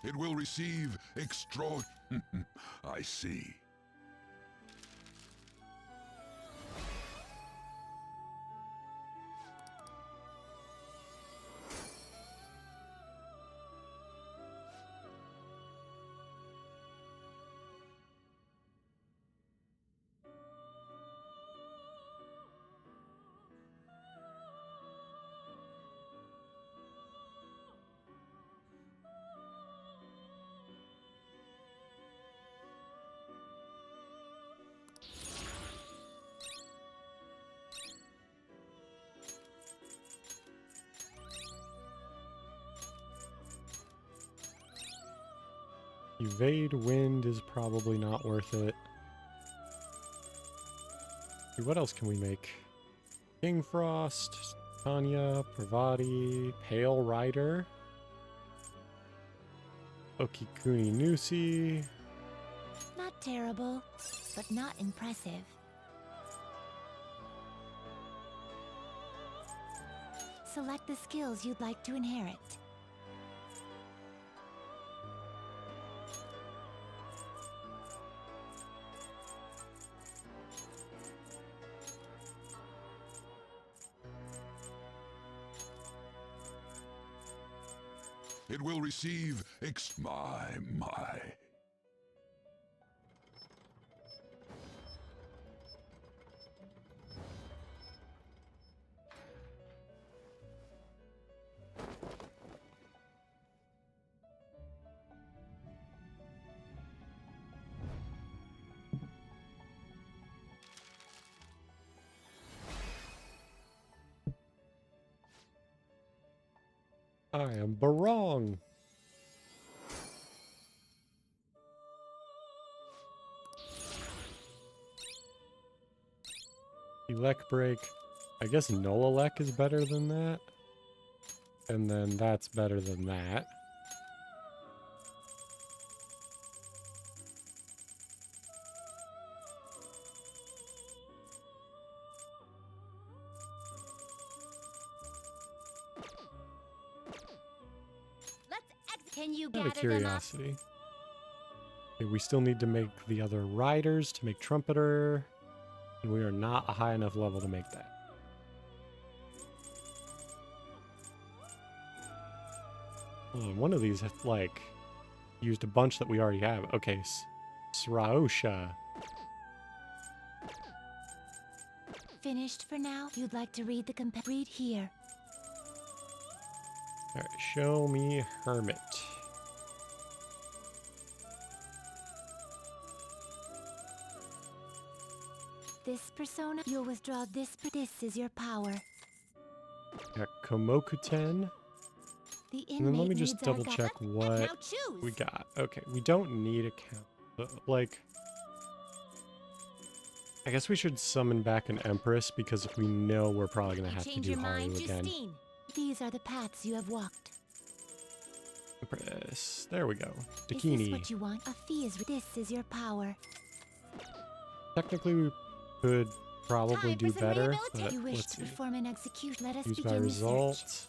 It will receive extra... I see. Evade wind is probably not worth it. Okay, what else can we make? King Frost, Tanya, Pravati, Pale Rider, Okikuni Nusi. Not terrible, but not impressive. Select the skills you'd like to inherit. It will receive my. I am Barong. Elec break. I guess Null Elec is better than that. And then that's better than that. Can you Out of gather them up? curiosity. Okay, we still need to make the other riders to make trumpeter. And we are not a high enough level to make that. Oh, one of these has, like, used a bunch that we already have. Okay, Sraosha. Finished for now? If you'd like to read the read here. Alright, show me Hermit. This persona, you'll withdraw this. This is your power. Got Komokuten. The And then let me inmate just needs our double guide. check what Now choose. we got. Okay, we don't need a count. But, like, I guess we should summon back an Empress because we know we're probably going to have to Change do your mind, Haru again. Justine. These are the paths you have walked. Empress. There we go. Is this Dakini. what you want? A fee is. This is your power. Technically, we could probably do better, but You wish let's to see. perform and execute. Let us Use by begin research. results.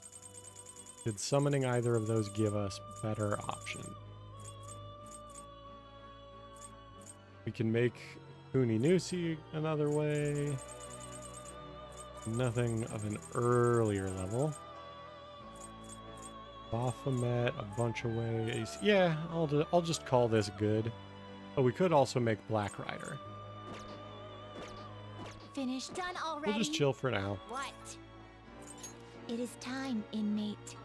Did summoning either of those give us better option? We can make Kuninusi another way. Nothing of an earlier level. Baphomet a bunch of ways. Yeah, I'll just call this good. Oh, we could also make Black Rider. Finished. Done already. We'll just chill for now. What? It is time, inmate.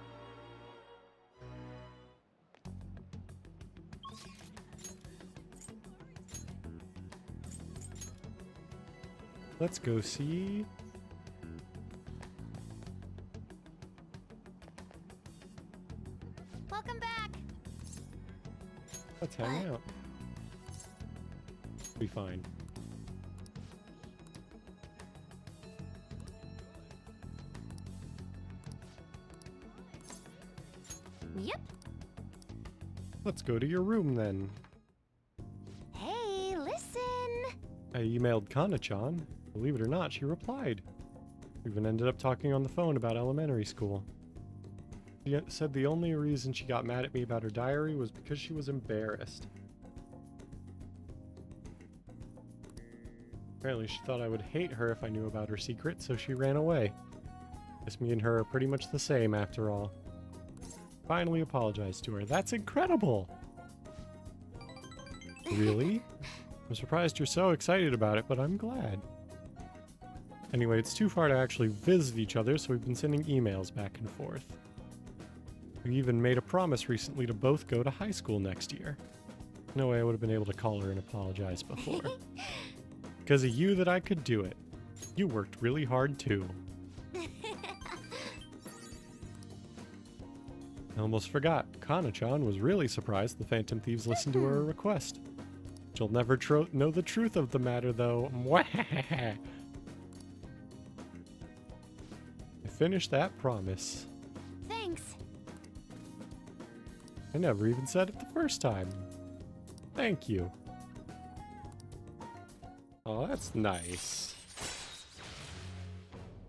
Let's go see. Welcome back. Let's hang out. Be fine. Yep. Let's go to your room then. Hey, listen. I emailed Kana-chan. Believe it or not, she replied. We even ended up talking on the phone about elementary school. She said the only reason she got mad at me about her diary was because she was embarrassed. Apparently she thought I would hate her if I knew about her secret, so she ran away. Guess me and her are pretty much the same after all. Finally apologized to her. That's incredible! Really? I'm surprised you're so excited about it, but I'm glad. Anyway, it's too far to actually visit each other, so we've been sending emails back and forth. We even made a promise recently to both go to high school next year. No way I would have been able to call her and apologize before. Because of you that I could do it. You worked really hard too. I almost forgot. Kana-chan was really surprised the Phantom Thieves listened to her request. She'll never know the truth of the matter, though. I finished that promise. Thanks. I never even said it the first time. Thank you. Oh, that's nice.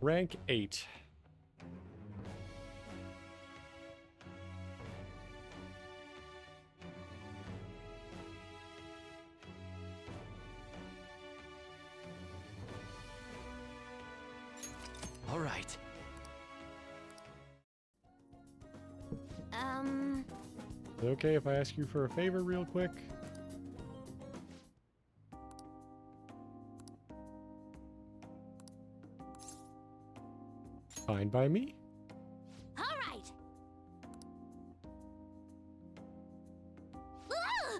Rank 8. All right. Is it okay if I ask you for a favor real quick? Fine by me. All right. Ah!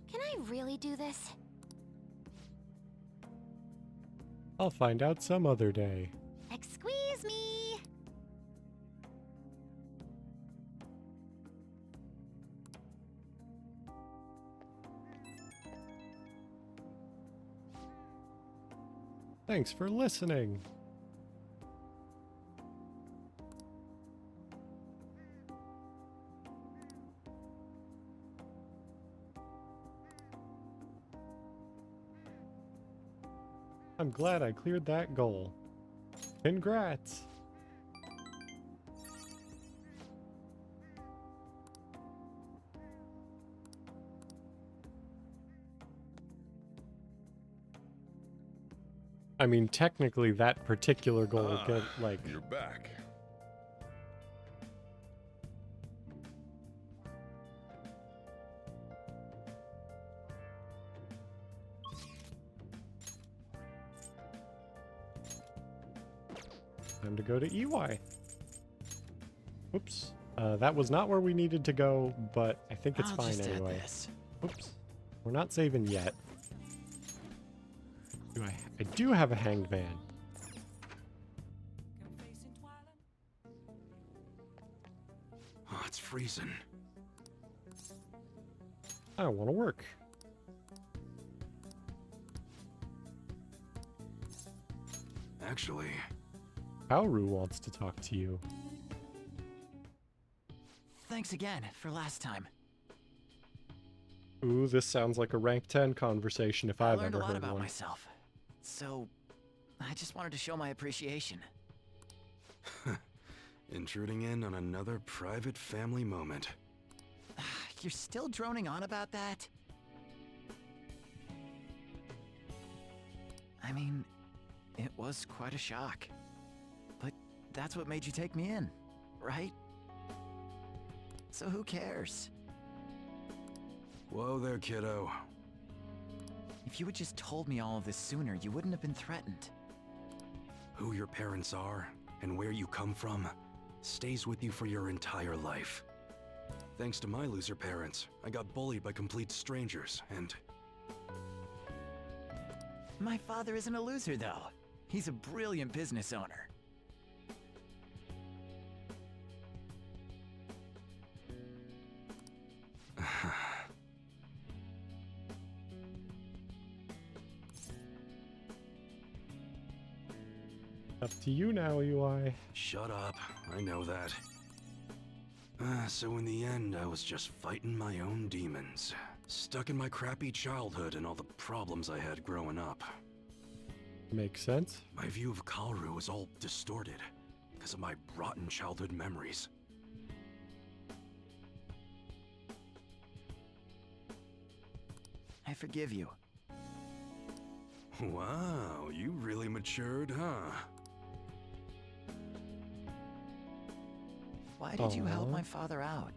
Can I really do this? I'll find out some other day. Squeeze me. Thanks for listening. I'm glad I cleared that goal. Congrats! I mean, technically that particular goal get like... You're back. Time to go to EY. Oops. That was not where we needed to go, but I think it's I'll fine just add anyway. this. Oops. We're not saving yet. I do have a hanged man. Oh, it's freezing. I don't want to work. Actually, Kaoru wants to talk to you. Thanks again for last time. Ooh, this sounds like a rank 10 conversation if I've I learned ever a lot heard about one. myself. So, I just wanted to show my appreciation. intruding in on another private family moment. You're still droning on about that? I mean, it was quite a shock. But that's what made you take me in, right? So who cares? Whoa there, kiddo. If you had just told me all of this sooner, you wouldn't have been threatened. Who your parents are and where you come from stays with you for your entire life. Thanks to my loser parents, I got bullied by complete strangers, and... My father isn't a loser, though. He's a brilliant business owner. Up to you now, UI. Shut up, I know that. So in the end, I was just fighting my own demons. Stuck in my crappy childhood and all the problems I had growing up. Makes sense. My view of Kaoru was all distorted because of my rotten childhood memories. I forgive you. Wow, you really matured, huh? Why did you help Aw. my father out?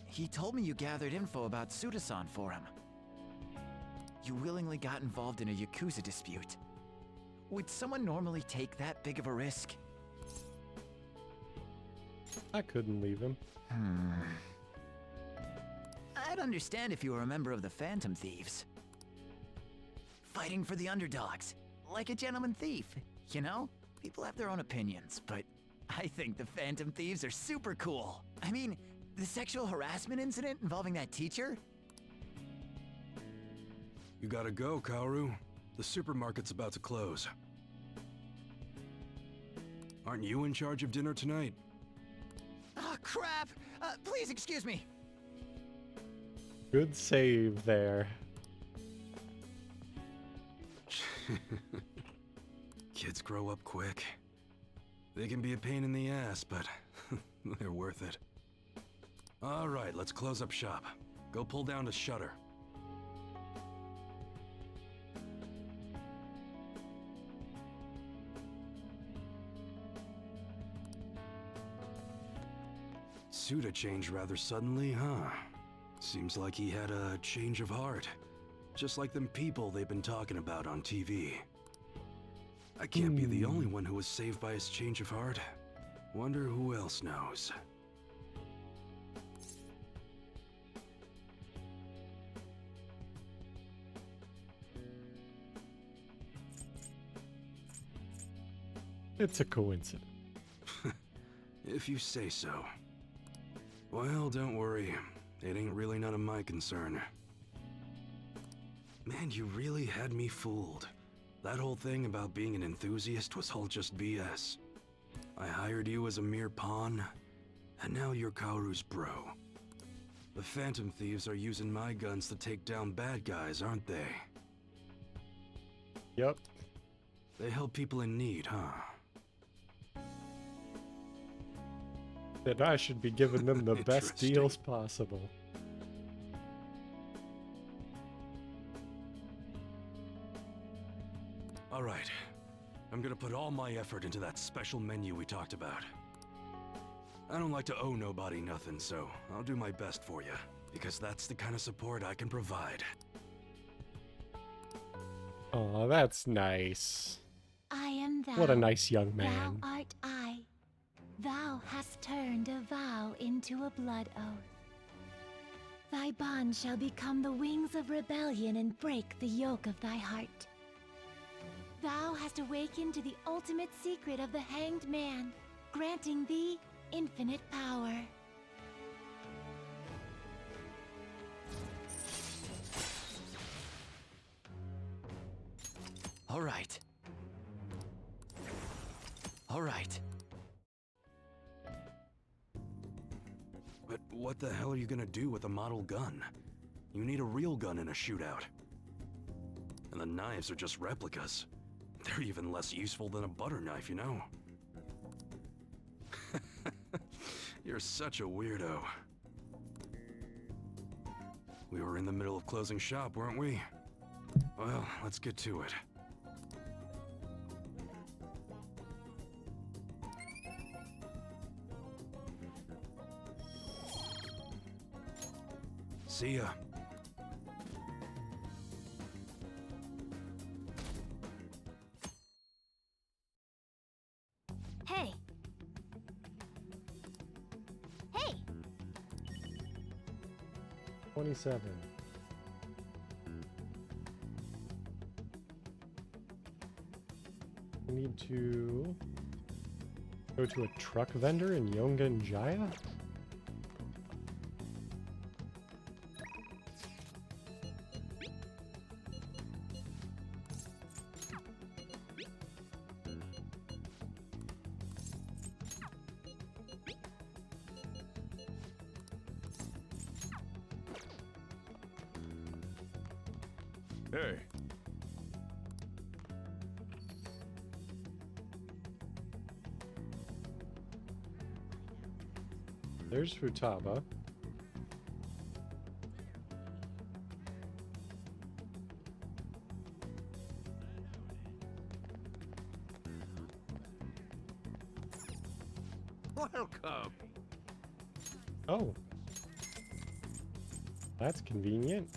He told me you gathered info about Suda-san for him. You willingly got involved in a Yakuza dispute. Would someone normally take that big of a risk? I couldn't leave him. I'd understand if you were a member of the Phantom Thieves. Fighting for the underdogs, like a gentleman thief, you know? People have their own opinions, but I think the Phantom Thieves are super cool. I mean, the sexual harassment incident involving that teacher? You gotta go, Kaoru. The supermarket's about to close. Aren't you in charge of dinner tonight? Oh, crap! Please excuse me. Good save there. Kids grow up quick. They can be a pain in the ass, but they're worth it. All right, let's close up shop. Go pull down the shutter. Suda changed rather suddenly, huh? Seems like he had a change of heart. Just like them people they've been talking about on TV. I can't be the only one who was saved by his change of heart. Wonder who else knows. It's a coincidence. If you say so. Well, don't worry. It ain't really none of my concern. Man, you really had me fooled. That whole thing about being an enthusiast was all just BS. I hired you as a mere pawn, and now you're Kaoru's bro. The Phantom Thieves are using my guns to take down bad guys, aren't they? Yep. They help people in need, huh? That I should be giving them the best Interesting. deals possible. All right. I'm gonna put all my effort into that special menu we talked about. I don't like to owe nobody nothing, so I'll do my best for you, because that's the kind of support I can provide. Oh, that's nice. I am thou. What a nice young man. Thou art I. Thou hast turned a vow into a blood oath. Thy bond shall become the wings of rebellion and break the yoke of thy heart. Thou hast awakened to the ultimate secret of the hanged man, granting thee infinite power. All right. All right. But what the hell are you gonna do with a model gun? You need a real gun in a shootout. And the knives are just replicas. They're even less useful than a butter knife, you know? You're such a weirdo. We were in the middle of closing shop, weren't we? Well, let's get to it. See ya. Hey. Hey. 27. We need to go to a truck vendor in Yongan Jaya? Hey. There's Futaba. Welcome. Oh. That's convenient.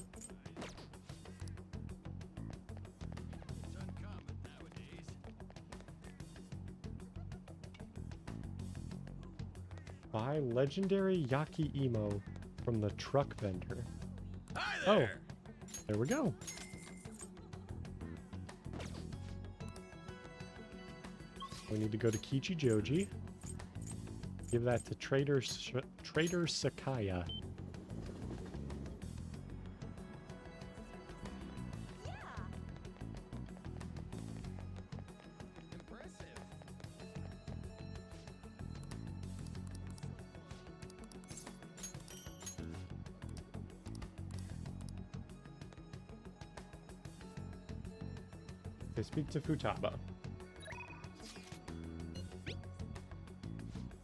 Buy legendary Yaki Emo from the truck vendor. Hi Oh, there we go. We need to go to Kichijoji. Give that to Trader Sakaya. Okay, speak to Futaba.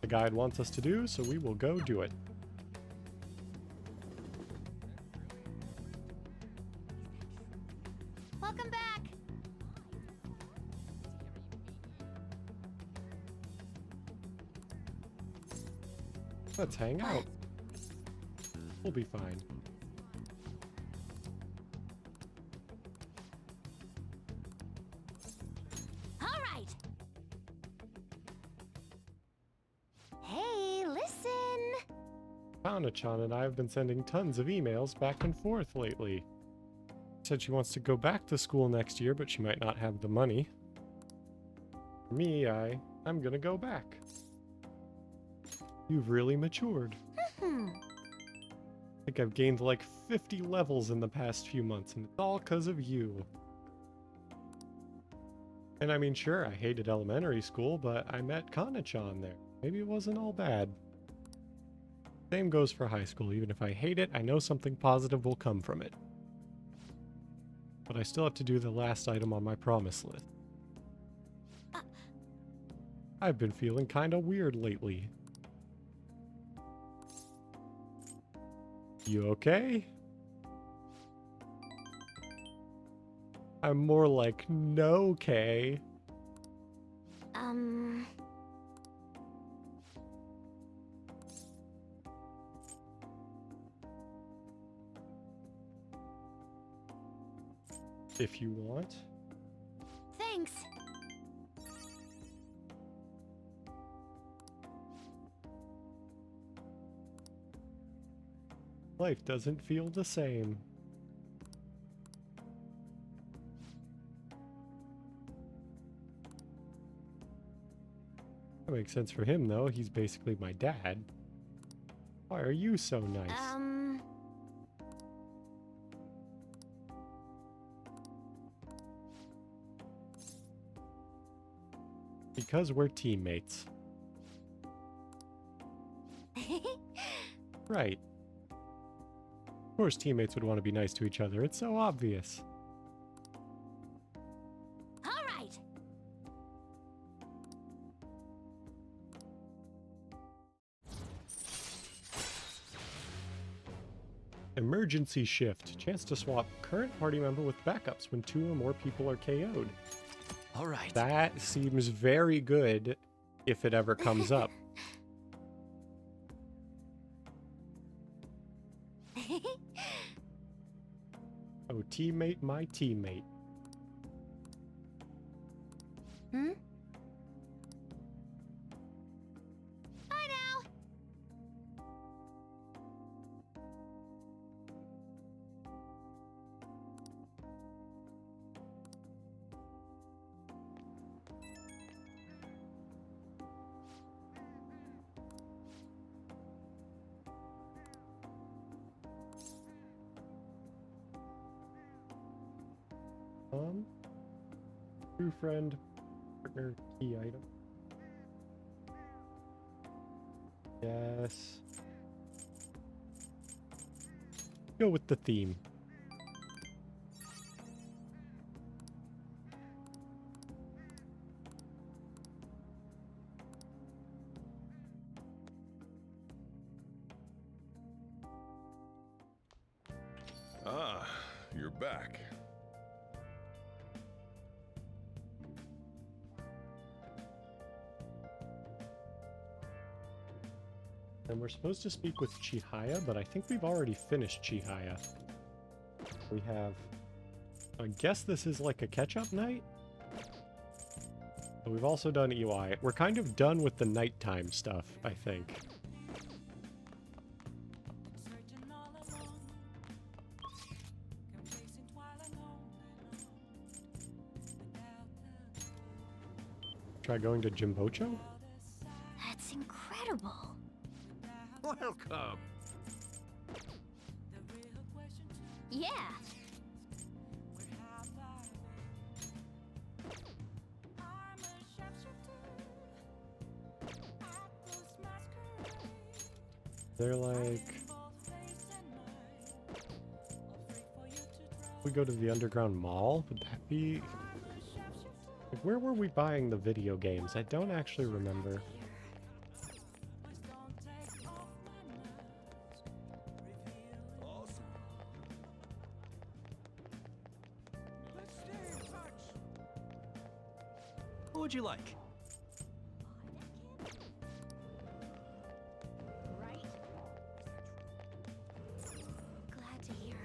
The guide wants us to do, so we will go do it. Welcome back. Let's hang out. We'll be fine. All right. Hey, listen. Kana-chan and I have been sending tons of emails back and forth lately. Said she wants to go back to school next year, but she might not have the money. For me, I'm gonna go back. You've really matured. I think I've gained like 50 levels in the past few months, and it's all because of you. And I mean, sure, I hated elementary school, but I met Kana-chan there. Maybe it wasn't all bad. Same goes for high school. Even if I hate it, I know something positive will come from it. But I still have to do the last item on my promise list. I've been feeling kinda weird lately. You okay? I'm more like no okay. If you want. Thanks. Life doesn't feel the same. That makes sense for him, though. He's basically my dad. Why are you so nice? Because we're teammates. Right. Of course teammates would want to be nice to each other. It's so obvious. All right. Emergency shift. Chance to swap current party member with backups when 2 or more people are KO'd. All right. That seems very good if it ever comes up. Oh, teammate, my teammate. Hmm? Bye now. True friend, partner, key item. Yes. Go with the theme. Ah, you're back. And we're supposed to speak with Chihaya, but I think we've already finished Chihaya. We have... I guess this is like a catch-up night? But we've also done EY. We're kind of done with the nighttime stuff, I think. Try going to Jimbocho? That's incredible. Welcome. Yeah. They're like... We go to the underground mall? Would that be... Like, where were we buying the video games? I don't actually remember. What would you like? Glad to hear.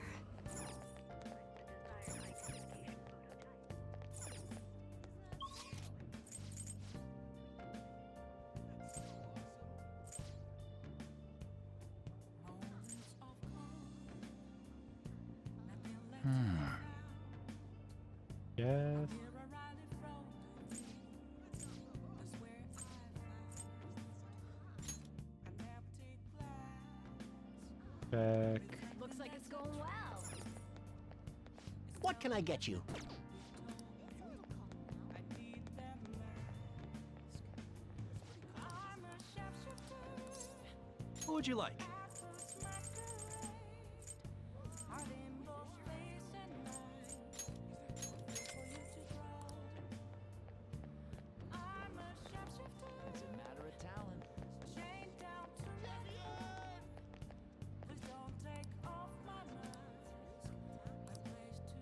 Yes. Check. Looks like it's going well. What can I get you? What would you like?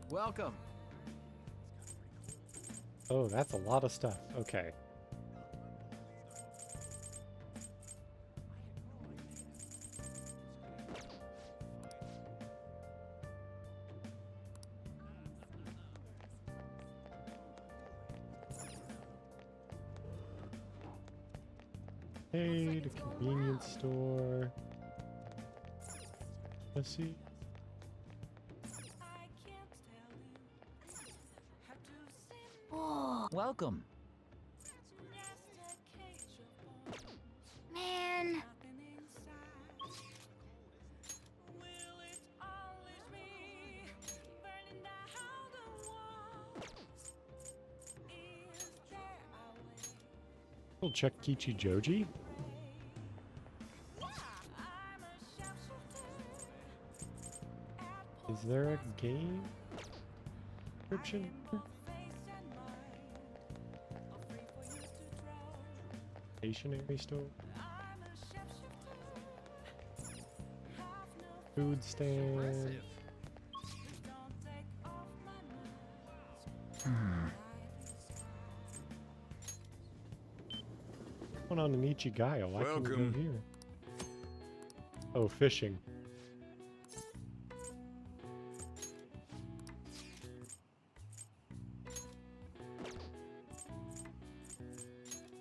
Welcome. Oh, that's a lot of stuff. Okay. Hey, the convenience store. Let's see. Oh, Welcome. man. We'll check Kichi Joji. Is there a game description? Stationery store. Food stand. What's going on in Ichigayo? Why can't we go Welcome. here? Oh, fishing.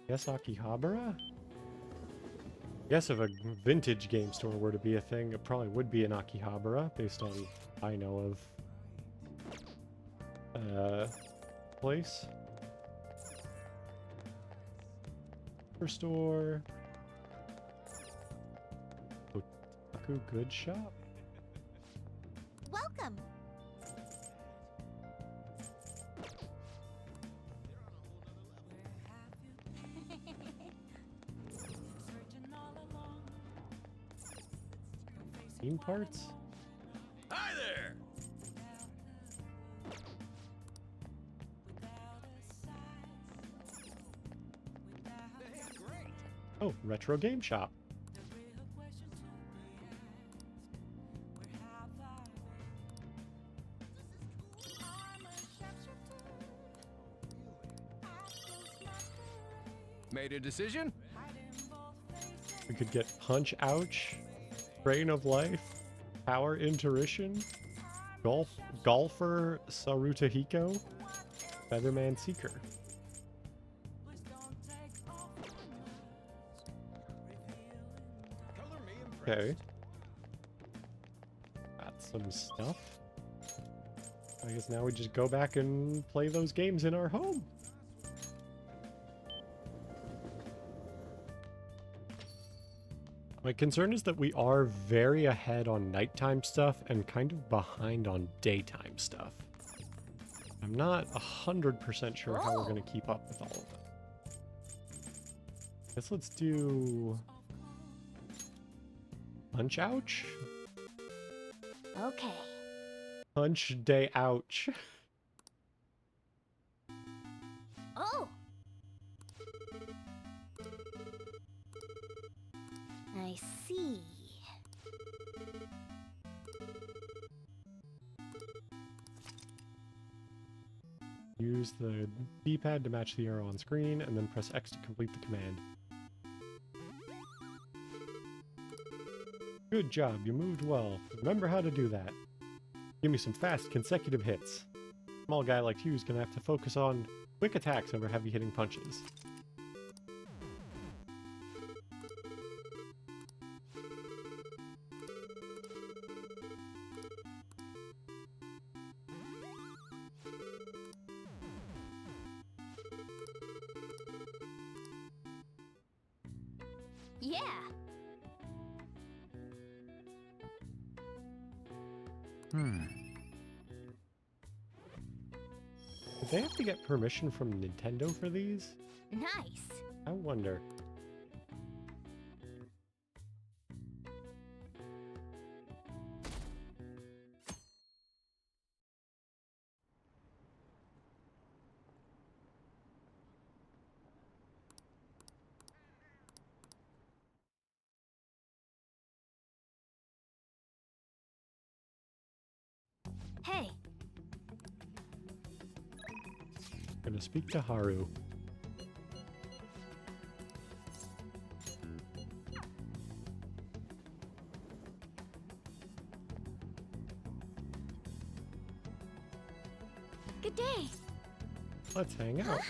Yes, Akihabara? Guess if a vintage game store were to be a thing, it probably would be an Akihabara, based on what I know of place. Store. Otaku Good Shop? Welcome. Theme parts? Hi there! Oh, Retro Game Shop. Made a decision? We could get Punch Ouch, Train of Life, Power Intuition, Golfer Sarutahiko, Featherman Seeker. Okay. Got some stuff. I guess now we just go back and play those games in our home. My concern is that we are very ahead on nighttime stuff and kind of behind on daytime stuff. I'm not 100% sure how we're going to keep up with all of it. Guess let's do Punch Ouch? Okay. Punch Day Ouch. Oh. I see. Use the D-pad to match the arrow on screen, and then press X to complete the command. Good job, you moved well. Remember how to do that. Give me some fast, consecutive hits. Small guy like you is gonna have to focus on quick attacks over heavy-hitting punches. Yeah. Did they have to get permission from Nintendo for these? Nice. I wonder. Hey. Gonna speak to Haru. Good day. Let's hang out.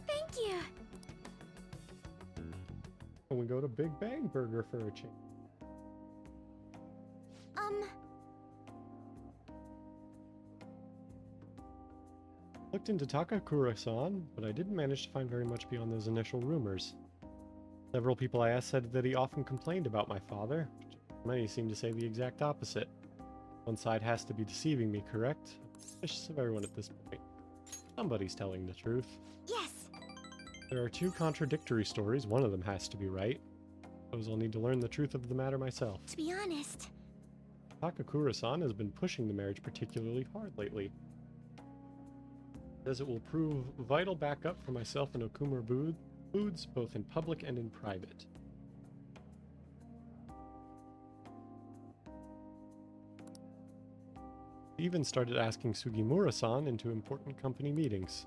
Thank you. And we go to Big Bang Burger for a change. Looked into Takakura-san, but I didn't manage to find very much beyond those initial rumors. Several people I asked said that he often complained about my father. Many seem to say the exact opposite. One side has to be deceiving me, correct? I'm suspicious of everyone at this point. Somebody's telling the truth. Yes. There are two contradictory stories. One of them has to be right. Suppose I'll need to learn the truth of the matter myself. To be honest, Takakura-san has been pushing the marriage particularly hard lately. Says it will prove vital backup for myself and Okumura Foods, both in public and in private. He even started asking Sugimura-san into important company meetings.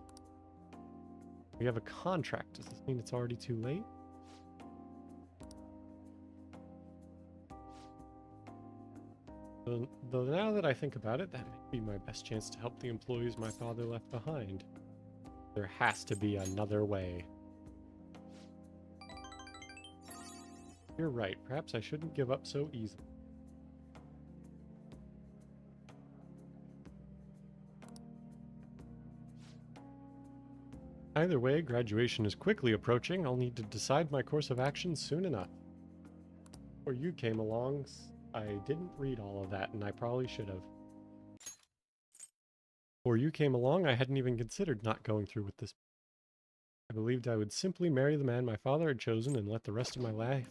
We have a contract. Does this mean it's already too late? Though now that I think about it, that may be my best chance to help the employees my father left behind. There has to be another way. You're right. Perhaps I shouldn't give up so easily. Either way, graduation is quickly approaching. I'll need to decide my course of action soon enough. Before you came along, I didn't read all of that, and I probably should have. Before you came along, I hadn't even considered not going through with this. I believed I would simply marry the man my father had chosen and let the rest of my life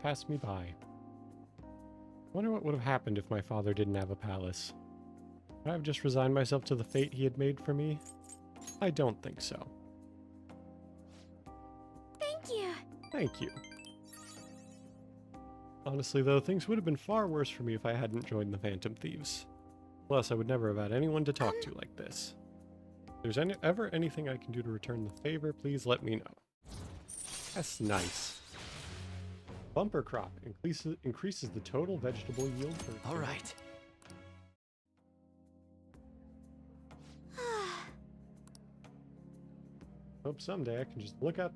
pass me by. I wonder what would have happened if my father didn't have a palace. Would I have just resigned myself to the fate he had made for me? I don't think so. thank you. Thank you. Honestly, though, things would have been far worse for me if I hadn't joined the Phantom Thieves. Plus, I would never have had anyone to talk to like this. If there's ever anything I can do to return the favor, please let me know. That's nice. Bumper crop increases the total vegetable yield for... All right. Hope someday I can just look up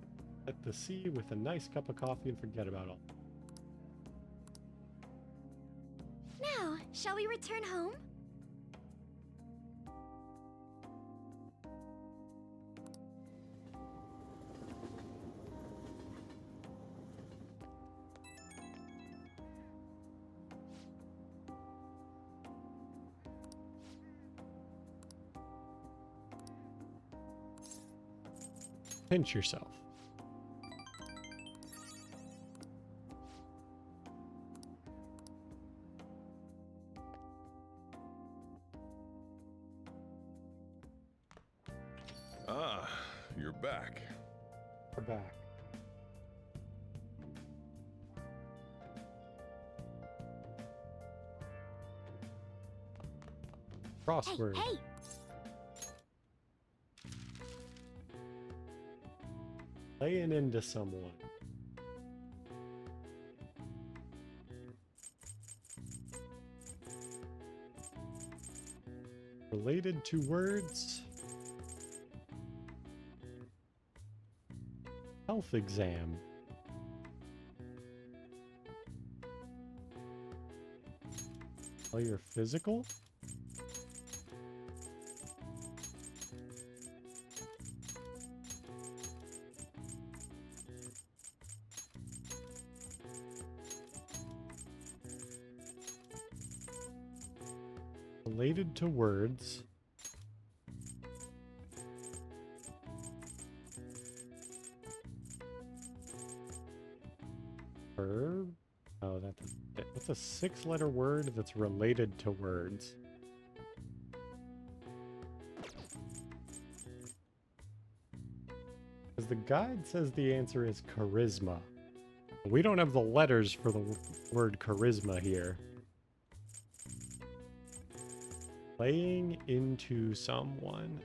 at the sea with a nice cup of coffee and forget about all. Now, shall we return home? Pinch yourself. Ah, you're back. We're back. Crossword. Hey, hey! Laying into someone. Related to words. Health exam. Oh, you're physical? Related to words. Verb? Oh, that's a 6-letter word that's related to words. Because the guide says the answer is charisma. We don't have the letters for the word charisma here. Laying into someone.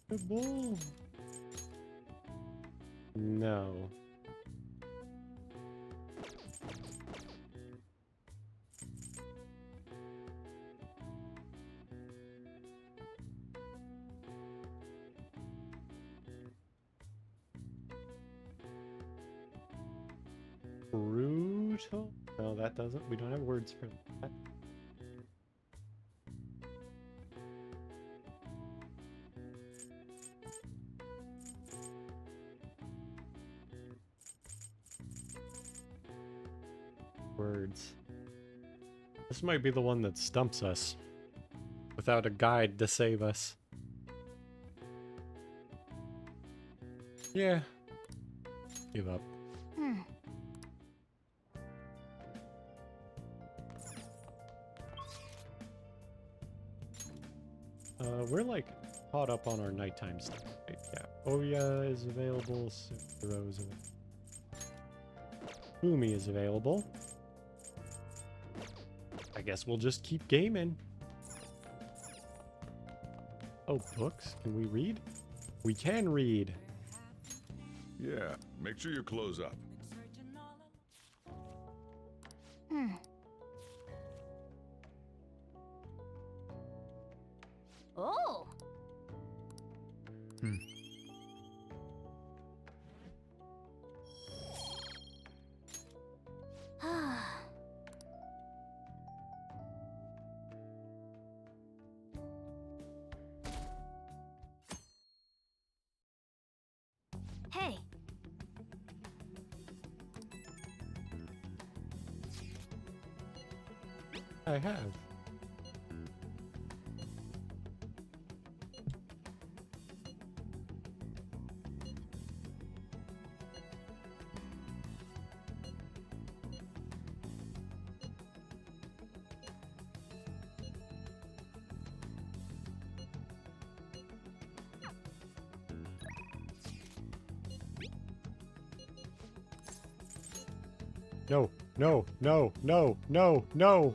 Good bull. No. Brutal? No, that doesn't. We don't have words for that. Words. This might be the one that stumps us. Without a guide to save us. Yeah. Give up. We're like caught up on our nighttime stuff, right? Yeah. Oya is available. Sukuro is available. Umi is available. I guess we'll just keep gaming. Oh, books? Can we read? We can read. Yeah, make sure you close up. Oh. Hey. I have. No, no, no, no, no, no.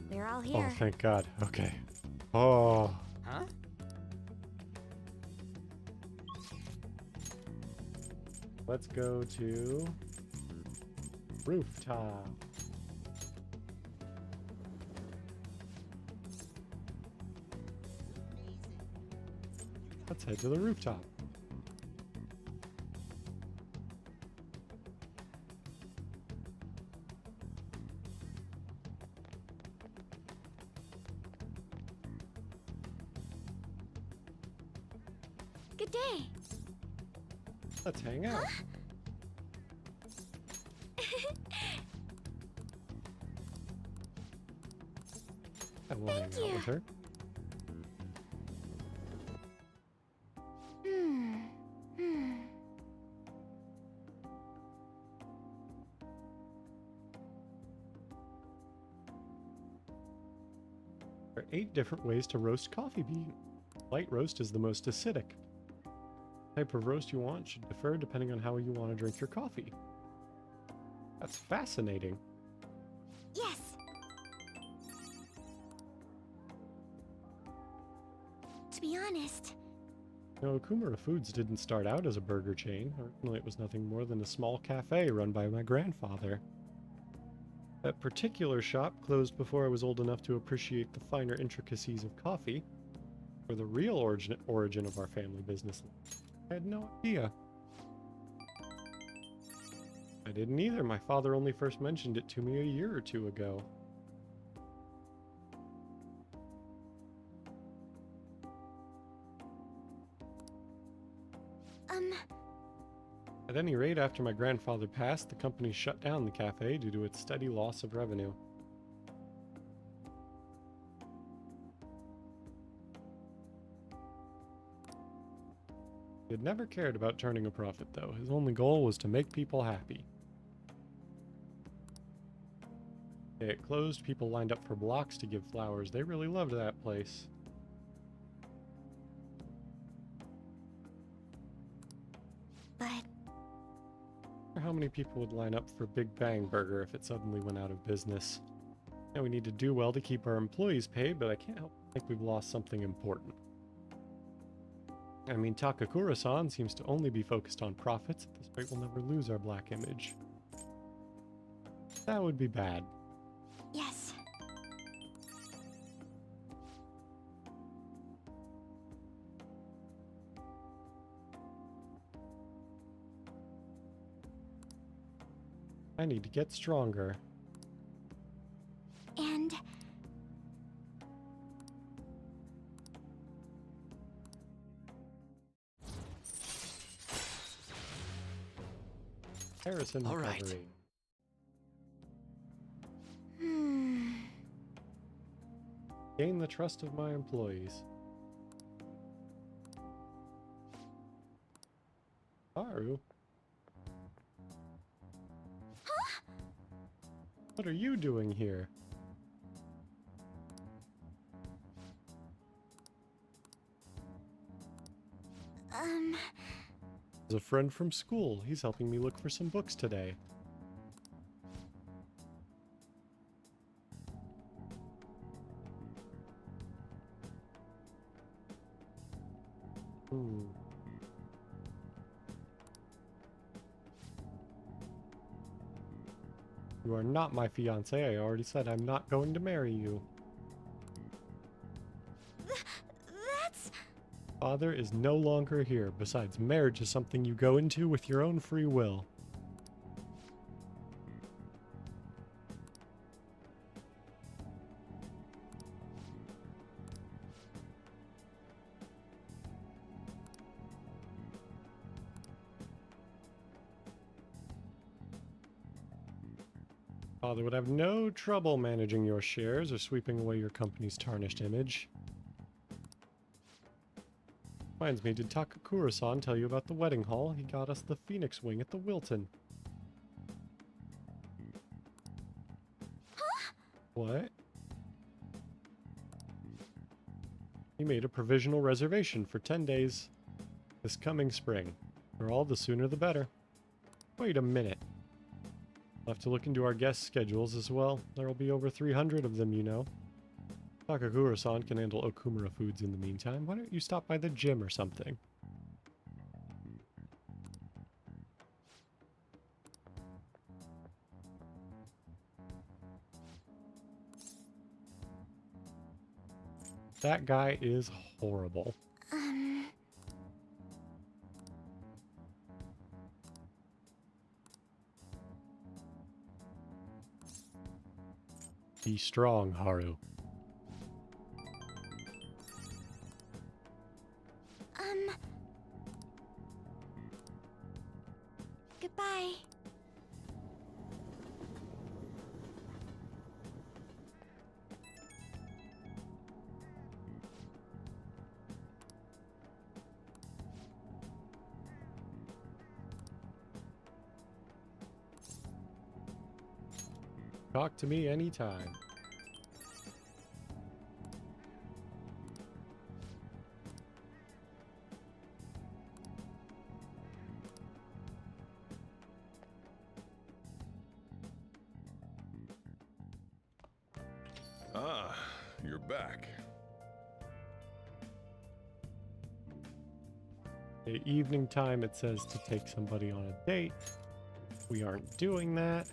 They're all Oh, here. thank God. Okay. Oh. Huh? Let's go to rooftop. Let's head to the rooftop. Good day. Let's hang out. I will hang out with her. There are 8 different ways to roast coffee bean. Light roast is the most acidic. The type of roast you want should differ depending on how you want to drink your coffee. That's fascinating. Yes. To be honest, No, Kumara Foods didn't start out as a burger chain. Originally, it was nothing more than a small cafe run by my grandfather. That particular shop closed before I was old enough to appreciate the finer intricacies of coffee, or the real origin of our family business. I had no idea. I didn't either. My father only first mentioned it to me a year or two ago. At any rate, after my grandfather passed, the company shut down the cafe due to its steady loss of revenue. He had never cared about turning a profit, though. His only goal was to make people happy. It closed, people lined up for blocks to give flowers. They really loved that place. but how many people would line up for Big Bang Burger if it suddenly went out of business. Now we need to do well to keep our employees paid, but I can't help but think we've lost something important. I mean, Takakura-san seems to only be focused on profits. At this rate, we'll never lose our black image. That would be bad. Yes. I need to get stronger. And Harrison All recovery. right. Gain the trust of my employees. Haru? What are you doing here? There's a friend from school. He's helping me look for some books today. Ooh. You are not my fiancé. I already said I'm not going to marry you. that's... Father is no longer here. Besides, marriage is something you go into with your own free will. Father would have no trouble managing your shares or sweeping away your company's tarnished image. Reminds me, did Takakura-san tell you about the wedding hall? He got us the Phoenix Wing at the Wilton. Huh? What? He made a provisional reservation for 10 days this coming spring. For all, the sooner the better. Wait a minute. I'll have to look into our guest schedules as well. There will be over 300 of them, you know. Takakura-san can handle Okumura foods in the meantime. Why don't you stop by the gym or something? That guy is horrible. Be strong, Haru. Goodbye. Talk to me anytime. Ah, you're back. Okay, evening time, it says to take somebody on a date. We aren't doing that.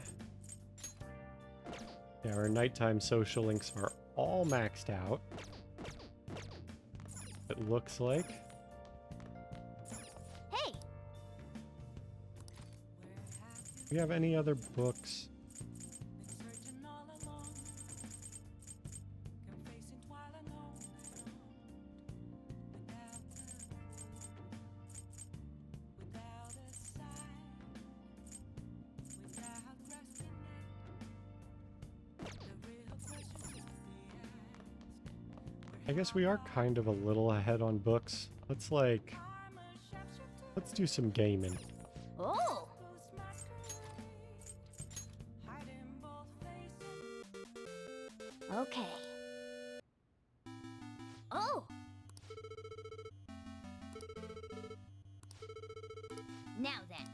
Yeah, our nighttime social links are all maxed out. It looks like. Hey! Do we have any other books? I guess we are kind of a little ahead on books. Let's do some gaming. Oh! Okay. Oh! Now then.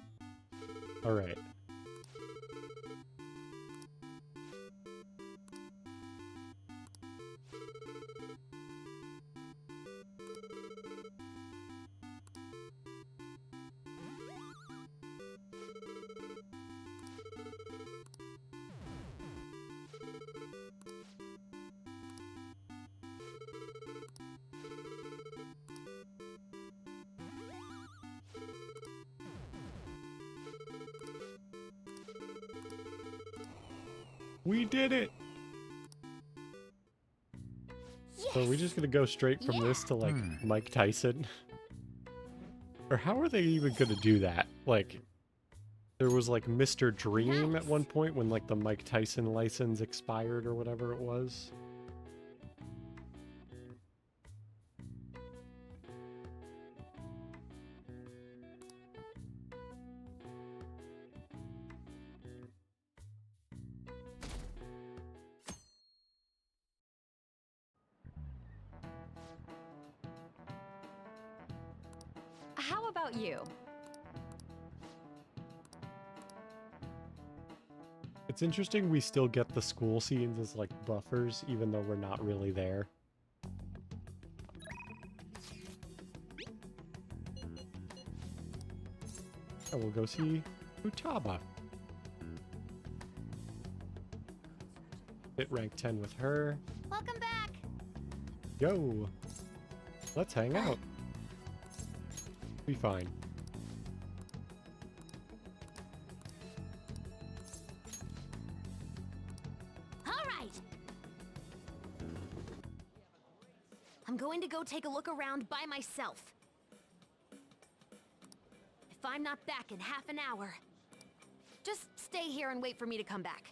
All right. We did it! So are we just gonna go straight from this to, like, Mike Tyson? Or how are they even gonna do that? Like, there was, like, Mr. Dream at one point when, like, the Mike Tyson license expired or whatever it was. How about you? It's interesting we still get the school scenes as, like, buffers, even though we're not really there. And we'll go see Futaba. Hit rank 10 with her. Welcome back. Yo! Let's hang out. Be fine. All right. I'm going to go take a look around by myself. If I'm not back in half an hour, just stay here and wait for me to come back.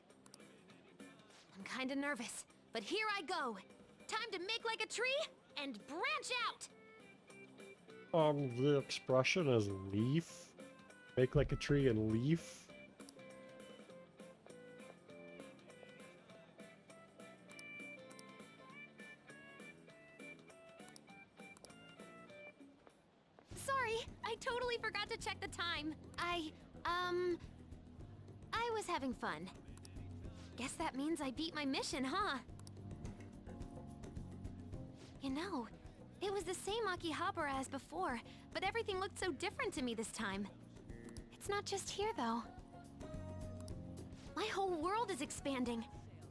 I'm kinda nervous, but here I go. Time to make like a tree and branch out. The expression is leaf. Make like a tree and leaf. Sorry, I totally forgot to check the time. I was having fun. Guess that means I beat my mission, huh? You know, it was the same Akihabara as before, but everything looked so different to me this time. It's not just here, though. My whole world is expanding.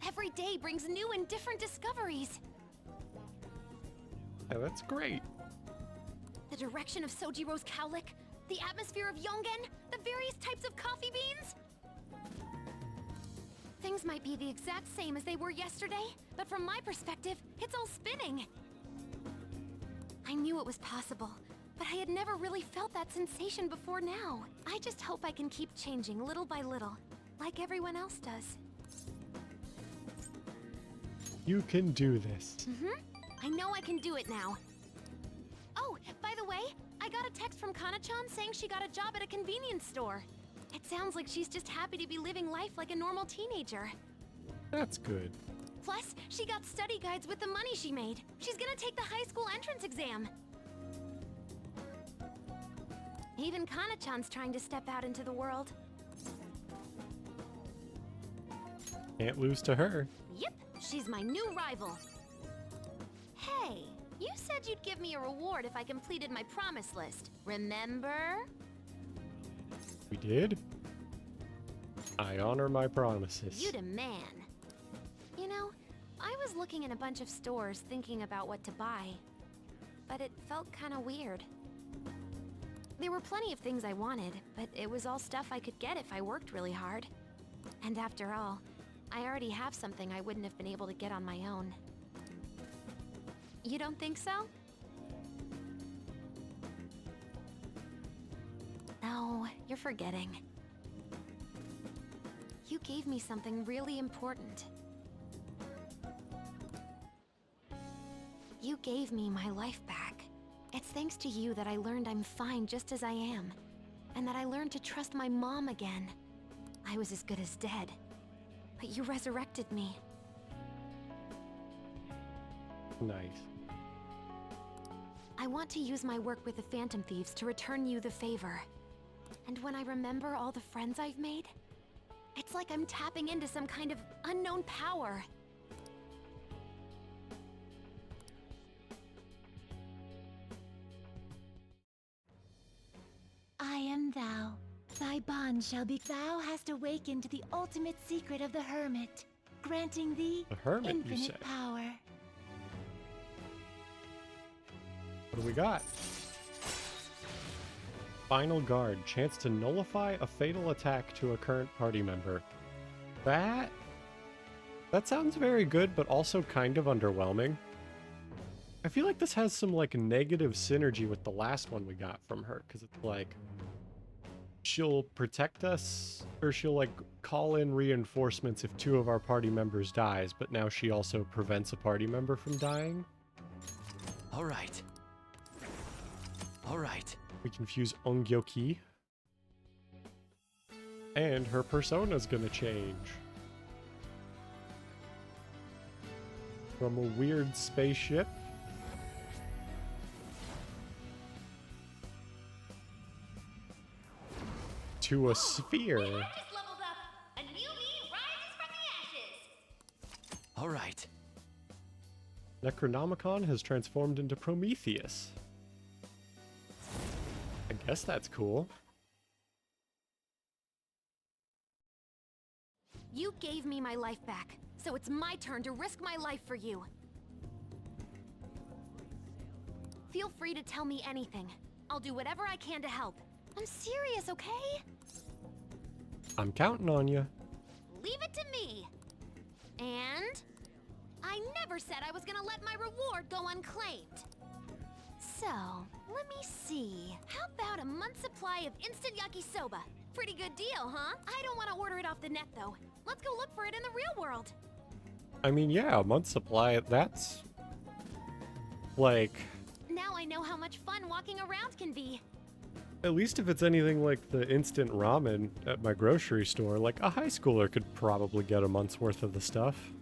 Every day brings new and different discoveries. Yeah, that's great. The direction of Sojiro's cowlick, the atmosphere of Yongen, the various types of coffee beans. Things might be the exact same as they were yesterday, but from my perspective, it's all spinning. I knew it was possible, but I had never really felt that sensation before now. I just hope I can keep changing little by little, like everyone else does. You can do this. I know I can do it now. Oh, by the way, I got a text from Kana-chan saying she got a job at a convenience store. It sounds like she's just happy to be living life like a normal teenager. That's good. Plus, she got study guides with the money she made. She's gonna take the high school entrance exam. Even Kana-chan's trying to step out into the world. Can't lose to her. Yep, she's my new rival. Hey, you said you'd give me a reward if I completed my promise list. Remember? We did. I honor my promises. You the man. You know, I was looking in a bunch of stores thinking about what to buy, but it felt kind of weird. There were plenty of things I wanted, but it was all stuff I could get if I worked really hard. And after all, I already have something I wouldn't have been able to get on my own. You don't think so? No, you're forgetting. You gave me something really important. You gave me my life back. It's thanks to you that I learned I'm fine just as I am, and that I learned to trust my mom again. I was as good as dead, but you resurrected me. Nice. I want to use my work with the Phantom Thieves to return you the favor. And when I remember all the friends I've made, it's like I'm tapping into some kind of unknown power. I am thou. Thy bond shall be. Thou hast awakened to the ultimate secret of the Hermit, granting thee The Hermit, you infinite say? power. What do we got? Final Guard. Chance to nullify a fatal attack to a current party member. That That sounds very good, but also kind of underwhelming. I feel like this has some like negative synergy with the last one we got from her, because it's like she'll protect us, or she'll like call in reinforcements if 2 of our party members dies, but now she also prevents a party member from dying. All right. All right. We confuse Ongyoki. And her persona's gonna change. From a weird spaceship to a sphere. All right. Necronomicon has transformed into Prometheus. I guess that's cool. You gave me my life back, so it's my turn to risk my life for you. Feel free to tell me anything. I'll do whatever I can to help. I'm serious, okay? I'm counting on you. Leave it to me. And I never said I was gonna let my reward go unclaimed. So, let me see. How about a month's supply of instant yakisoba? Pretty good deal, huh? I don't want to order it off the net, though. Let's go look for it in the real world. I mean, yeah, a month's supply, that's like, Now I know how much fun walking around can be. at least if it's anything like the instant ramen at my grocery store, like a high schooler could probably get a month's worth of the stuff.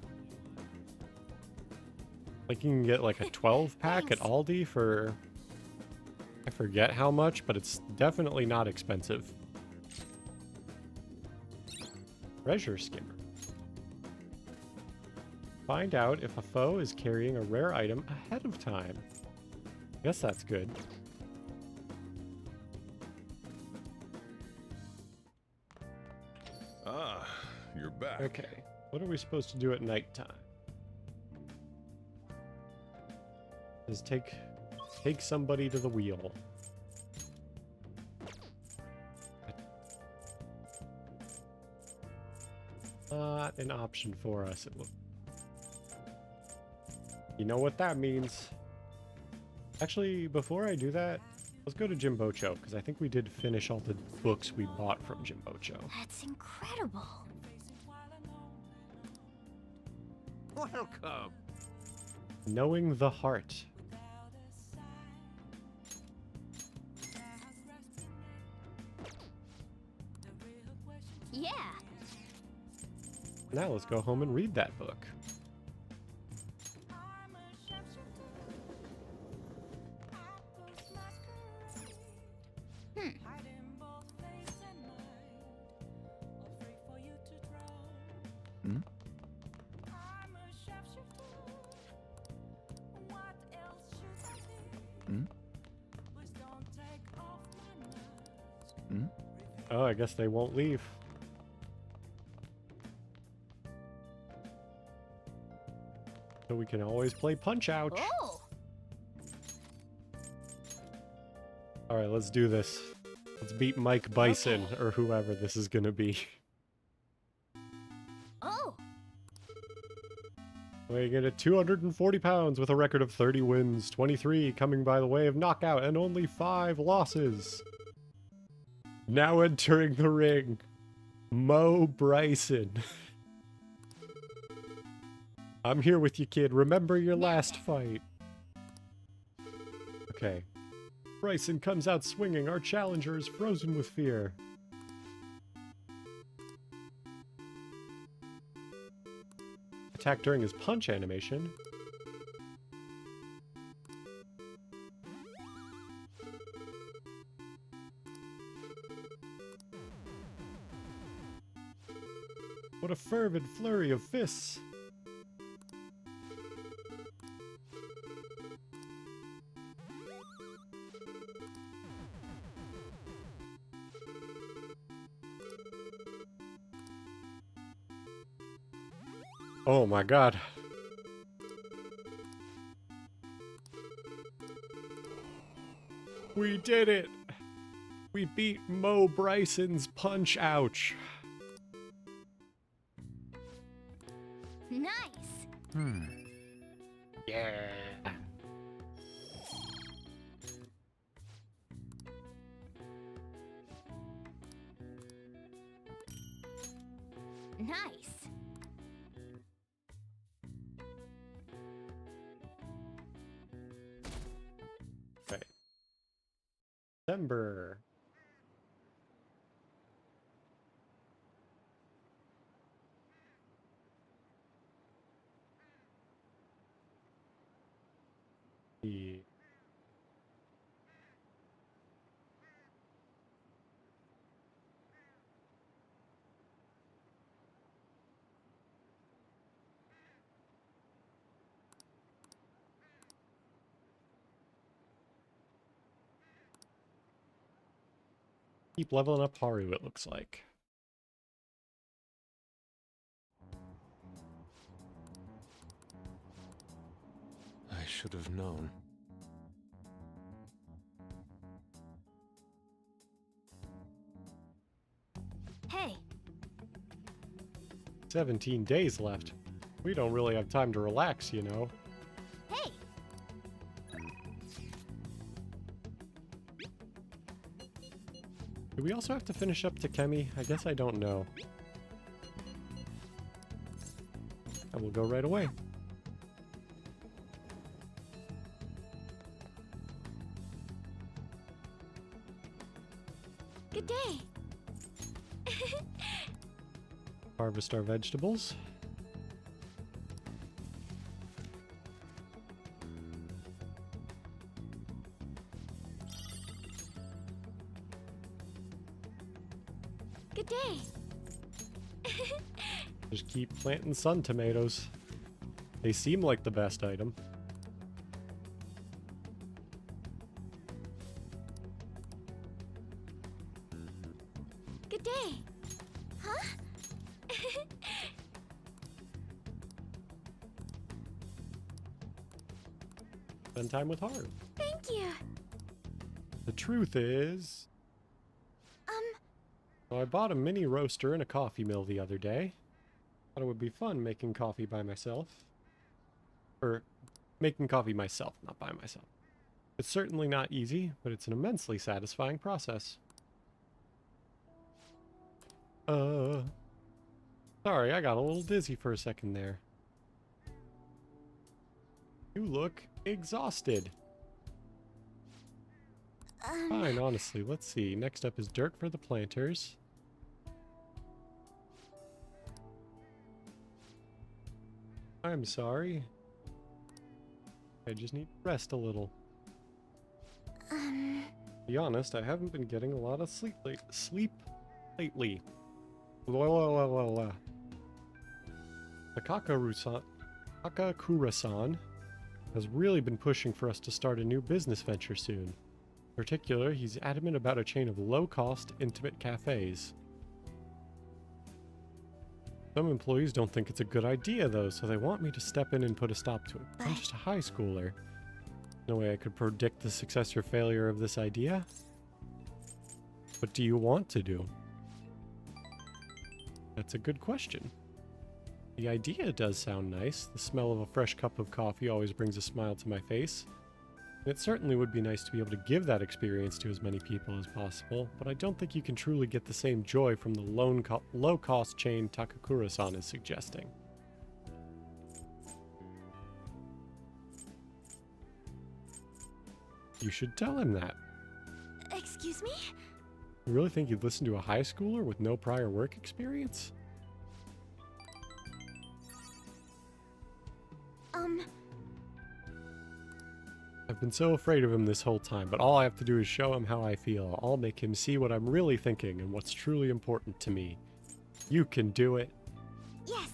Like you can get like a 12-pack at Aldi for, I forget how much, but it's definitely not expensive. Treasure skimmer. Find out if a foe is carrying a rare item ahead of time. Guess that's good. Ah, you're back. Okay, what are we supposed to do at nighttime? Just take somebody to the wheel. Not an option for us. You know what that means. Actually, before I do that, let's go to Jimbocho, because I think we did finish all the books we bought from Jimbocho. That's incredible. Welcome. Knowing the Heart. Yeah. Now let's go home and read that book. Oh, I guess they won't leave. So we can always play Punch-Ouch. Oh. Alright, let's do this. Let's beat Mike Bison, or whoever this is gonna be. Oh. Weighing in at 240 pounds with a record of 30 wins, 23 coming by the way of knockout, and only 5 losses. Now entering the ring, Mo Bryson. I'm here with you, kid. Remember your last fight. Okay. Bryson comes out swinging. Our challenger is frozen with fear. Attack during his punch animation. What a fervid flurry of fists! Oh my god. We did it! We beat Mo Bryson's Punch-Ouch. Nice. Yeah. Nice. Okay. December. The keep leveling up Haru, it looks like. I should have known. Hey, 17 days left. We don't really have time to relax, you know. hey. Do we also have to finish up Takemi? I guess I don't know. I will go right away. Good day. Harvest our vegetables. Good day. Just keep planting sun tomatoes. They seem like the best item. Good day. Huh? Spend time with Haru. Thank you. The truth is, well, I bought a mini roaster and a coffee mill the other day. Thought it would be fun making coffee by myself. Or making coffee myself, not by myself. It's certainly not easy, but it's an immensely satisfying process. Sorry, I got a little dizzy for a second there. You look exhausted. Fine, honestly. Let's see. Next up is dirt for the planters. I'm sorry. I just need to rest a little. To be honest, I haven't been getting a lot of sleep lately. The Kakakura-san has really been pushing for us to start a new business venture soon. In particular, he's adamant about a chain of low-cost, intimate cafes. Some employees don't think it's a good idea, though, so they want me to step in and put a stop to it. I'm just a high schooler. No way I could predict the success or failure of this idea. What do you want to do? That's a good question. The idea does sound nice. The smell of a fresh cup of coffee always brings a smile to my face. And it certainly would be nice to be able to give that experience to as many people as possible, but I don't think you can truly get the same joy from the low-cost chain Takakura-san is suggesting. You should tell him that. Excuse me? You really think you'd listen to a high schooler with no prior work experience? I've been so afraid of him this whole time, but all I have to do is show him how I feel. I'll make him see what I'm really thinking and what's truly important to me. You can do it. Yes.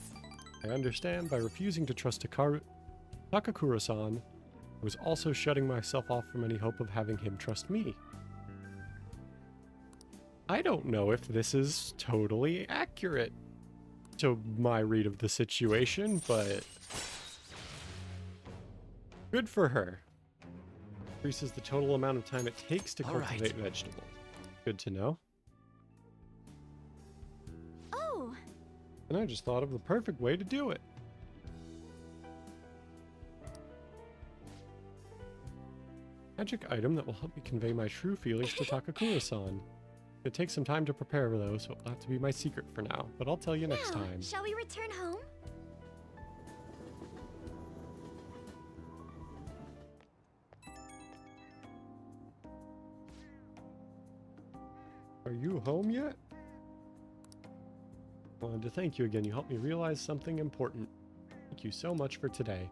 I understand by refusing to trust Takakura-san, I was also shutting myself off from any hope of having him trust me. I don't know if this is totally accurate to my read of the situation, but good for her. Increases the total amount of time it takes to cultivate vegetables. Good to know. Oh! And I just thought of the perfect way to do it. Magic item that will help me convey my true feelings to Takakura-san. It takes some time to prepare for those, so it'll have to be my secret for now, but I'll tell you next Now, time. shall we return home? Are you home yet? I wanted to thank you again. You helped me realize something important. Thank you so much for today.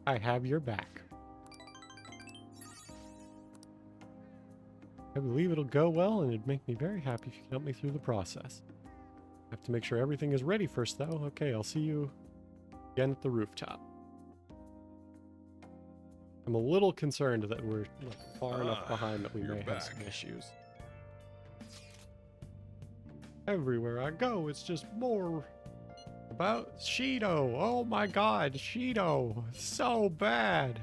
I have your back. I believe it'll go well, and it'd make me very happy if you can help me through the process. I have to make sure everything is ready first, though. Okay, I'll see you again at the rooftop. I'm a little concerned that we're far enough behind that we may have some issues. Everywhere I go, it's just more about Shido. Oh my god, Shido. So bad.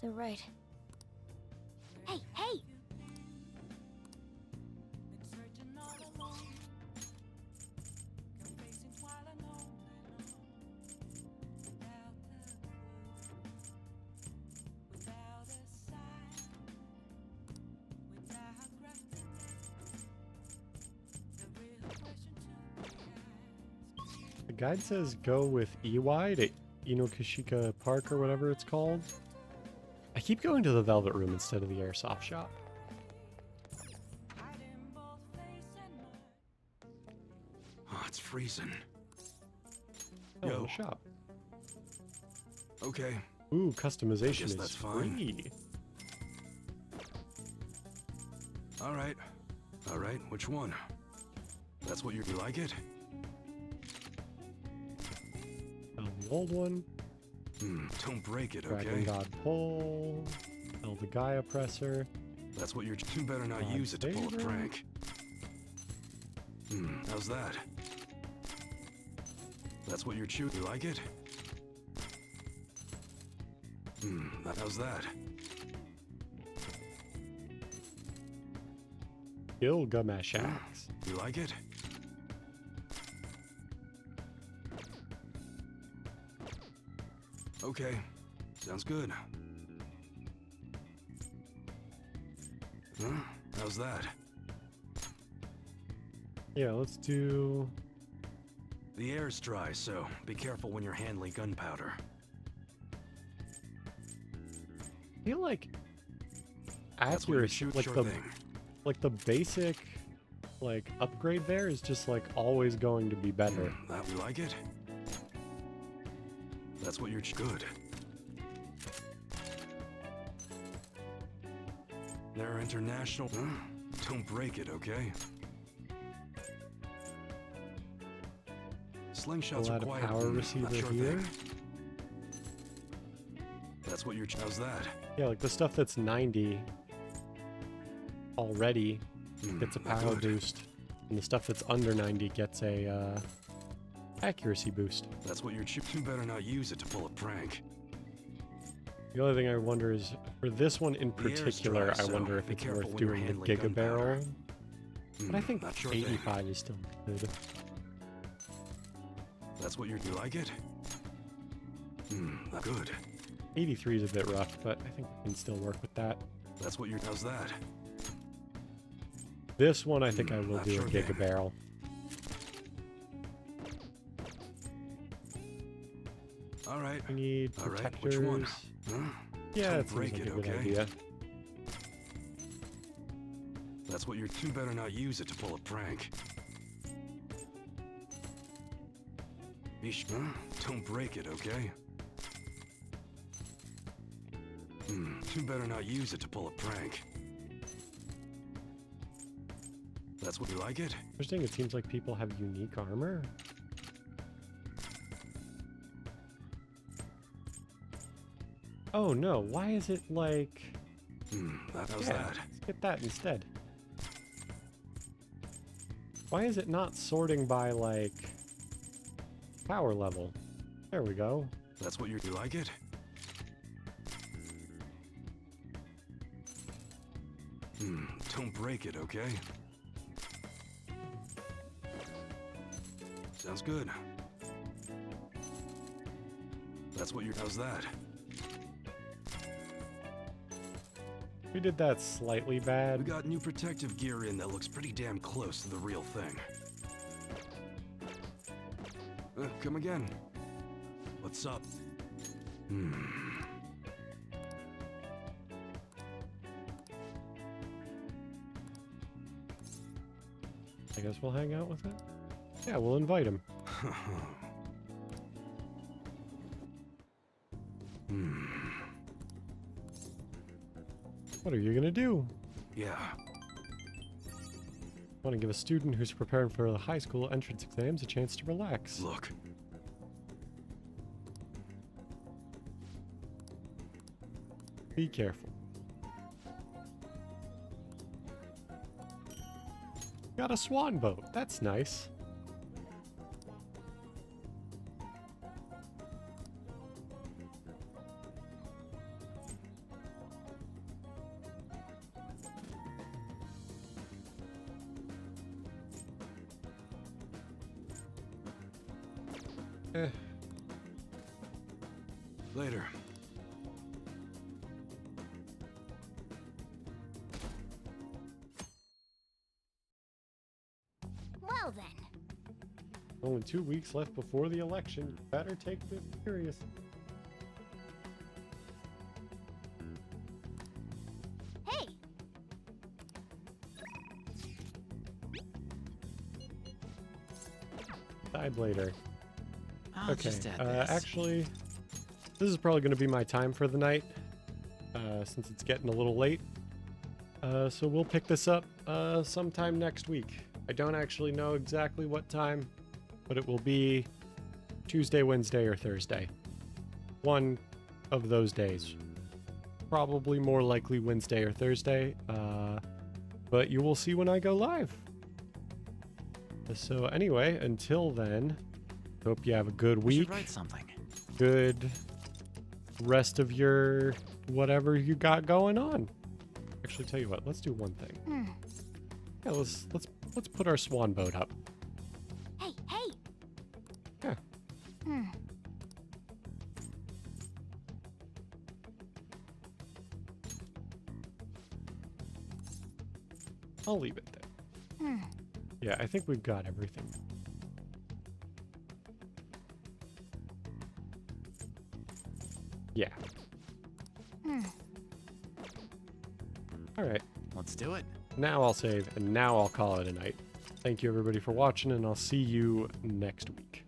They're right. Hey, hey! The guide says go with EY to Inokashika Park or whatever it's called. I keep going to the Velvet Room instead of the Airsoft Shop. Oh, it's freezing. Oh, Yo. the shop. Okay. Ooh, customization Guess is that's fine. free. All right. All right, which one? That's what you like it? The old one. Don't break it, Dragon okay? God Pole. The Gaia Presser. That's what you're. You better not use it to pull a favorite. prank. How's that? That's what you're chewing. You like it? How's that? Gilgamesh Axe. You like it? Okay, sounds good. Huh? How's that? Yeah, let's do... The air's dry, so be careful when you're handling gunpowder. I feel like That's what you accuracy, shoot, like sure the thing. basic like upgrade there is just like always going to be better. That you like it? That's what you're good. They're international. Don't break it, okay? Slingshots We'll are add a quiet. power receiver Sure here. thing. That's what you're. How's that? Yeah, like the stuff that's 90 already gets a not power good. boost, and the stuff that's under 90 gets a accuracy boost. That's what you're. You better not use it to pull a prank. The only thing I wonder is, for this one in The air's particular, dry, I so wonder if be it's careful worth when you're doing the handling Giga gunpowder. Barrel. But I think not sure thing. 85 is still good. That's what you're. You like it? Not good. 83 is a bit rough, but I think we can still work with that. That's what you're. How's that? This one, I think I will not do a sure Giga thing. Barrel. All right. We need All right. protectors. Which one? Huh? Yeah, Don't that seems break like it, a good okay? idea. That's what you're. You better not use it to pull a prank. Don't break it, okay? You better not use it to pull a prank. That's what you like it? Interesting, it seems like people have unique armor. Oh no, why is it like... How's Yeah, that? let's get that instead. Why is it not sorting by, like, power level? There we go. That's what you're. You like it? Don't break it, okay? Sounds good. That's what you're. How's that? We did that slightly bad. We got new protective gear in that looks pretty damn close to the real thing. Come again. What's up? I guess we'll hang out with it. Yeah, we'll invite him. What are you gonna do? Yeah. Want to give a student who's preparing for the high school entrance exams a chance to relax. Look. Be careful. Got a swan boat. That's nice. Later. Well then. Only 2 weeks left before the election. You better take this serious. Hey! Sideblader. I'll Okay, just add this. actually, this is probably going to be my time for the night, since it's getting a little late. So we'll pick this up sometime next week. I don't actually know exactly what time, but it will be Tuesday, Wednesday, or Thursday. One of those days. Probably more likely Wednesday or Thursday, but you will see when I go live. So anyway, until then, hope you have a good We should week. write something. Good rest of your whatever you got going on. Actually, tell you what, let's do one thing. Yeah, let's put our swan boat up. Hey, hey! Yeah. I'll leave it there. Yeah, I think we've got everything. Yeah. All right. Let's do it. Now I'll save, and now I'll call it a night. Thank you everybody for watching, and I'll see you next week.